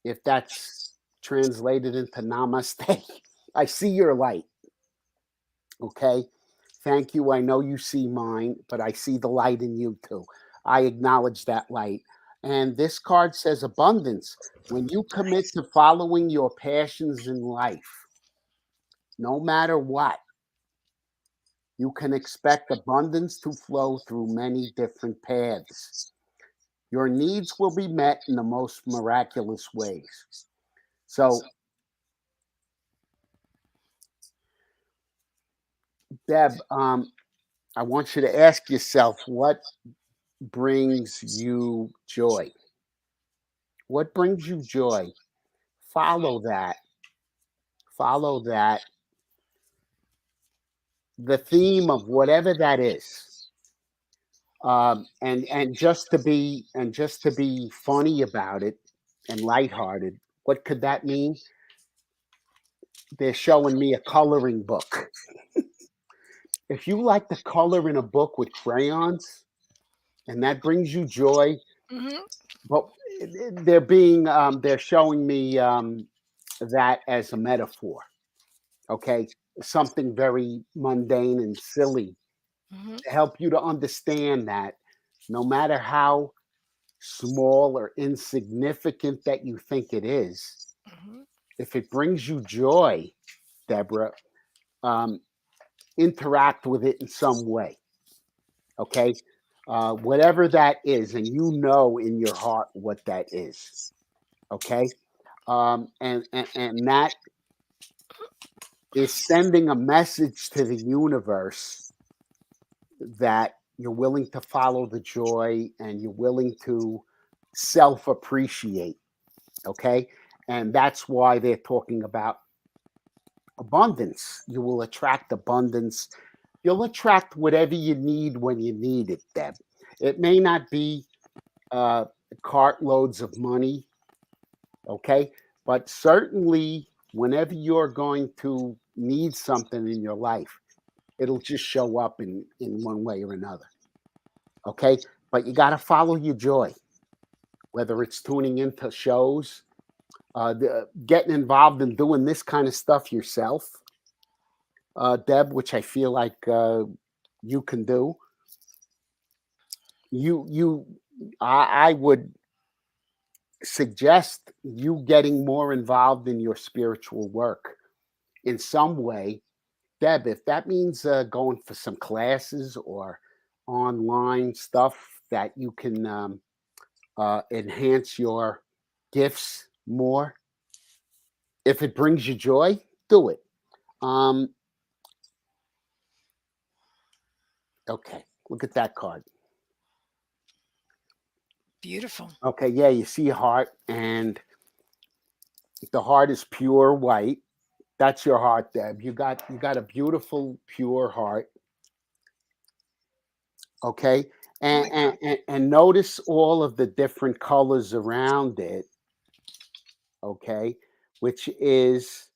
if that's translated into namaste, I see your light. Okay, thank you. I know you see mine, but I see the light in you too. I acknowledge that light. And this card says abundance. When you commit to following your passions in life, no matter what, you can expect abundance to flow through many different paths. Your needs will be met in the most miraculous ways. So, Deb, I want you to ask yourself what brings you joy? What brings you joy? Follow that. Follow that. The theme of whatever that is. And just to be funny about it and lighthearted. What could that mean? They're showing me a coloring book. If you like to color in a book with crayons and that brings you joy, Hmm. but they're showing me that as a metaphor. Okay, something very mundane and silly Hmm. to help you to understand that no matter how small or insignificant that you think it is, Hmm. if it brings you joy, Deborah, um, interact with it in some way. Okay, whatever that is, and you know in your heart what that is. Okay, and that is sending a message to the universe that you're willing to follow the joy and you're willing to self appreciate. Okay. And that's why they're talking about abundance. You will attract abundance. You'll attract whatever you need when you need it, Deb. It may not be uh, cartloads of money. Okay. But certainly, whenever you're going to need something in your life, it'll just show up in one way or another. Okay, but you got to follow your joy, whether it's tuning into shows, getting involved in doing this kind of stuff yourself, Deb, which I feel like you can do. You I would suggest you getting more involved in your spiritual work in some way, Deb. If that means going for some classes or online stuff that you can enhance your gifts more. If it brings you joy, do it. Um, okay, look at that card. Beautiful. Okay, yeah, you see a heart, and the heart is pure white. That's your heart, Deb. You got a beautiful pure heart. Okay, Oh and my God. and notice all of the different colors around it. Okay, which is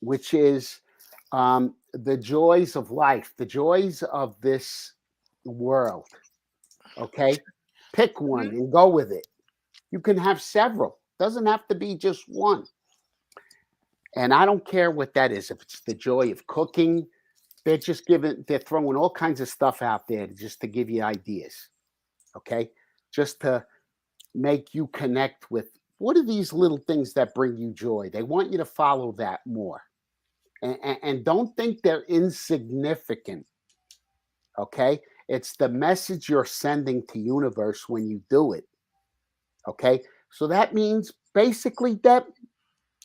which is the joys of life, the joys of this world. Okay, pick one Mhm. and go with it. You can have several. Doesn't have to be just one. And I don't care what that is. If it's the joy of cooking, they're throwing all kinds of stuff out there just to give you ideas. Okay, just to make you connect with what are these little things that bring you joy. They want you to follow that more, and don't think they're insignificant. Okay, it's the message you're sending to universe when you do it. Okay, so that means basically that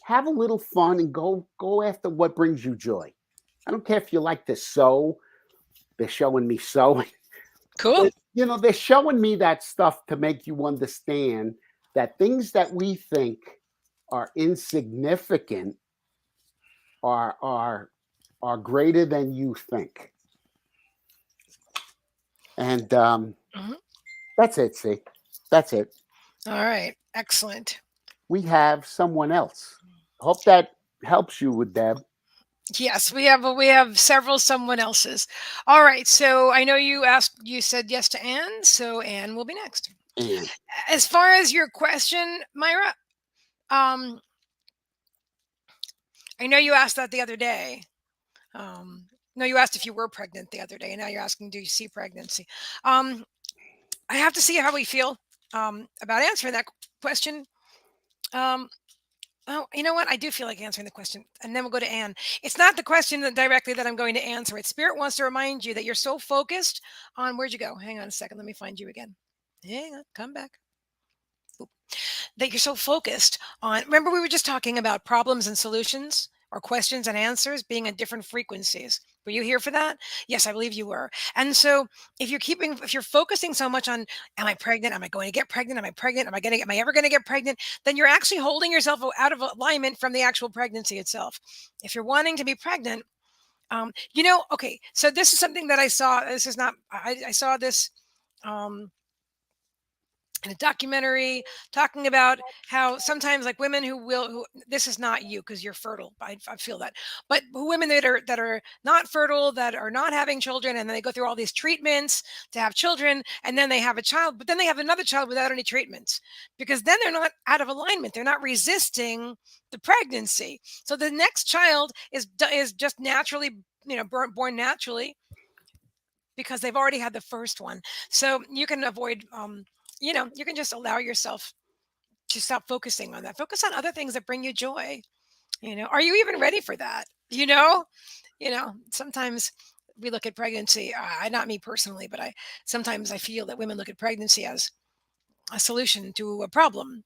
have a little fun and go after what brings you joy. I don't care if you like to sew. They're showing me sewing. Cool. But, they're showing me that stuff to make you understand that things that we think are insignificant are greater than you think. And Mhm. that's it. See, that's it. All right. Excellent. We have someone else. Hope that helps you with Deb. Yes, we have several someone else's. All right. So I know you said yes to Anne, so Anne will be next. And As far as your question, Myra, um, I know you asked that the other day. No, you asked if you were pregnant the other day, and now you're asking, do you see pregnancy? Um, I have to see how we feel about answering that question. Um, oh, you know what? I do feel like answering the question, and then we'll go to Anne. It's not the question directly that I'm going to answer. It. Spirit wants to remind you that you're so focused on where'd you go? Hang on a second. Let me find you again. Hang on. Come back. That you're so focused on. Remember, we were just talking about problems and solutions or questions and answers being at different frequencies. Were you here for that? Yes, I believe you were. And so if you're focusing so much on, am I pregnant? Am I going to get pregnant? Am I pregnant? Am I ever going to get pregnant? Then you're actually holding yourself out of alignment from the actual pregnancy itself. If you're wanting to be pregnant, okay, so this is something that I saw. This is not, I saw this, um, in a documentary talking about how sometimes like women who this is not you because you're fertile. I feel that, but women that are not fertile, that are not having children, and then they go through all these treatments to have children, and then they have a child, but then they have another child without any treatments because then they're not out of alignment, they're not resisting the pregnancy, so the next child is just naturally, born naturally because they've already had the first one. So you can avoid, you can just allow yourself to stop focusing on that. Focus on other things that bring you joy. Are you even ready for that? Sometimes we look at pregnancy, not me personally, but sometimes I feel that women look at pregnancy as a solution to a problem,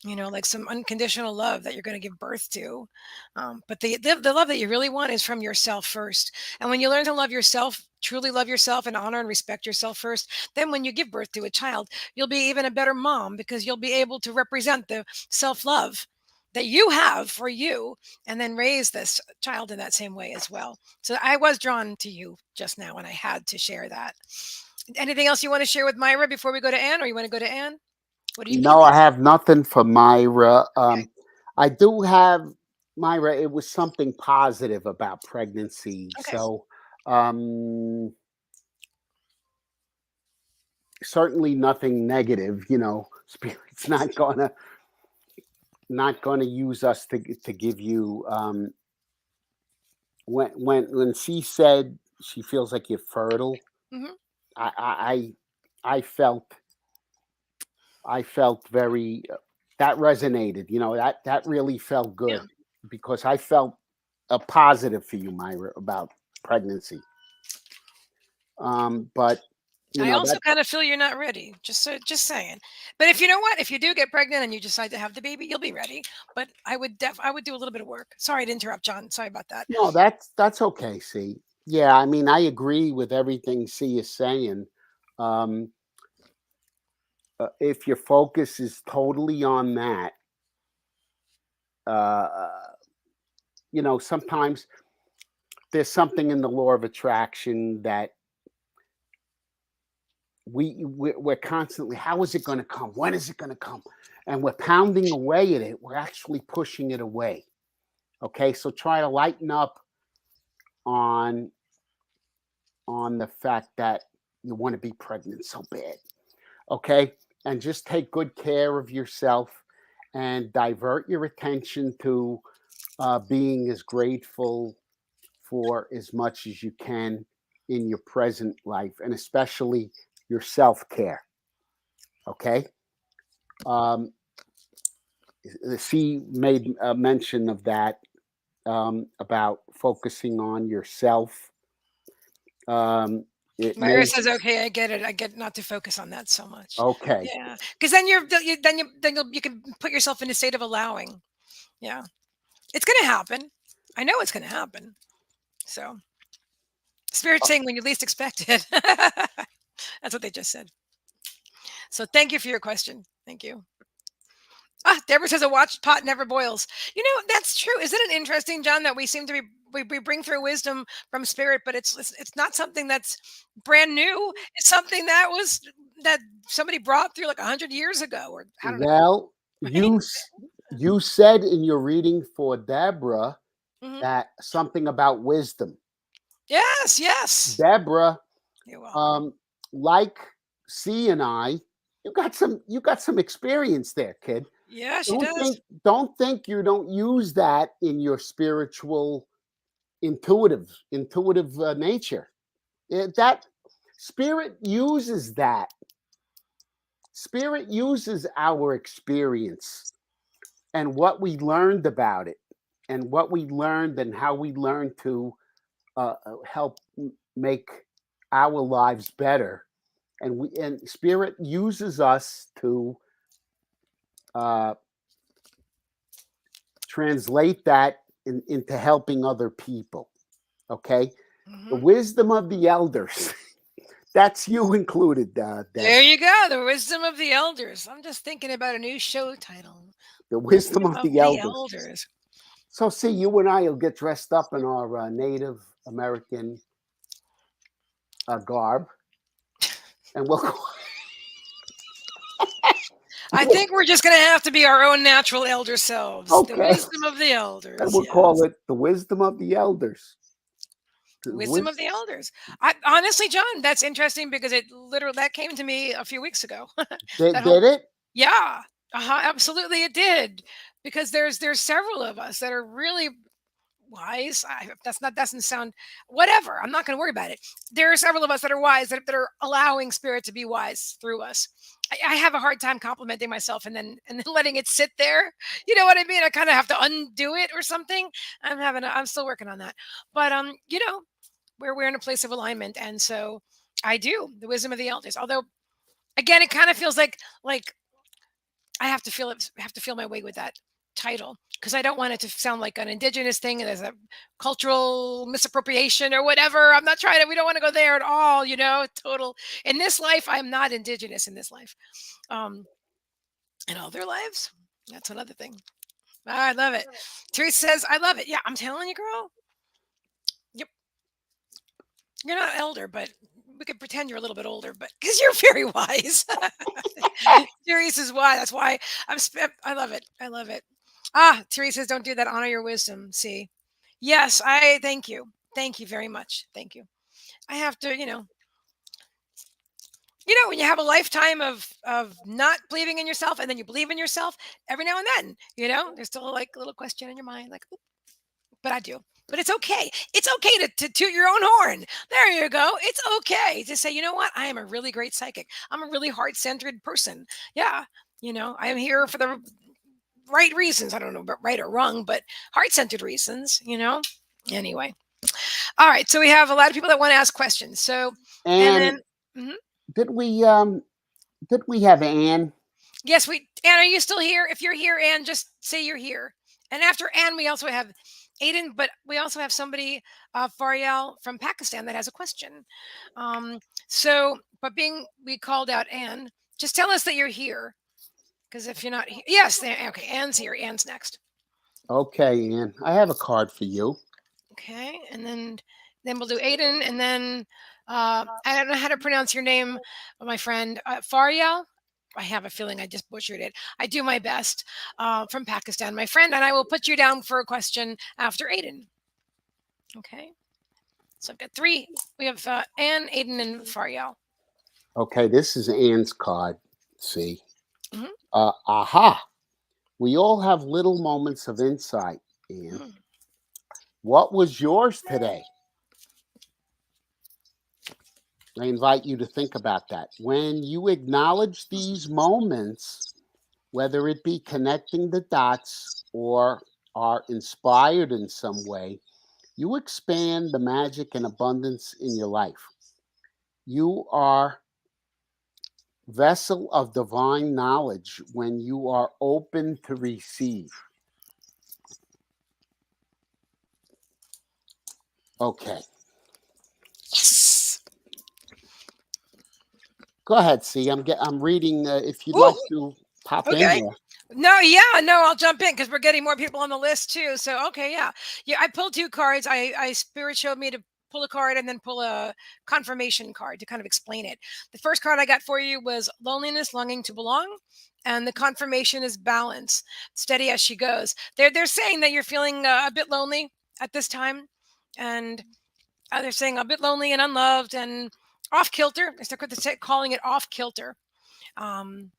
like some unconditional love that you're going to give birth to. But the love that you really want is from yourself first. And when you learn to love yourself, truly love yourself and honor and respect yourself first, then when you give birth to a child, you'll be even a better mom because you'll be able to represent the self love that you have for you and then raise this child in that same way as well. So I was drawn to you just now and I had to share that. Anything else you want to share with Myra before we go to Anne, or you want to go to Anne? What do you no, feel? I have nothing for Myra. Okay. I do have Myra. It was something positive about pregnancy. Okay. So um, certainly nothing negative. Spirit's not gonna use us to give you. When she said she feels like you're fertile, Hmm. I I felt I felt very that resonated. That really felt Yeah. good because I felt a positive for you, Myra, about pregnancy. But I also that kind of feel you're not ready. Just saying. But if you know what, if you do get pregnant and you decide to have the baby, you'll be ready. But I would do a little bit of work. Sorry to interrupt, John. Sorry about that. no, that's okay. See, yeah, I mean, I agree with everything C is saying. Um, if your focus is totally on that, uh, sometimes there's something in the law of attraction that we're constantly, how is it going to come? When is it going to come? And we're pounding away at it. We're actually pushing it away. Okay, so try to lighten up on the fact that you want to be pregnant so bad. Okay, and just take good care of yourself and divert your attention to being as grateful for as much as you can in your present life, and especially your self-care. Okay. um, she made a mention of that, about focusing on yourself. um, it Myra may says, "Okay, I get it. I get not to focus on that so much." Okay. Yeah, because then you can put yourself in a state of allowing. Yeah, it's going to happen. I know it's going to happen. So, spirit saying when you least expect it. That's what they just said. So, thank you for your question. Thank you. Ah, Deborah says a watched pot never boils. That's true. Isn't it interesting, John, that we seem to be we bring through wisdom from spirit, but it's not something that's brand new. It's something that somebody brought through like 100 years ago, or I don't know. Well, Right? you said in your reading for Deborah Hmm. that something about wisdom. Yes, yes. Deborah, You're welcome. um, like C and I, you got some experience there, kid. Yeah, she Don't does. think don't think you don't use that in your spiritual, intuitive nature. That spirit uses that. Spirit uses our experience and what we learned about it, and what we learned and how we learned to help make our lives better. And spirit uses us to uh, translate that into helping other people. Okay, the Hmm. wisdom of the elders. That's you included, Deb. There you go. The wisdom of the elders. I'm just thinking about a new show title. The wisdom Wisdom of of the the elders. elders. So, see, you and I will get dressed up in our Native American garb, and we'll I think we're just going to have to be our own natural elder selves. The okay, wisdom of the and elders. we'll call Yes. it the wisdom of the elders. The The wisdom of wis- the elders. I honestly, John, that's interesting because it literally that came to me a few weeks ago. That whole did it? yeah, absolutely it did. Because there's several of us that are really wise. That's not doesn't sound whatever. I'm not going to worry about it. There are several of us that are wise that are allowing spirit to be wise through us. I have a hard time complimenting myself and then letting it sit there. You know what I mean? I kind of have to undo it or something. I'm still working on that. But we're in a place of alignment, and so I do the wisdom of the elders. Although again, it kind of feels like I have to feel my way with that title because I don't want it to sound like an indigenous thing and there's a cultural misappropriation or whatever. I'm not trying to. We don't want to go there at all. Total. In this life, I'm not indigenous in this life. Um, in all their lives, that's another thing. I love it. Teresa says, "I love it." Yeah, I'm telling you, girl. Yep, you're not elder, but we could pretend you're a little bit older, but because you're very wise. Teresa is why. That's why I love it. I love it. Ah, Teresa says, don't do that. Honor your wisdom. See, yes, I thank you. Thank you very much. Thank you. I have to, when you have a lifetime of not believing in yourself and then you believe in yourself every now and then, there's still like a little question in your mind, like, "Oop," but I do. But it's okay. It's okay to toot your own horn. There you go. It's okay to say, you know what? I am a really great psychic. I'm a really heart centered person. Yeah. I am here for the right reasons. I don't know about right or wrong, but heart centered reasons. Anyway. All right. So we have a lot of people that want to ask questions. So, and And then, mhm. did we have Anne? Yes, Anne, are you still here? If you're here, Anne, just say you're here. And after Anne, we also have Aiden, but we also have somebody, Fariel from Pakistan that has a question. Um, but we called out Anne, Just tell us that you're here. Because if you're not here, yes, okay, Anne's here. Anne's next. Okay, Ann, I have a card for you. Okay, and then we'll do Aiden, and then I don't know how to pronounce your name, my friend Fariel. I have a feeling I just butchered it. I do my best. From Pakistan, my friend, and I will put you down for a question after Aiden. Okay, so I've got three. We have Anne, Aiden, and Fariel. Okay, this is Ann's card. See, Mhm. aha. We all have little moments of insight, Ann. Mm. What was yours today? I invite you to think about that. When you acknowledge these moments, whether it be connecting the dots or are inspired in some way, you expand the magic and abundance in your life. You are vessel of divine knowledge when you are open to receive. Okay. Yes. Go ahead, see. I'm reading. If you'd Ooh, like to pop in okay. here. No, yeah, no, I'll jump in because we're getting more people on the list too. So okay, yeah, yeah. I pulled two cards. I spirit showed me to pull a card and then pull a confirmation card to kind of explain it. The first card I got for you was loneliness, longing to belong, and the confirmation is balance, steady as she goes. They're saying that you're feeling a bit lonely at this time, and they're saying a bit lonely and unloved and off kilter. They're calling it off kilter. Um,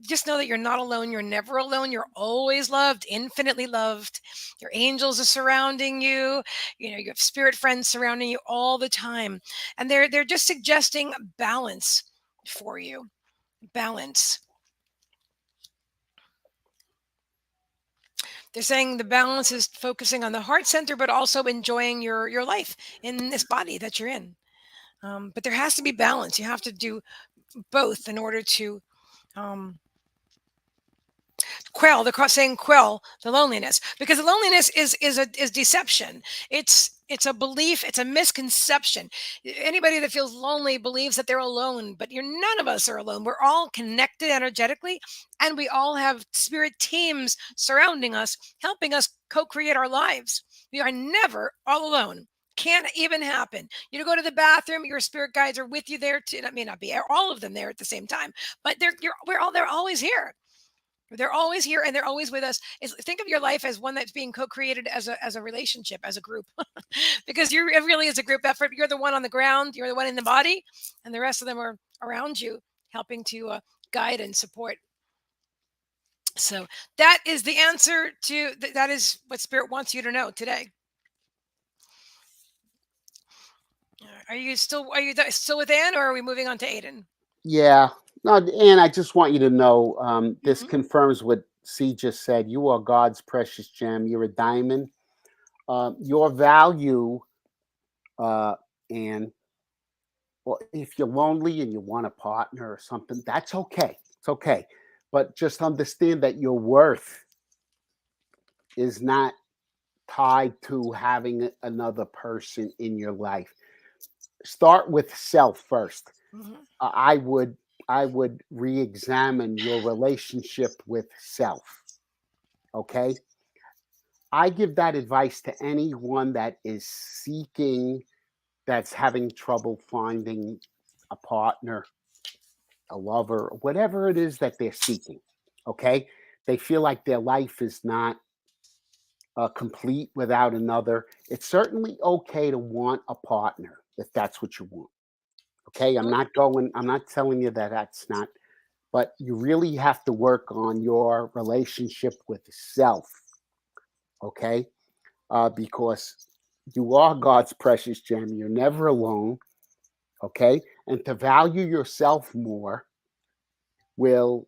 just know that you're not alone. You're never alone. You're always loved, infinitely loved. Your angels are surrounding you. You know, you have spirit friends surrounding you all the time. And they're just suggesting balance for you. Balance. They're saying the balance is focusing on the heart center, but also enjoying your life in this body that you're in. But there has to be balance. You have to do both in order to um, quell saying quell the loneliness, because the loneliness is deception. It's a belief, it's a misconception. Anybody that feels lonely believes that they're alone, but you're none of us are alone. We're all connected energetically, and we all have spirit teams surrounding us, helping us co-create our lives. We are never all alone. Can't even happen. You go to the bathroom, your spirit guides are with you there too. That may not be all of them there at the same time, but they're always here. They're always here and they're always with us. Think of your life as one that's being co-created as a relationship, as a group, because it really is a group effort. You're the one on the ground, you're the one in the body, and the rest of them are around you, helping to guide and support. So that is the answer to that is what Spirit wants you to know today. Are you still with Anne, or are we moving on to Aiden? Yeah. No, and I just want you to know this Hmm. confirms what C just said. You are God's precious gem. You're a diamond. Your value, uh, and well, if you're lonely and you want a partner or something, that's okay. It's okay. But just understand that your worth is not tied to having another person in your life. Start with self first. Hmm. uh, I would I would re-examine your relationship with self. Okay, I give that advice to anyone that is seeking, that's having trouble finding a partner, a lover, whatever it is that they're seeking. Okay, they feel like their life is not complete without another. It's certainly okay to want a partner if that's what you want. Okay, I'm not telling you that that's not, but you really have to work on your relationship with self, okay? Because you are God's precious gem. You're never alone, okay? And to value yourself more will,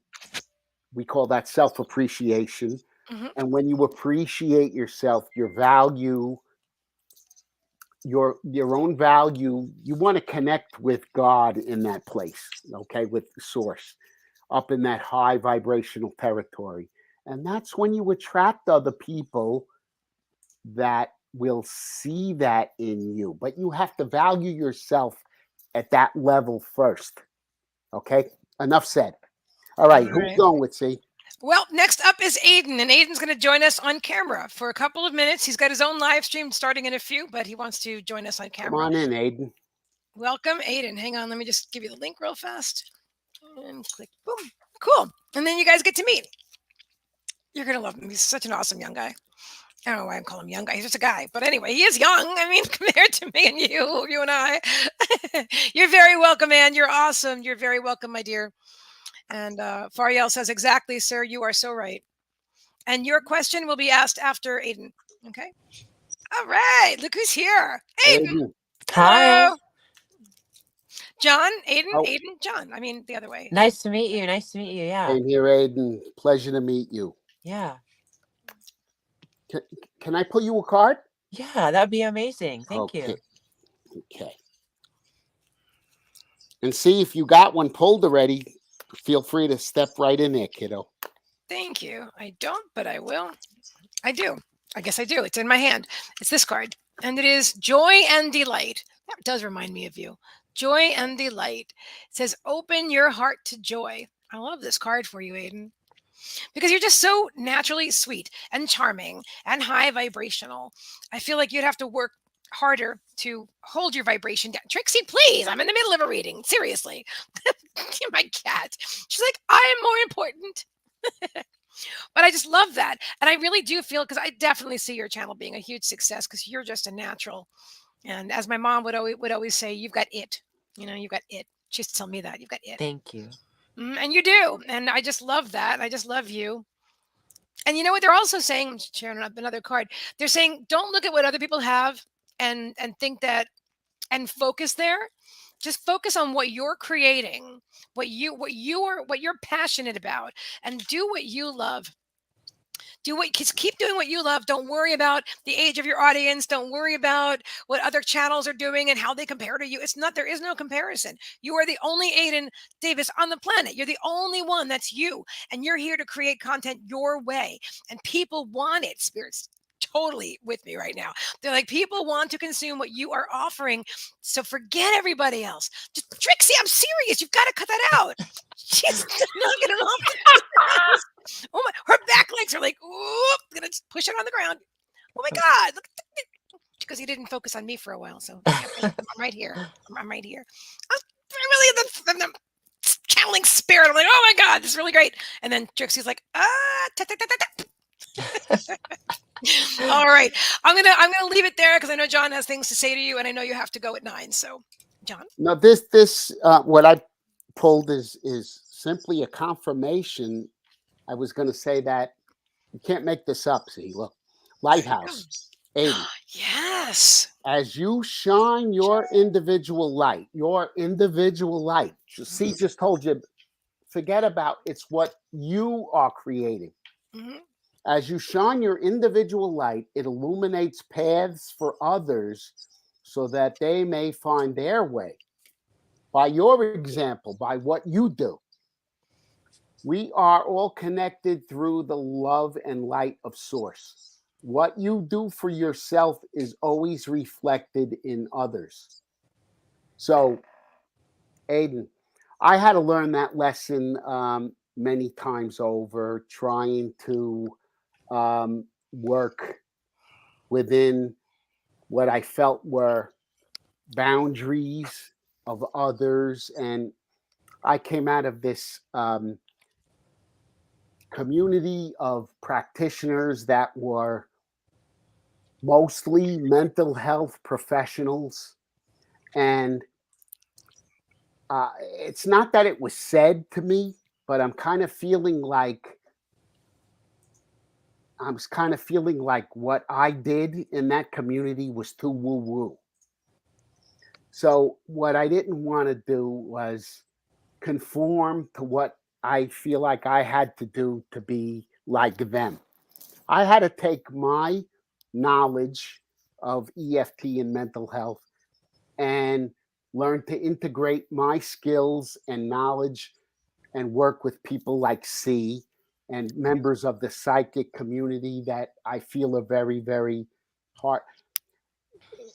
we call that self appreciation. Hmm. And when you appreciate yourself, your value, your own value, you want to connect with God in that place, okay, with the source, up in that high vibrational territory. And that's when you attract other people that will see that in you. But you have to value yourself at that level first. Okay. enough said. All All right, who we right. going with, C? Well, next up is Aiden, and Aiden's going to join us on camera for a couple of minutes. He's got his own live stream starting in a few, but he wants to join us on Come camera. on in, Aiden. Welcome, Aiden. Hang on, let me just give you the link real fast. And click, boom. Cool. And then you guys get to meet. You're going to love him. He's such an awesome young guy. I don't know why I'm calling him young guy. He's just a guy. But anyway, he is young. I mean, compared to me and you and I. You're very welcome, man. You're awesome. You're very welcome, my dear. And Fariel says, exactly, sir. You are so right. And your question will be asked after Aiden. Okay. All right. Look who's here. Aiden. Aiden. Hi. Hello. John, Aiden, Oh. Aiden, John. I mean, the other way. Nice to meet you. Nice to meet you. Yeah. And here, Aiden. Pleasure to meet you. Yeah. Can I pull you a card? Yeah, that'd be amazing. Thank you. Okay. And see if you got one pulled already. Feel free to step right in there, kiddo. Thank you. I don't, but I will. I do. I guess I do. It's in my hand. It's this card. And it is Joy and Delight. That does remind me of you. Joy and Delight. It says, open your heart to joy. I love this card for you, Aiden. Because you're just so naturally sweet and charming and high vibrational. I feel like you'd have to work harder to hold your vibration down. Trixie, please. I'm in the middle of a reading. Seriously. My cat. She's like, I am more important. But I just love that. And I really do feel, because I definitely see your channel being a huge success because you're just a natural. And as my mom would always say, you've got it. You know, you've got it. She used to tell me that. You've got it. Thank you. And you do. And I just love that. I just love you. And you know what they're also saying? I'm sharing up another card. They're saying, don't look at what other people have and think that and focus there. Just focus on what you're creating, what you're passionate about, and do what you love. Keep doing what you love. Don't worry about the age of your audience. Don't worry about what other channels are doing and how they compare to you. There is no comparison. You are the only Aiden Davis on the planet. You're the only one that's you. And you're here to create content your way. And people want it. Spirits totally with me right now. They're like, people want to consume what you are offering. So forget everybody else. Just Trixie, I'm serious. You've got to cut that out. She's knocking it off. Oh my, her back legs are like, ooh, I'm gonna push it on the ground. Oh my God. Look, because he didn't focus on me for a while. So I'm right here. I'm right here. I'm really in the channeling spirit. I'm like, oh my God, this is really great. And then Trixie's like, all right. I'm gonna leave it there because I know John has things to say to you, and I know you have to go at 9. So, John. No, this what I pulled is simply a confirmation. I was going to say that you can't make this up. See, look, lighthouse, Aiden. Yes. As you shine your individual light, see, just told you, forget about it's what you are creating. Mm-hmm. As you shine your individual light, it illuminates paths for others so that they may find their way. By your example, by what you do. We are all connected through the love and light of Source. What you do for yourself is always reflected in others. So, Aiden, I had to learn that lesson many times over, trying to work within what I felt were boundaries of others. And I came out of this community of practitioners that were mostly mental health professionals. And it's not that it was said to me, but I'm kind of feeling like what I did in that community was too woo-woo. So what I didn't want to do was conform to what I feel like I had to do to be like them. I had to take my knowledge of EFT and mental health and learn to integrate my skills and knowledge and work with people like C and members of the psychic community that I feel are very, very hard.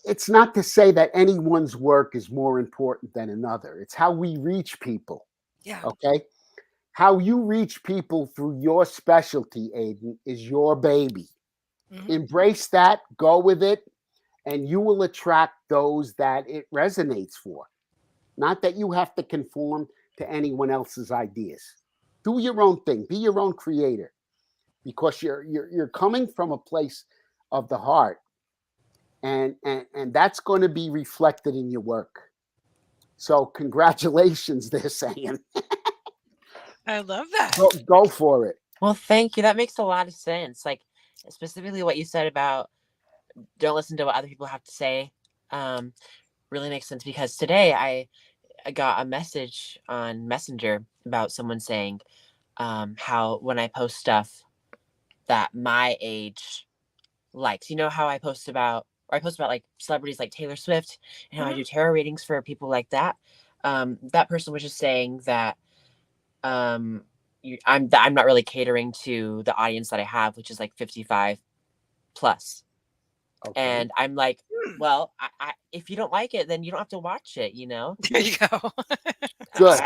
It's not to say that anyone's work is more important than another. It's how we reach people. Yeah. Okay. How you reach people through your specialty, Aiden, is your baby. Embrace that, go with it, and you will attract those that it resonates for. Not that you have to conform to anyone else's ideas. Do your own thing. Be your own creator, because you're coming from a place of the heart, and that's going to be reflected in your work. So congratulations, they're saying. I love that. Go for it. Well, thank you. That makes a lot of sense. Like, specifically what you said about don't listen to what other people have to say. Really makes sense, because today I got a message on Messenger about someone saying how when I post stuff that my age likes, you know, how I post about like celebrities like Taylor Swift, and how I do tarot readings for people like that. That person was just saying that I'm not really catering to the audience that I have, which is like 55 plus. Okay. And I'm like, well, if you don't like it, then you don't have to watch it, you know? There you go. Good.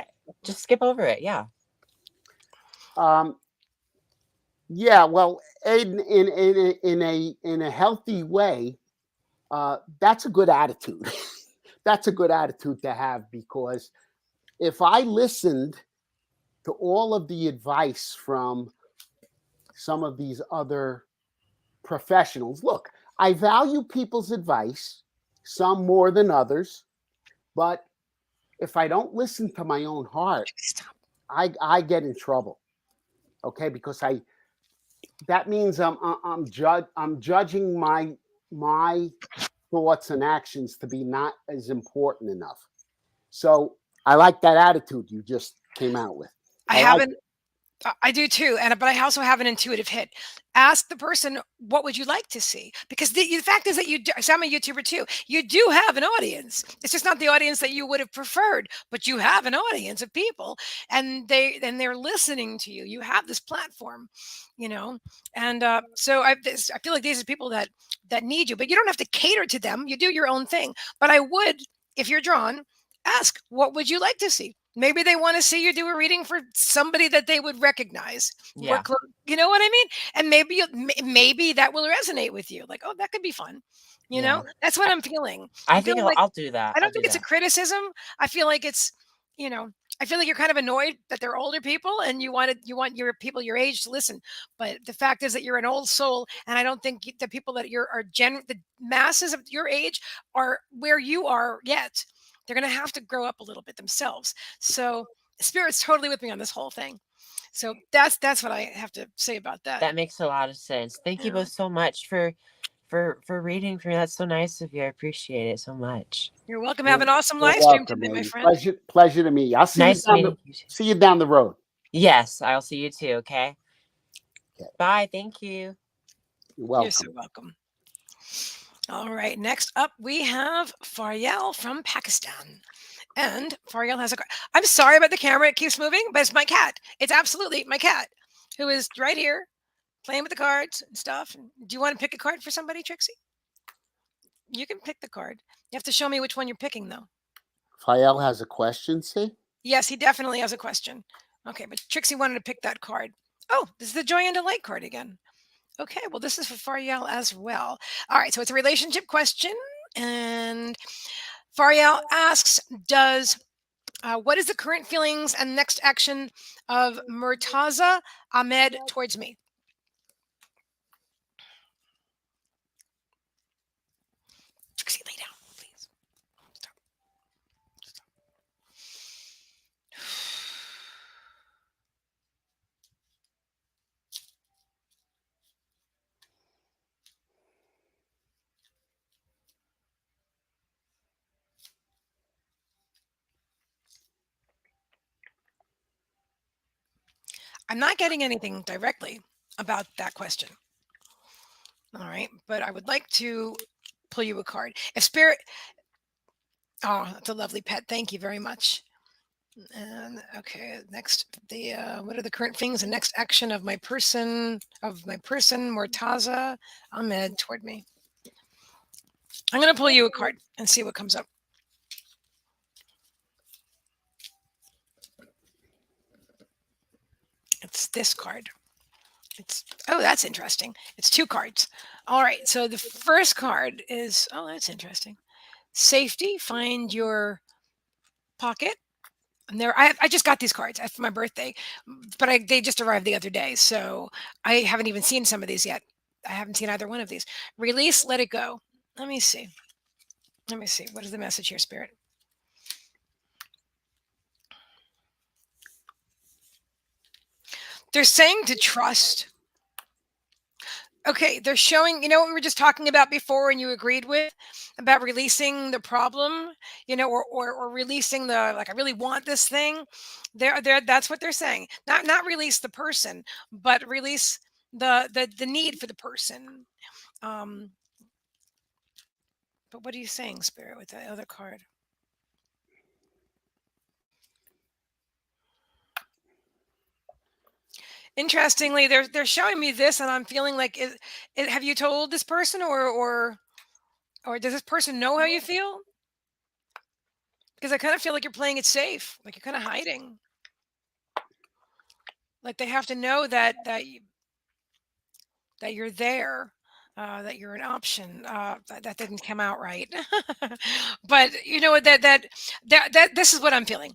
Just skip over it. Yeah. Yeah. Well, in a healthy way, that's a good attitude. That's a good attitude to have, because if I listened to all of the advice from some of these other professionals, look, I value people's advice, some more than others, but if I don't listen to my own heart, I get in trouble. Okay, because that means I'm judging my thoughts and actions to be not as important enough. So I like that attitude you just came out with. I do too, but I also have an intuitive hit. Ask the person, what would you like to see? Because the fact is that so I'm a YouTuber too. You do have an audience. It's just not the audience that you would have preferred, but you have an audience of people, and they're listening to you. You have this platform, you know, and so I feel like these are people that need you, but you don't have to cater to them. You do your own thing. But I would, if you're drawn, ask, what would you like to see? Maybe they want to see you do a reading for somebody that they would recognize. Yeah. You know what I mean? And maybe that will resonate with you. Like, oh, that could be fun. You know, that's what I'm feeling. I think I'll do that. I don't think it's a criticism. I feel like it's, you know, I feel like you're kind of annoyed that they're older people and you want your people your age to listen. But the fact is that you're an old soul, and I don't think the people that the masses of your age are where you are yet. They're going to have to grow up a little bit themselves. So Spirit's totally with me on this whole thing. So that's what I have to say about that. That makes a lot of sense. Thank you both so much for reading for me. That's so nice of you. I appreciate it so much. You're welcome. Have an awesome live stream today, my friend. Pleasure to meet you. I'll see you down the road. Yes, I'll see you too. Okay. Bye. Thank you. You're welcome. You're so welcome. All right. Next up, we have Fariel from Pakistan. And Fariel has I'm sorry about the camera. It keeps moving, but it's my cat. It's absolutely my cat, who is right here playing with the cards and stuff. Do you want to pick a card for somebody, Trixie? You can pick the card. You have to show me which one you're picking, though. Fariel has a question, see? Yes, he definitely has a question. Okay, but Trixie wanted to pick that card. Oh, this is the Joy and Delight card again. Okay, well, this is for Fariel as well. All right, so it's a relationship question. And Fariel asks, what is the current feelings and next action of Murtaza Ahmed towards me? Trixie, lay down, please. Stop. I'm not getting anything directly about that question. All right, but I would like to pull you a card. If Spirit, oh, that's a lovely pet. Thank you very much. And okay, next, what are the current things and next action of my person, Murtaza Ahmed toward me? I'm going to pull you a card and see what comes up. it's this card. Oh, that's interesting. It's 2 cards. All right. So the first card is, oh, that's interesting. Safety. Find your pocket. And I just got these cards for my birthday, but they just arrived the other day, so I haven't even seen some of these yet. I haven't seen either one of these. Release, let it go. Let me see. Let me see. What is the message here, Spirit? They're saying to trust. Okay, they're showing, what we were just talking about before and you agreed with about releasing the problem, or releasing like I really want this thing. That's what they're saying. Not release the person, but release the need for the person. Um but what are you saying, Spirit, with the other card? Interestingly, they're showing me this and I'm feeling like have you told this person or does this person know how you feel? Because I kind of feel like you're playing it safe, like you're kind of hiding. Like they have to know that you're there, that you're an option. That didn't come out right, but you know what? That this is what I'm feeling.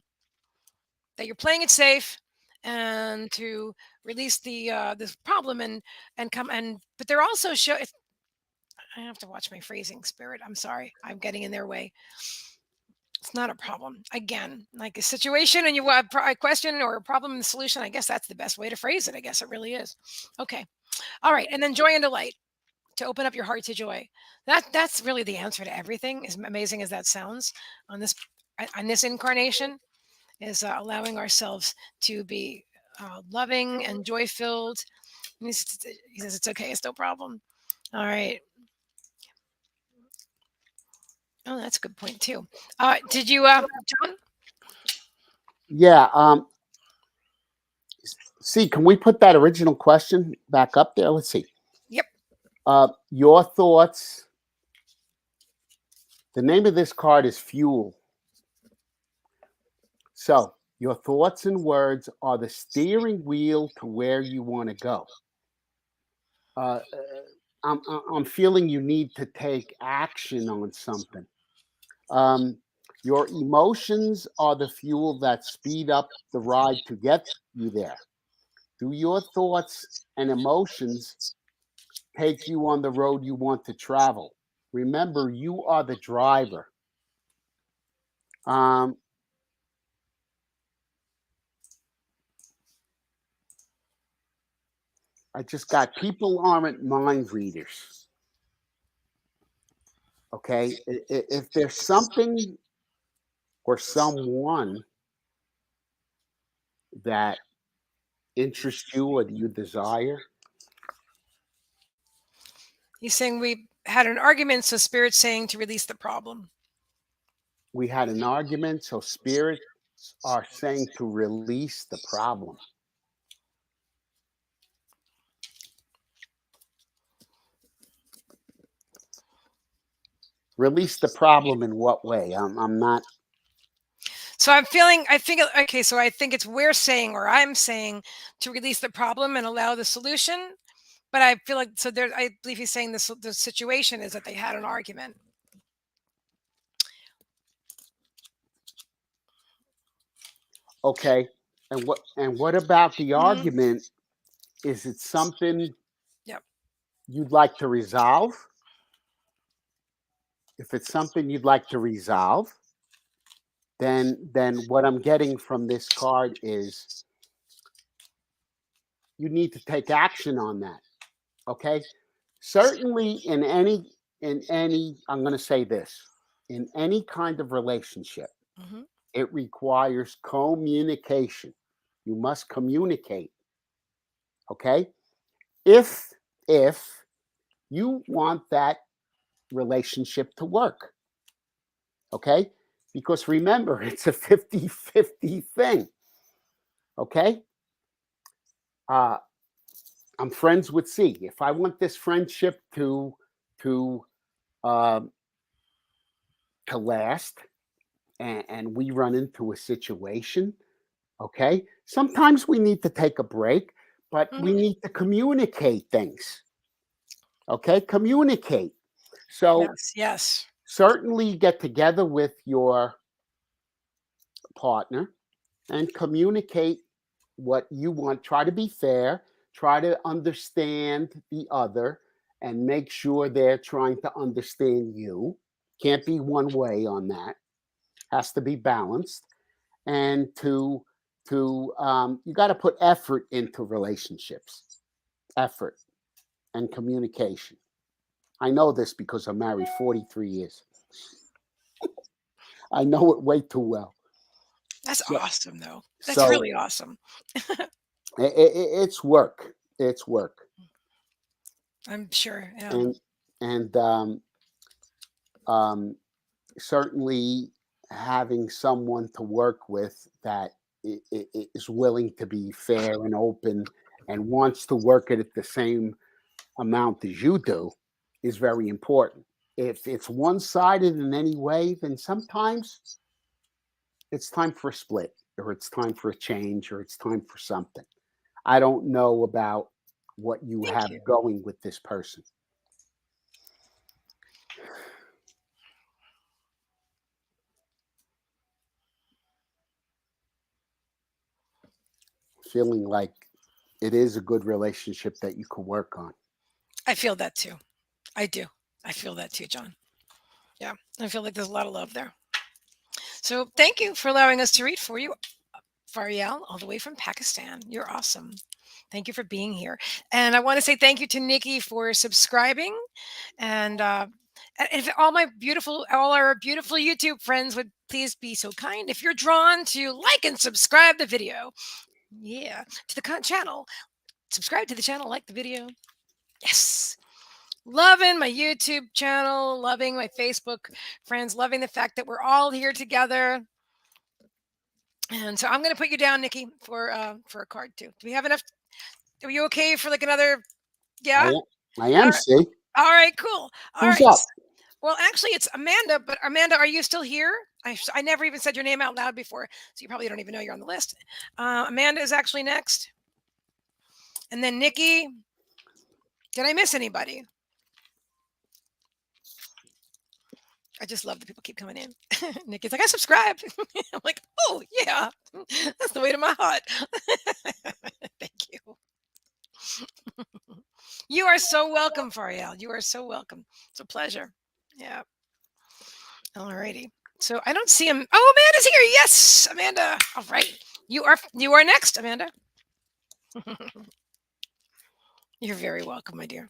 That you're playing it safe, and to release this problem and come and. But they're also show. I have to watch my phrasing, Spirit. I'm sorry. I'm getting in their way. It's not a problem. Again, like a situation and you have a question or a problem and solution. I guess that's the best way to phrase it. I guess it really is. Okay. All right. And then joy and delight, to open up your heart to joy. That's really the answer to everything, as amazing as that sounds on this incarnation, is allowing ourselves to be loving and joy filled. He says it's okay. It's no problem. All right. Oh, that's a good point too. Did you, John? Yeah. See, can we put that original question back up there? Let's see. Yep. Your thoughts. The name of this card is Fuel. So your thoughts and words are the steering wheel to where you want to go. I'm feeling you need to take action on something. Your emotions are the fuel that speed up the ride to get you there. Do your thoughts and emotions take you on the road you want to travel? Remember, you are the driver. I just got people aren't mind readers. Okay. If there's something or someone that interests you or you desire, He's saying we had an argument, so Spirit's saying to release the problem. we had an argument, so spirits are saying to release the problem. Release the problem in what way? I'm not. So I think, okay, so I think it's we're saying, or I'm saying, to release the problem and allow the solution. But I feel like, so there, I believe he's saying this, the situation is that they had an argument. Okay. And what about the argument? Is it something Yep. you'd like to resolve? If it's something you'd like to resolve, then what I'm getting from this card is you need to take action on that. Okay? Certainly in any I'm going to say this, in any kind of relationship, it requires communication. You must communicate. Okay? If you want that relationship to work. Okay? Because remember, it's a 50-50 thing. Okay? I'm friends with C. If I want this friendship to last, and we run into a situation, okay, sometimes we need to take a break. but we Mhm. need to communicate things. Okay, communicate. So Yes, yes. certainly get together with your partner and communicate what you want. Try to be fair, try to understand the other, and make sure they're trying to understand you. Can't be one way on that. Has to be balanced. And you got to put effort into relationships, effort and communication. I know this because I'm married 43 years. I know it way too well. That's So, awesome, though. That's so really awesome. it's work. It's work. I'm sure. Yeah. And and um, certainly having someone to work with that is willing to be fair and open and wants to work it at the same amount as you do is very important. If it's one sided in any way, then sometimes it's time for a split, or it's time for a change, or it's time for something. I don't know about what you Thank have you. going with this person. Feeling like it is a good relationship that you could work on. I feel that too. I do. I feel that too, John. Yeah. I feel like there's a lot of love there. So thank you for allowing us to read for you, Fariel, all the way from Pakistan. You're awesome. Thank you for being here. And I want to say thank you to Nikki for subscribing. And if all our beautiful YouTube friends would please be so kind, if you're drawn to like and subscribe the video, yeah, to the channel, subscribe to the channel, like the video. Yes. Loving my YouTube channel, loving my Facebook friends, loving the fact that we're all here together. And so I'm going to put you down, Nikki, for a card too. Do we have enough? Are you okay for like another? I Yeah. am. I All am. right. See, All right. Cool. All who's right. up? Well, actually, it's Amanda. But Amanda, are you still here? I never even said your name out loud before, so you probably don't even know you're on the list. Amanda is actually next, and then Nikki. Did I miss anybody? I just love that people keep coming in. Nikki's like, I subscribe. I'm like, oh yeah, that's the way to my heart. Thank you. You are so welcome, Fariel. You are so welcome. It's a pleasure. Yeah. Alrighty. So I don't see him. Oh, Amanda's here. Yes, Amanda. All right. You are next, Amanda. You're very welcome, my dear.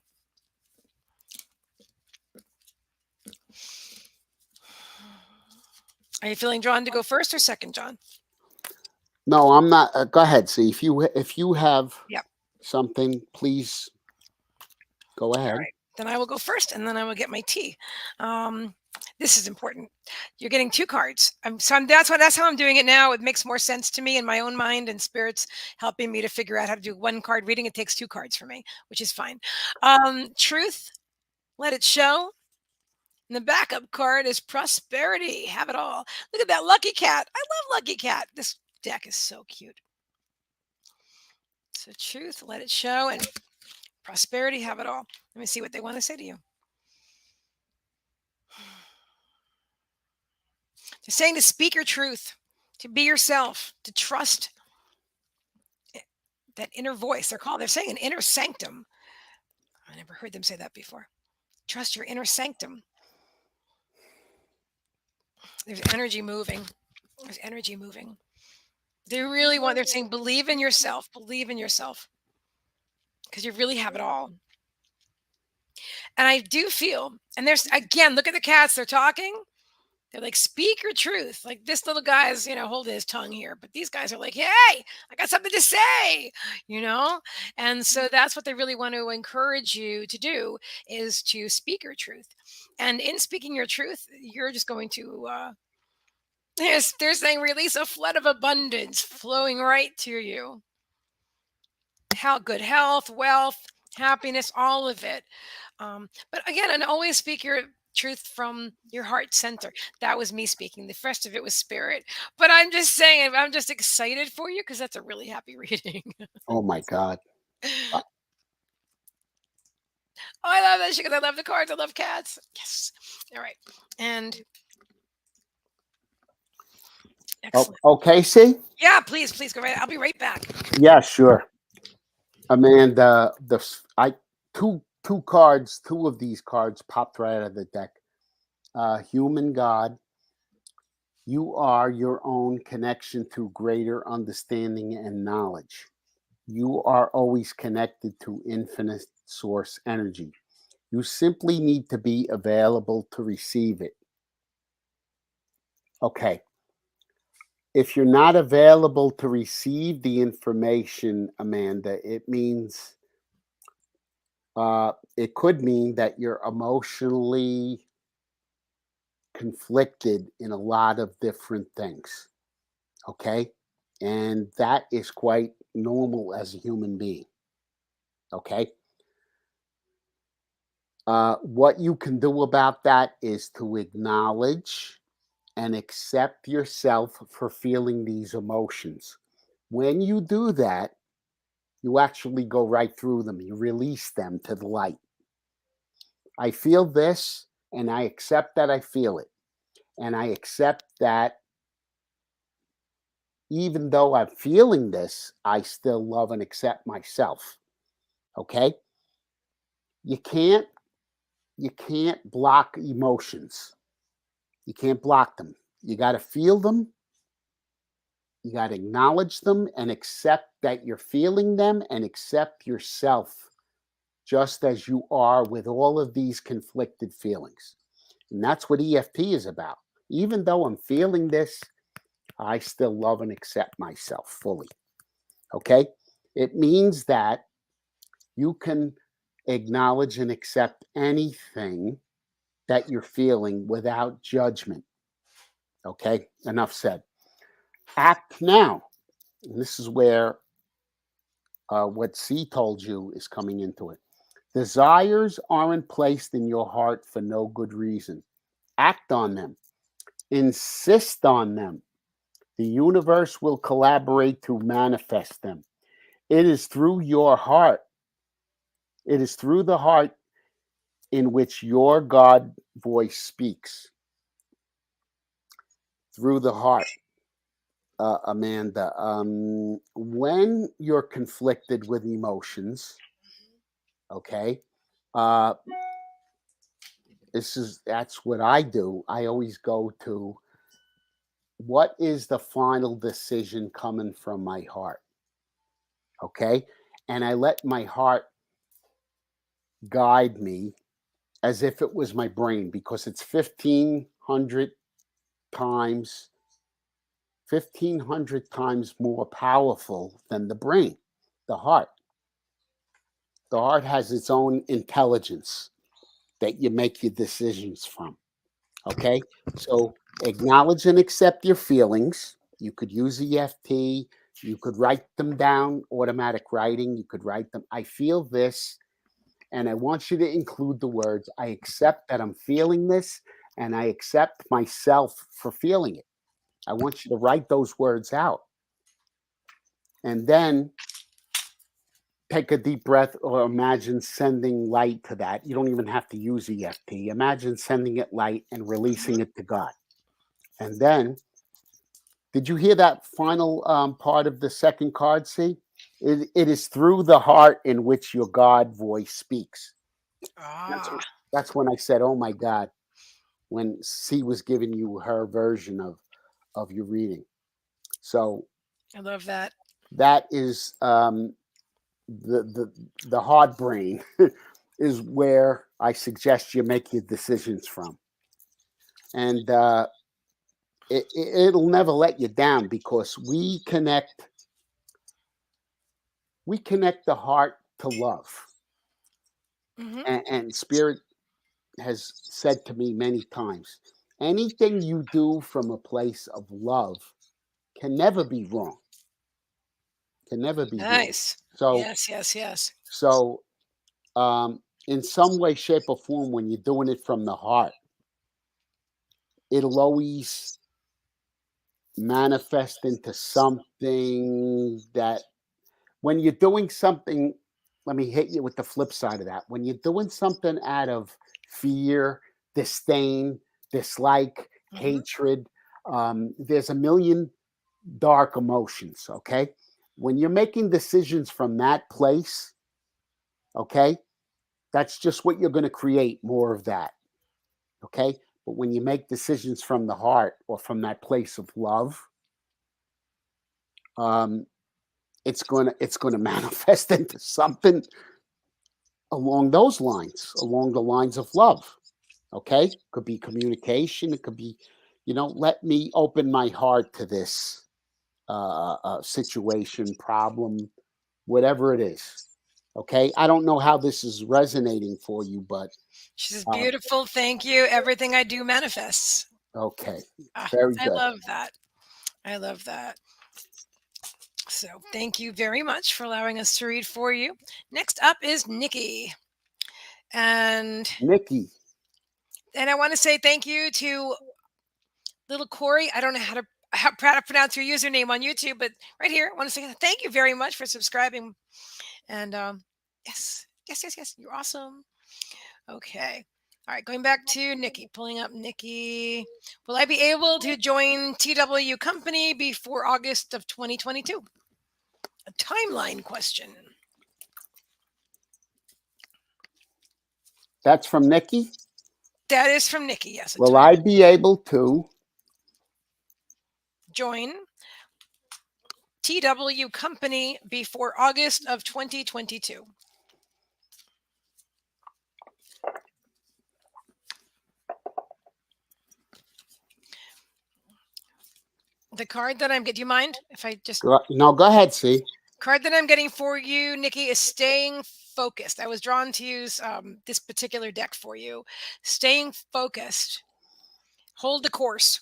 Are you feeling drawn to go first or second, John? No, I'm not. Go ahead. See if you have Yep. something, please go All ahead. right. Then I will go first, and then I will get my tea. Um, this is important. You're getting two cards. That's how I'm doing it now. It makes more sense to me in my own mind, and spirits helping me to figure out how to do one card reading. It takes two cards for me, which is fine. Truth, let it show. And the backup card is prosperity. Have it all. Look at that lucky cat. I love lucky cat. This deck is so cute. So truth, let it show, and prosperity, have it all. Let me see what they want to say to you. They're saying to speak your truth, to be yourself, to trust that inner voice. They're saying an inner sanctum. I never heard them say that before. Trust your inner sanctum. There's energy moving. There's energy moving. They're saying believe in yourself, because you really have it all. And I do feel, and there's again, look at the cats, they're talking. They're like, speak your truth. Like this little guy is, holding his tongue here, but these guys are like, hey, I got something to say, you know? And so that's what they really want to encourage you to do is to speak your truth. And in speaking your truth, you're just going to, they're saying release a flood of abundance flowing right to you. How good health, wealth, happiness, all of it. But again, and always speak your truth from your heart center. That was me speaking. The rest of it was spirit. But I'm just saying, I'm just excited for you because that's a really happy reading. Oh my God. Oh, I love this because I love the cards. I love cats. Yes. All right. And Oh, excellent. okay, see? Yeah, please, please go right. I'll be right back. Yeah, sure. Amanda, I two of these cards popped right out of the deck. Human God, you are your own connection to greater understanding and knowledge. You are always connected to infinite source energy. You simply need to be available to receive it. Okay. If you're not available to receive the information, Amanda, it could mean that you're emotionally conflicted in a lot of different things. Okay. And that is quite normal as a human being. Okay. What you can do about that is to acknowledge and accept yourself for feeling these emotions. When you do that, you actually go right through them. You release them to the light. I feel this, and I accept that I feel it. And I accept that even though I'm feeling this, I still love and accept myself. Okay? You can't you can't block emotions. You can't block them. You got to feel them. You got to acknowledge them and accept that you're feeling them and accept yourself just as you are with all of these conflicted feelings. And that's what EFT is about. Even though I'm feeling this, I still love and accept myself fully. Okay? It means that you can acknowledge and accept anything that you're feeling without judgment. Okay? Enough said. Act now. And this is where what C told you is coming into it. Desires aren't placed in your heart for no good reason. Act on them. Insist on them. The universe will collaborate to manifest them. It is through your heart. It is through the heart in which your God voice speaks. Through the heart, Amanda. When you're conflicted with emotions, okay, uh, that's what I do. I always go to what is the final decision coming from my heart, okay, and I let my heart guide me as if it was my brain because it's 1500 times 1500 times more powerful than the brain, the heart. The heart has its own intelligence that you make your decisions from. Okay. So acknowledge and accept your feelings. You could use EFT. You could write them down, automatic writing. You could write them. I feel this. And I want you to include the words I accept that I'm feeling this, and I accept myself for feeling it. I want you to write those words out. And then take a deep breath or imagine sending light to that. You don't even have to use EFT. Imagine sending it light and releasing it to God. And then, did you hear that final part of the second card? See, it is through the heart in which your God voice speaks. That's, Ah, that's when I said, oh my God, when C was giving you her version of your reading. So I love that. that is the hard brain is where I suggest you make your decisions from, and it'll never let you down because we connect the heart to love, Hmm. and Spirit has said to me many times, anything you do from a place of love can never be wrong. Can never be wrong. Nice. So Yes, yes, yes. so in some way, shape, or form, when you're doing it from the heart, it'll always manifest into something that when you're doing something let me hit you with the flip side of that. When you're doing something out of fear, disdain, dislike, hatred, there's a million dark emotions. Okay. When you're making decisions from that place, okay, that's just what you're going to create, more of that. Okay. But when you make decisions from the heart or from that place of love, it's gonna manifest into something along those lines, along the lines of love. Okay, could be communication. It could be, let me open my heart to this situation, problem, whatever it is. Okay, I don't know how this is resonating for you, but She says, beautiful. Thank you. Everything I do manifests. Okay, very good. I love that. I love that. So thank you very much for allowing us to read for you. Next up is Nikki. And Nikki. And I want to say thank you to little Corey. I don't know how to pronounce your username on YouTube, but right here, I want to say thank you very much for subscribing. And yes, you're awesome. Okay. All right, going back to Nikki, pulling up Nikki. Will I be able to join TW Company before August of 2022? A timeline question. That's from Nikki? That is from Nikki, yes. Will I be able to join TW Company before August of 2022? The card that I'm getting, do you mind if I just... No, go ahead, see. Card that I'm getting for you, Nikki, is staying focused. I was drawn to use this particular deck for you. Staying focused. Hold the course.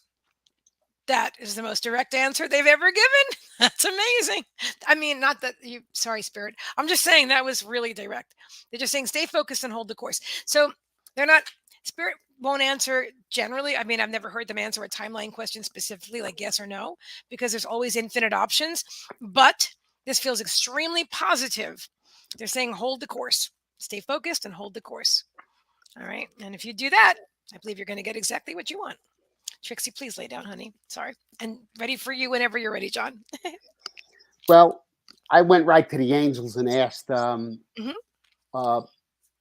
That is the most direct answer they've ever given. That's amazing. I mean, not that you, sorry, Spirit. I'm just saying that was really direct. They're just saying stay focused and hold the course. So they're not, Spirit won't answer generally. I mean, I've never heard them answer a timeline question specifically, like yes or no, because there's always infinite options. But this feels extremely positive. They're saying hold the course, stay focused and hold the course. All right. And if you do that, I believe you're going to get exactly what you want. Trixie, please lay down, honey. Sorry. And ready for you whenever you're ready, John. Well, I went right to the angels and asked, and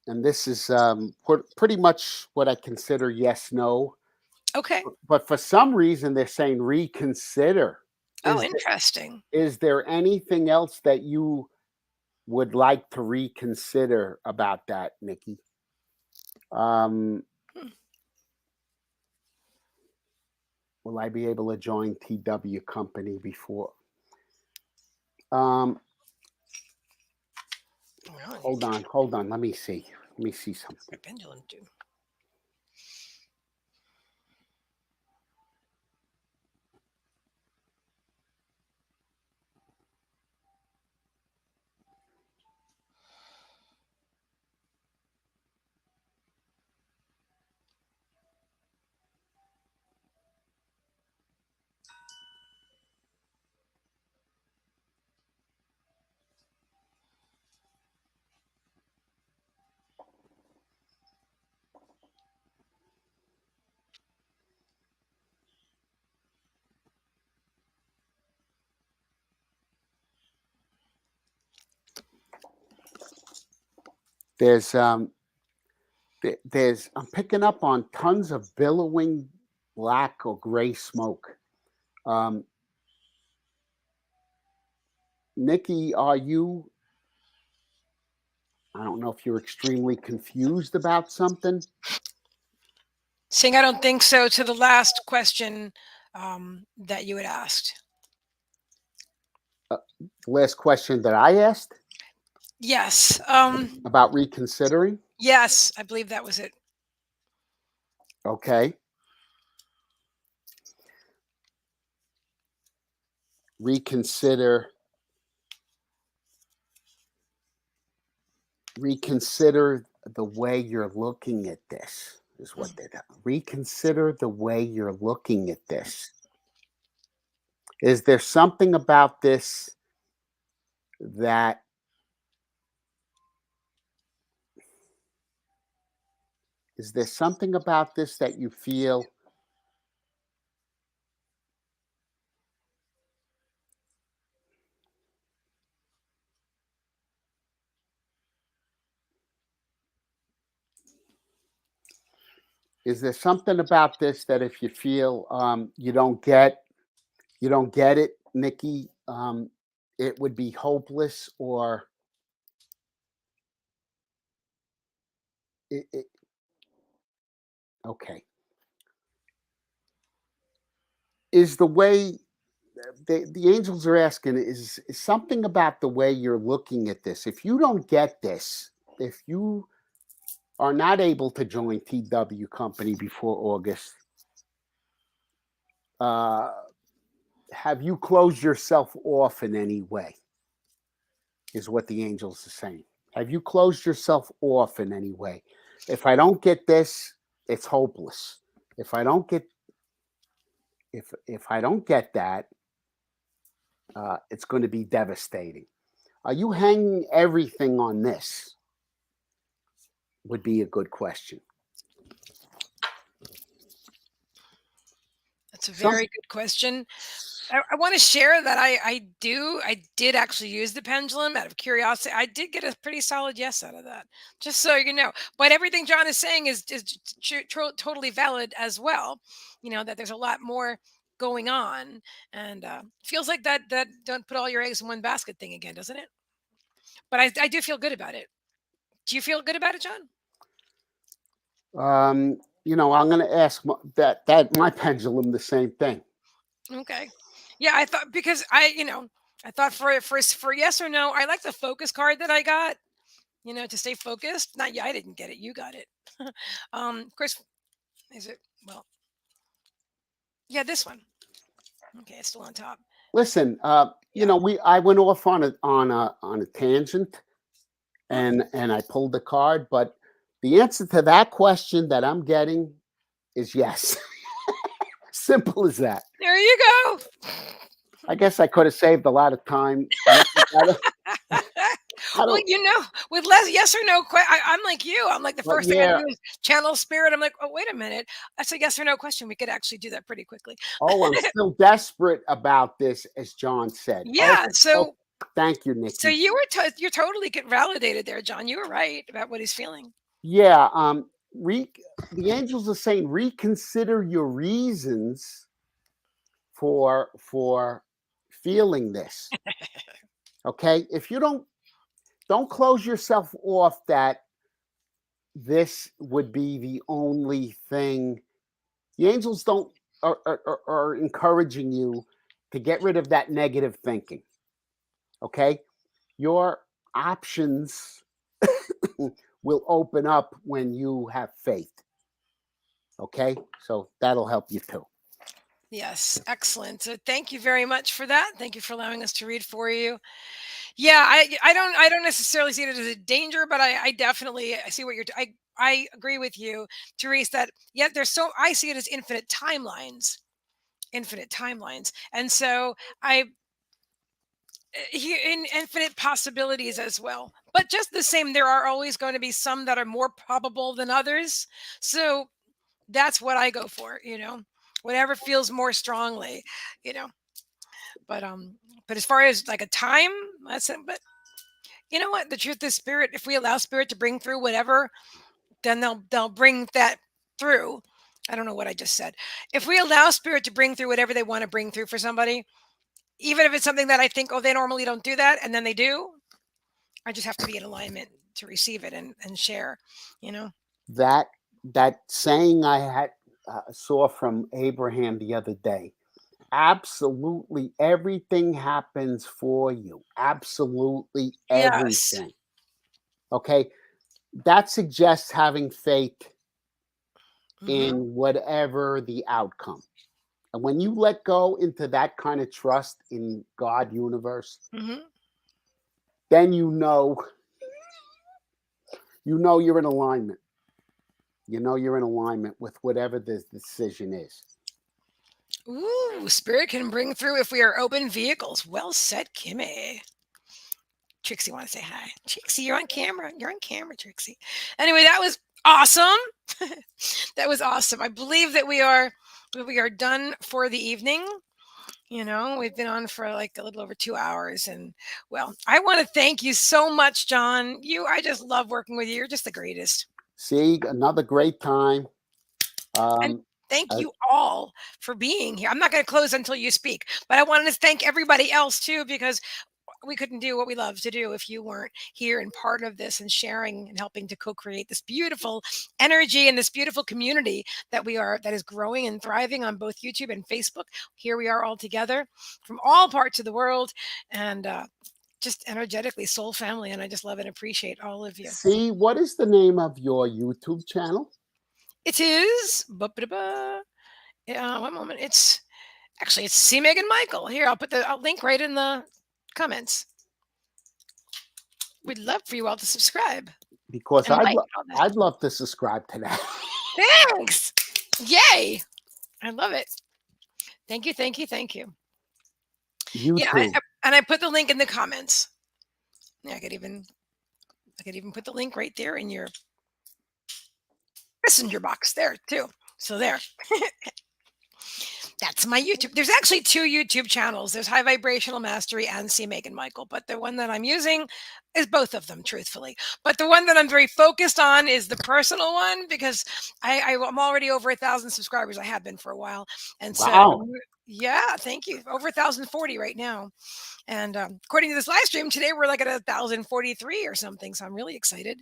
this is pretty much what I consider yes, no. Okay. But for some reason, they're saying reconsider. Oh, interesting. Is there anything else that you would like to reconsider about that, Nikki? Will I be able to join TW Company before? Hold on. Let me see something. Pendulum do. There's I'm picking up on tons of billowing black or gray smoke. Nikki, are you, I don't know if you're extremely confused about something? Saying I don't think so to the last question that you had asked. The last question that I asked? Yes. About reconsidering? Yes, I believe that was it. Okay. Reconsider the way you're looking at this is what they do. Reconsider the way you're looking at this. Is there something about this that Is there something about this that you feel? Is there something about this that if you feel you don't get it, Nikki, it would be hopeless, or it okay. Is the way the angels are asking, is something about the way you're looking at this. If you don't get this, if you are not able to join TW Company before August, uh, have you closed yourself off in any way? Is what the angels are saying. Have you closed yourself off in any way? If I don't get this, it's hopeless. If I don't get if I don't get that, it's going to be devastating. Are you hanging everything on this? Would be a good question. That's a very good question. I want to share that I did actually use the pendulum out of curiosity. I did get a pretty solid yes out of that, just so you know. But everything John is saying is totally valid as well. You know that there's a lot more going on, and feels like that don't put all your eggs in one basket thing again, doesn't it? But I do feel good about it. Do you feel good about it, John? I'm going to ask that my pendulum the same thing. Okay. Yeah, I thought because I thought for yes or no, I like the focus card that I got. To stay focused. Not yeah, I didn't get it. You got it. Chris, is it? Well, yeah, this one. Okay, it's still on top. Listen, I went off on a tangent, and I pulled the card, but the answer to that question that I'm getting is yes. Simple as that. There you go. I guess I could have saved a lot of time. Well, with less yes or no, I'm like you. I'm like the first thing I do is channel spirit. I'm like, oh, wait a minute. That's a yes or no question. We could actually do that pretty quickly. Oh, I'm still desperate about this, as John said. Yeah. So thank you, Nikki. So you're totally get validated there, John. You were right about what he's feeling. Yeah. The angels are saying reconsider your reasons for feeling this. Okay, if you don't close yourself off that this would be the only thing. The angels are encouraging you to get rid of that negative thinking. Okay, your options will open up when you have faith. Okay, so that'll help you too. Yes, excellent. So thank you very much for that. Thank you for allowing us to read for you. Yeah, I don't necessarily see it as a danger, but I definitely I see what you're. I agree with you, Therese. That I see it as infinite timelines, and so in infinite possibilities as well. But just the same, there are always going to be some that are more probable than others. So that's what I go for. Whatever feels more strongly. You know, but as far as like a time, that's it. But you know what? The truth is, spirit. If we allow spirit to bring through whatever, then they'll bring that through. I don't know what I just said. If we allow spirit to bring through whatever they want to bring through for somebody, even if it's something that I think, oh, they normally don't do that, and then they do, I just have to be in alignment to receive it and share. That saying I saw from Abraham the other day. Absolutely everything happens for you. Absolutely everything. Yes. Okay. That suggests having faith in whatever the outcome. And when you let go into that kind of trust in God, universe, then you're in alignment. You're in alignment with whatever the decision is. Ooh, spirit can bring through if we are open vehicles. Well said, Kimmy. Trixie want to say hi. Trixie, you're on camera. You're on camera, Trixie. Anyway, that was Awesome. That was awesome. I believe that we are done for the evening. We've been on for like a little over 2 hours. And well, I want to thank you so much, John. I just love working with you. You're just the greatest. See, another great time. And thank Uh, you all for being here. I'm not going to close until you speak, but I wanted to thank everybody else too, because we couldn't do what we love to do if you weren't here and part of this and sharing and helping to co-create this beautiful energy and this beautiful community that is growing and thriving on both YouTube and Facebook. Here we are all together from all parts of the world, and just energetically soul family. And I just love and appreciate all of you. See, what is the name of your YouTube channel? It is one moment. It's cmeaganmichael. Here, I'll put the link right in the comments. We'd love for you all to subscribe. Because And like I'd love to subscribe to that. Thanks. Yay. I love it. Thank you. Thank you. Thank you. YouTube. Yeah, and I put the link in the comments. Yeah, I could even put the link right there in your messenger box there too. So there. That's my YouTube. There's actually 2 YouTube channels. There's High Vibrational Mastery and cmeaganmichael, but the one that I'm using is both of them, truthfully. But the one that I'm very focused on is the personal one, because I'm already over 1,000 subscribers. I have been for a while, and so Wow. yeah, thank you. Over 1,040 right now, and according to this live stream today, we're like at 1,043 or something. So I'm really excited,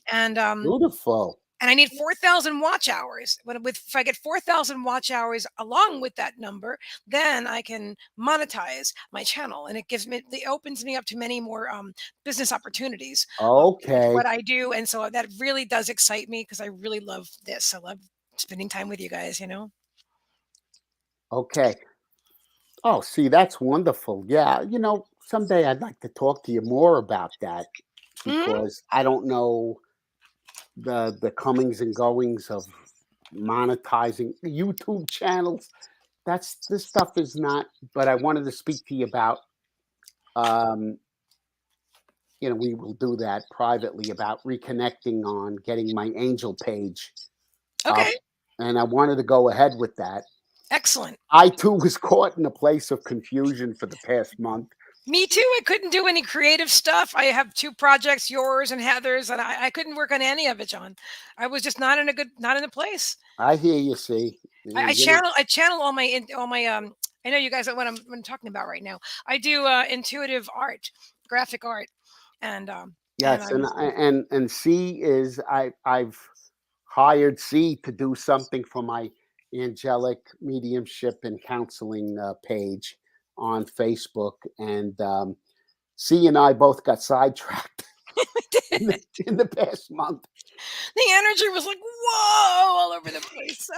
and Beautiful. and I need 4,000 watch hours. If I get 4,000 watch hours along with that number, then I can monetize my channel, and it opens me up to many more business opportunities. Okay. What I do, and so that really does excite me because I really love this. I love spending time with you guys. Okay. Oh, see, that's wonderful. Yeah, someday I'd like to talk to you more about that, Mhm. because I don't know the comings and goings of monetizing YouTube channels. This stuff is not. But I wanted to speak to you about. Um, we will do that privately, about reconnecting on getting my angel page up, Okay, and I wanted to go ahead with that. excellent. I too was caught in a place of confusion for the past month. Me too. I couldn't do any creative stuff. I have 2 projects, yours and Heather's, and I couldn't work on any of it, John. I was just not in a place. I hear you. See, I you know, channel all my I know you guys what I'm talking about right now. I do intuitive art, graphic art, and yes, I'm and C is I've hired C to do something for my angelic mediumship and counseling page on Facebook, and C and I both got sidetracked in the past month. the energy was like whoa all over the place. So.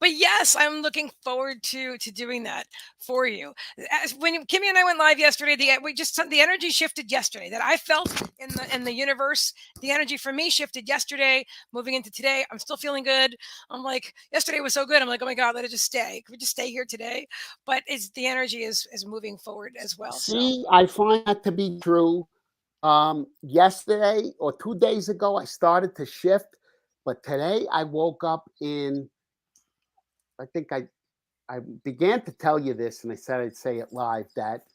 But yes, I'm looking forward to doing that for you. When Kimmy and I went live yesterday, the energy shifted yesterday. That I felt in the universe. The energy for me shifted yesterday, moving into today. I'm still feeling good. I'm like, yesterday was so good. I'm like, oh my god, let it just stay. Can we just stay here today? But the energy is moving forward as well. So See, I find that to be true. Yesterday or 2 days ago, I started to shift, but today I woke up in. I think I began to tell you this, and I said I'd say it live, that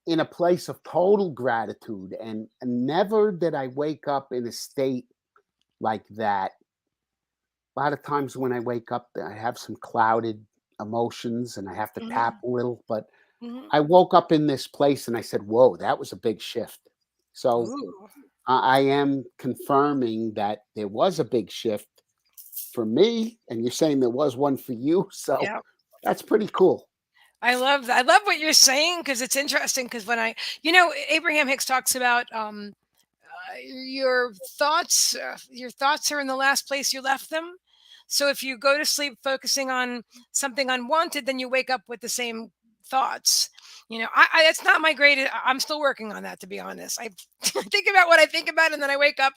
in a place of total gratitude, and never did I wake up in a state like that. A lot of times when I wake up, I have some clouded emotions and I have to mhm, tap a little, but mhm. I woke up in this place and I said, whoa, that was a big shift. So Ooh, I am confirming that there was a big shift for me, and you're saying there was one for you. So yeah. that's pretty cool. I love that. I love what you're saying because it's interesting. Because Abraham Hicks talks about your thoughts are in the last place you left them. So if you go to sleep focusing on something unwanted, then you wake up with the same thoughts. It's not my greatest. I'm still working on that, to be honest. I think about what I think about, and then I wake up,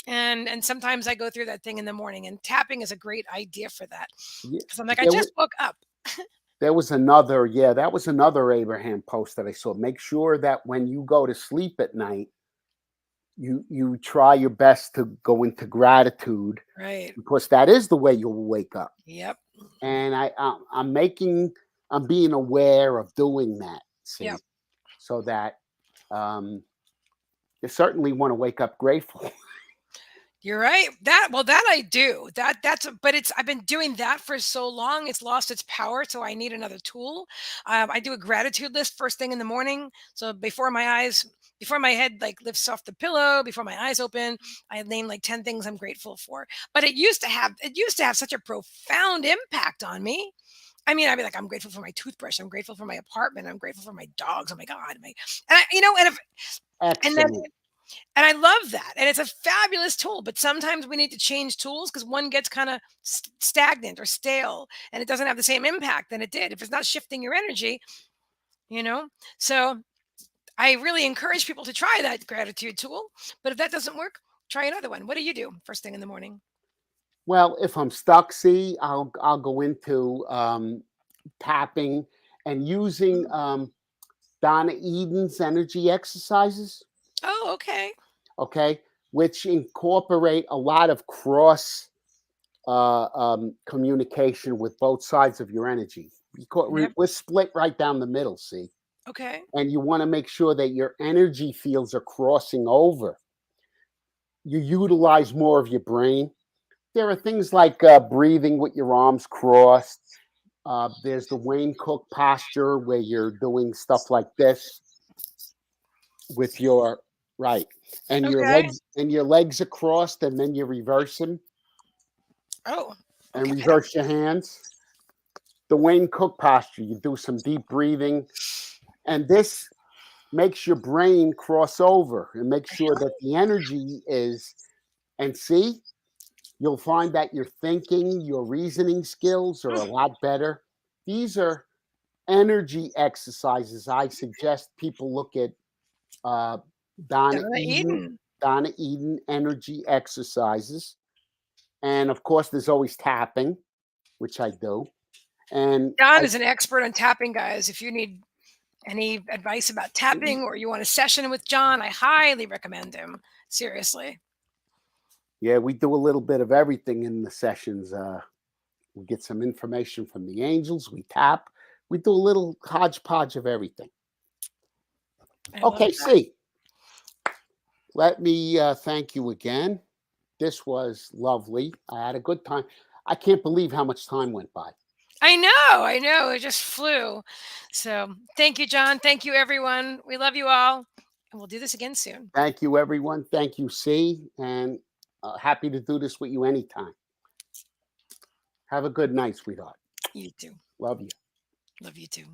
and sometimes I go through that thing in the morning. And tapping is a great idea for that, Yeah, because I'm like, I there was, just woke up. there was another, yeah, that was another Abraham post that I saw. Make sure that when you go to sleep at night, you try your best to go into gratitude, Right. because that is the way you'll wake up. Yep. And I'm being aware of doing that. See, Yep. so that you certainly want to wake up grateful. You're right. That I do. But I've been doing that for so long. It's lost its power. So I need another tool. I do a gratitude list first thing in the morning. So before my head like lifts off the pillow, before my eyes open, I name like 10 things I'm grateful for. But it used to have such a profound impact on me. I mean, I'd be like, I'm grateful for my toothbrush. I'm grateful for my apartment. I'm grateful for my dogs. Oh my God. And then Excellent. and I love that. And it's a fabulous tool, but sometimes we need to change tools because one gets kind of stagnant or stale and it doesn't have the same impact than it did if it's not shifting your energy, you know? So I really encourage people to try that gratitude tool. But if that doesn't work, try another one. What do you do first thing in the morning? Well, if I'm stuck, see, I'll go into tapping and using Mm. Donna Eden's energy exercises. Oh, okay. Okay, which incorporate a lot of cross communication with both sides of your energy. Yep. We're split right down the middle, see, Okay. and you want to make sure that your energy fields are crossing over. You utilize more of your brain. There are things like breathing with your arms crossed. There's the Wayne Cook posture where you're doing stuff like this with your right, and Okay. your legs are crossed, and then you reverse them Oh, and okay. reverse your hands. The Wayne Cook posture. You do some deep breathing, and this makes your brain cross over and make sure that the energy is. And see, you'll find that your thinking, your reasoning skills are a lot better. These are energy exercises. I suggest people look at uh, Donna Donna Eden, Eden. Donna Eden energy exercises. And of course, there's always tapping, which I do. And Don I, is an expert on tapping, guys. If you need any advice about tapping or you want a session with John, I highly recommend him. Seriously. yeah, we do a little bit of everything in the sessions. We get some information from the angels. We tap. We do a little hodgepodge of everything. I love Okay, that. see. Let me thank you again. This was lovely. I had a good time. I can't believe how much time went by. I know. It just flew. So thank you, John. Thank you, everyone. We love you all. And we'll do this again soon. Thank you, everyone. Thank you, C. And happy to do this with you anytime. Have a good night, sweetheart. You too. Love you. Love you too.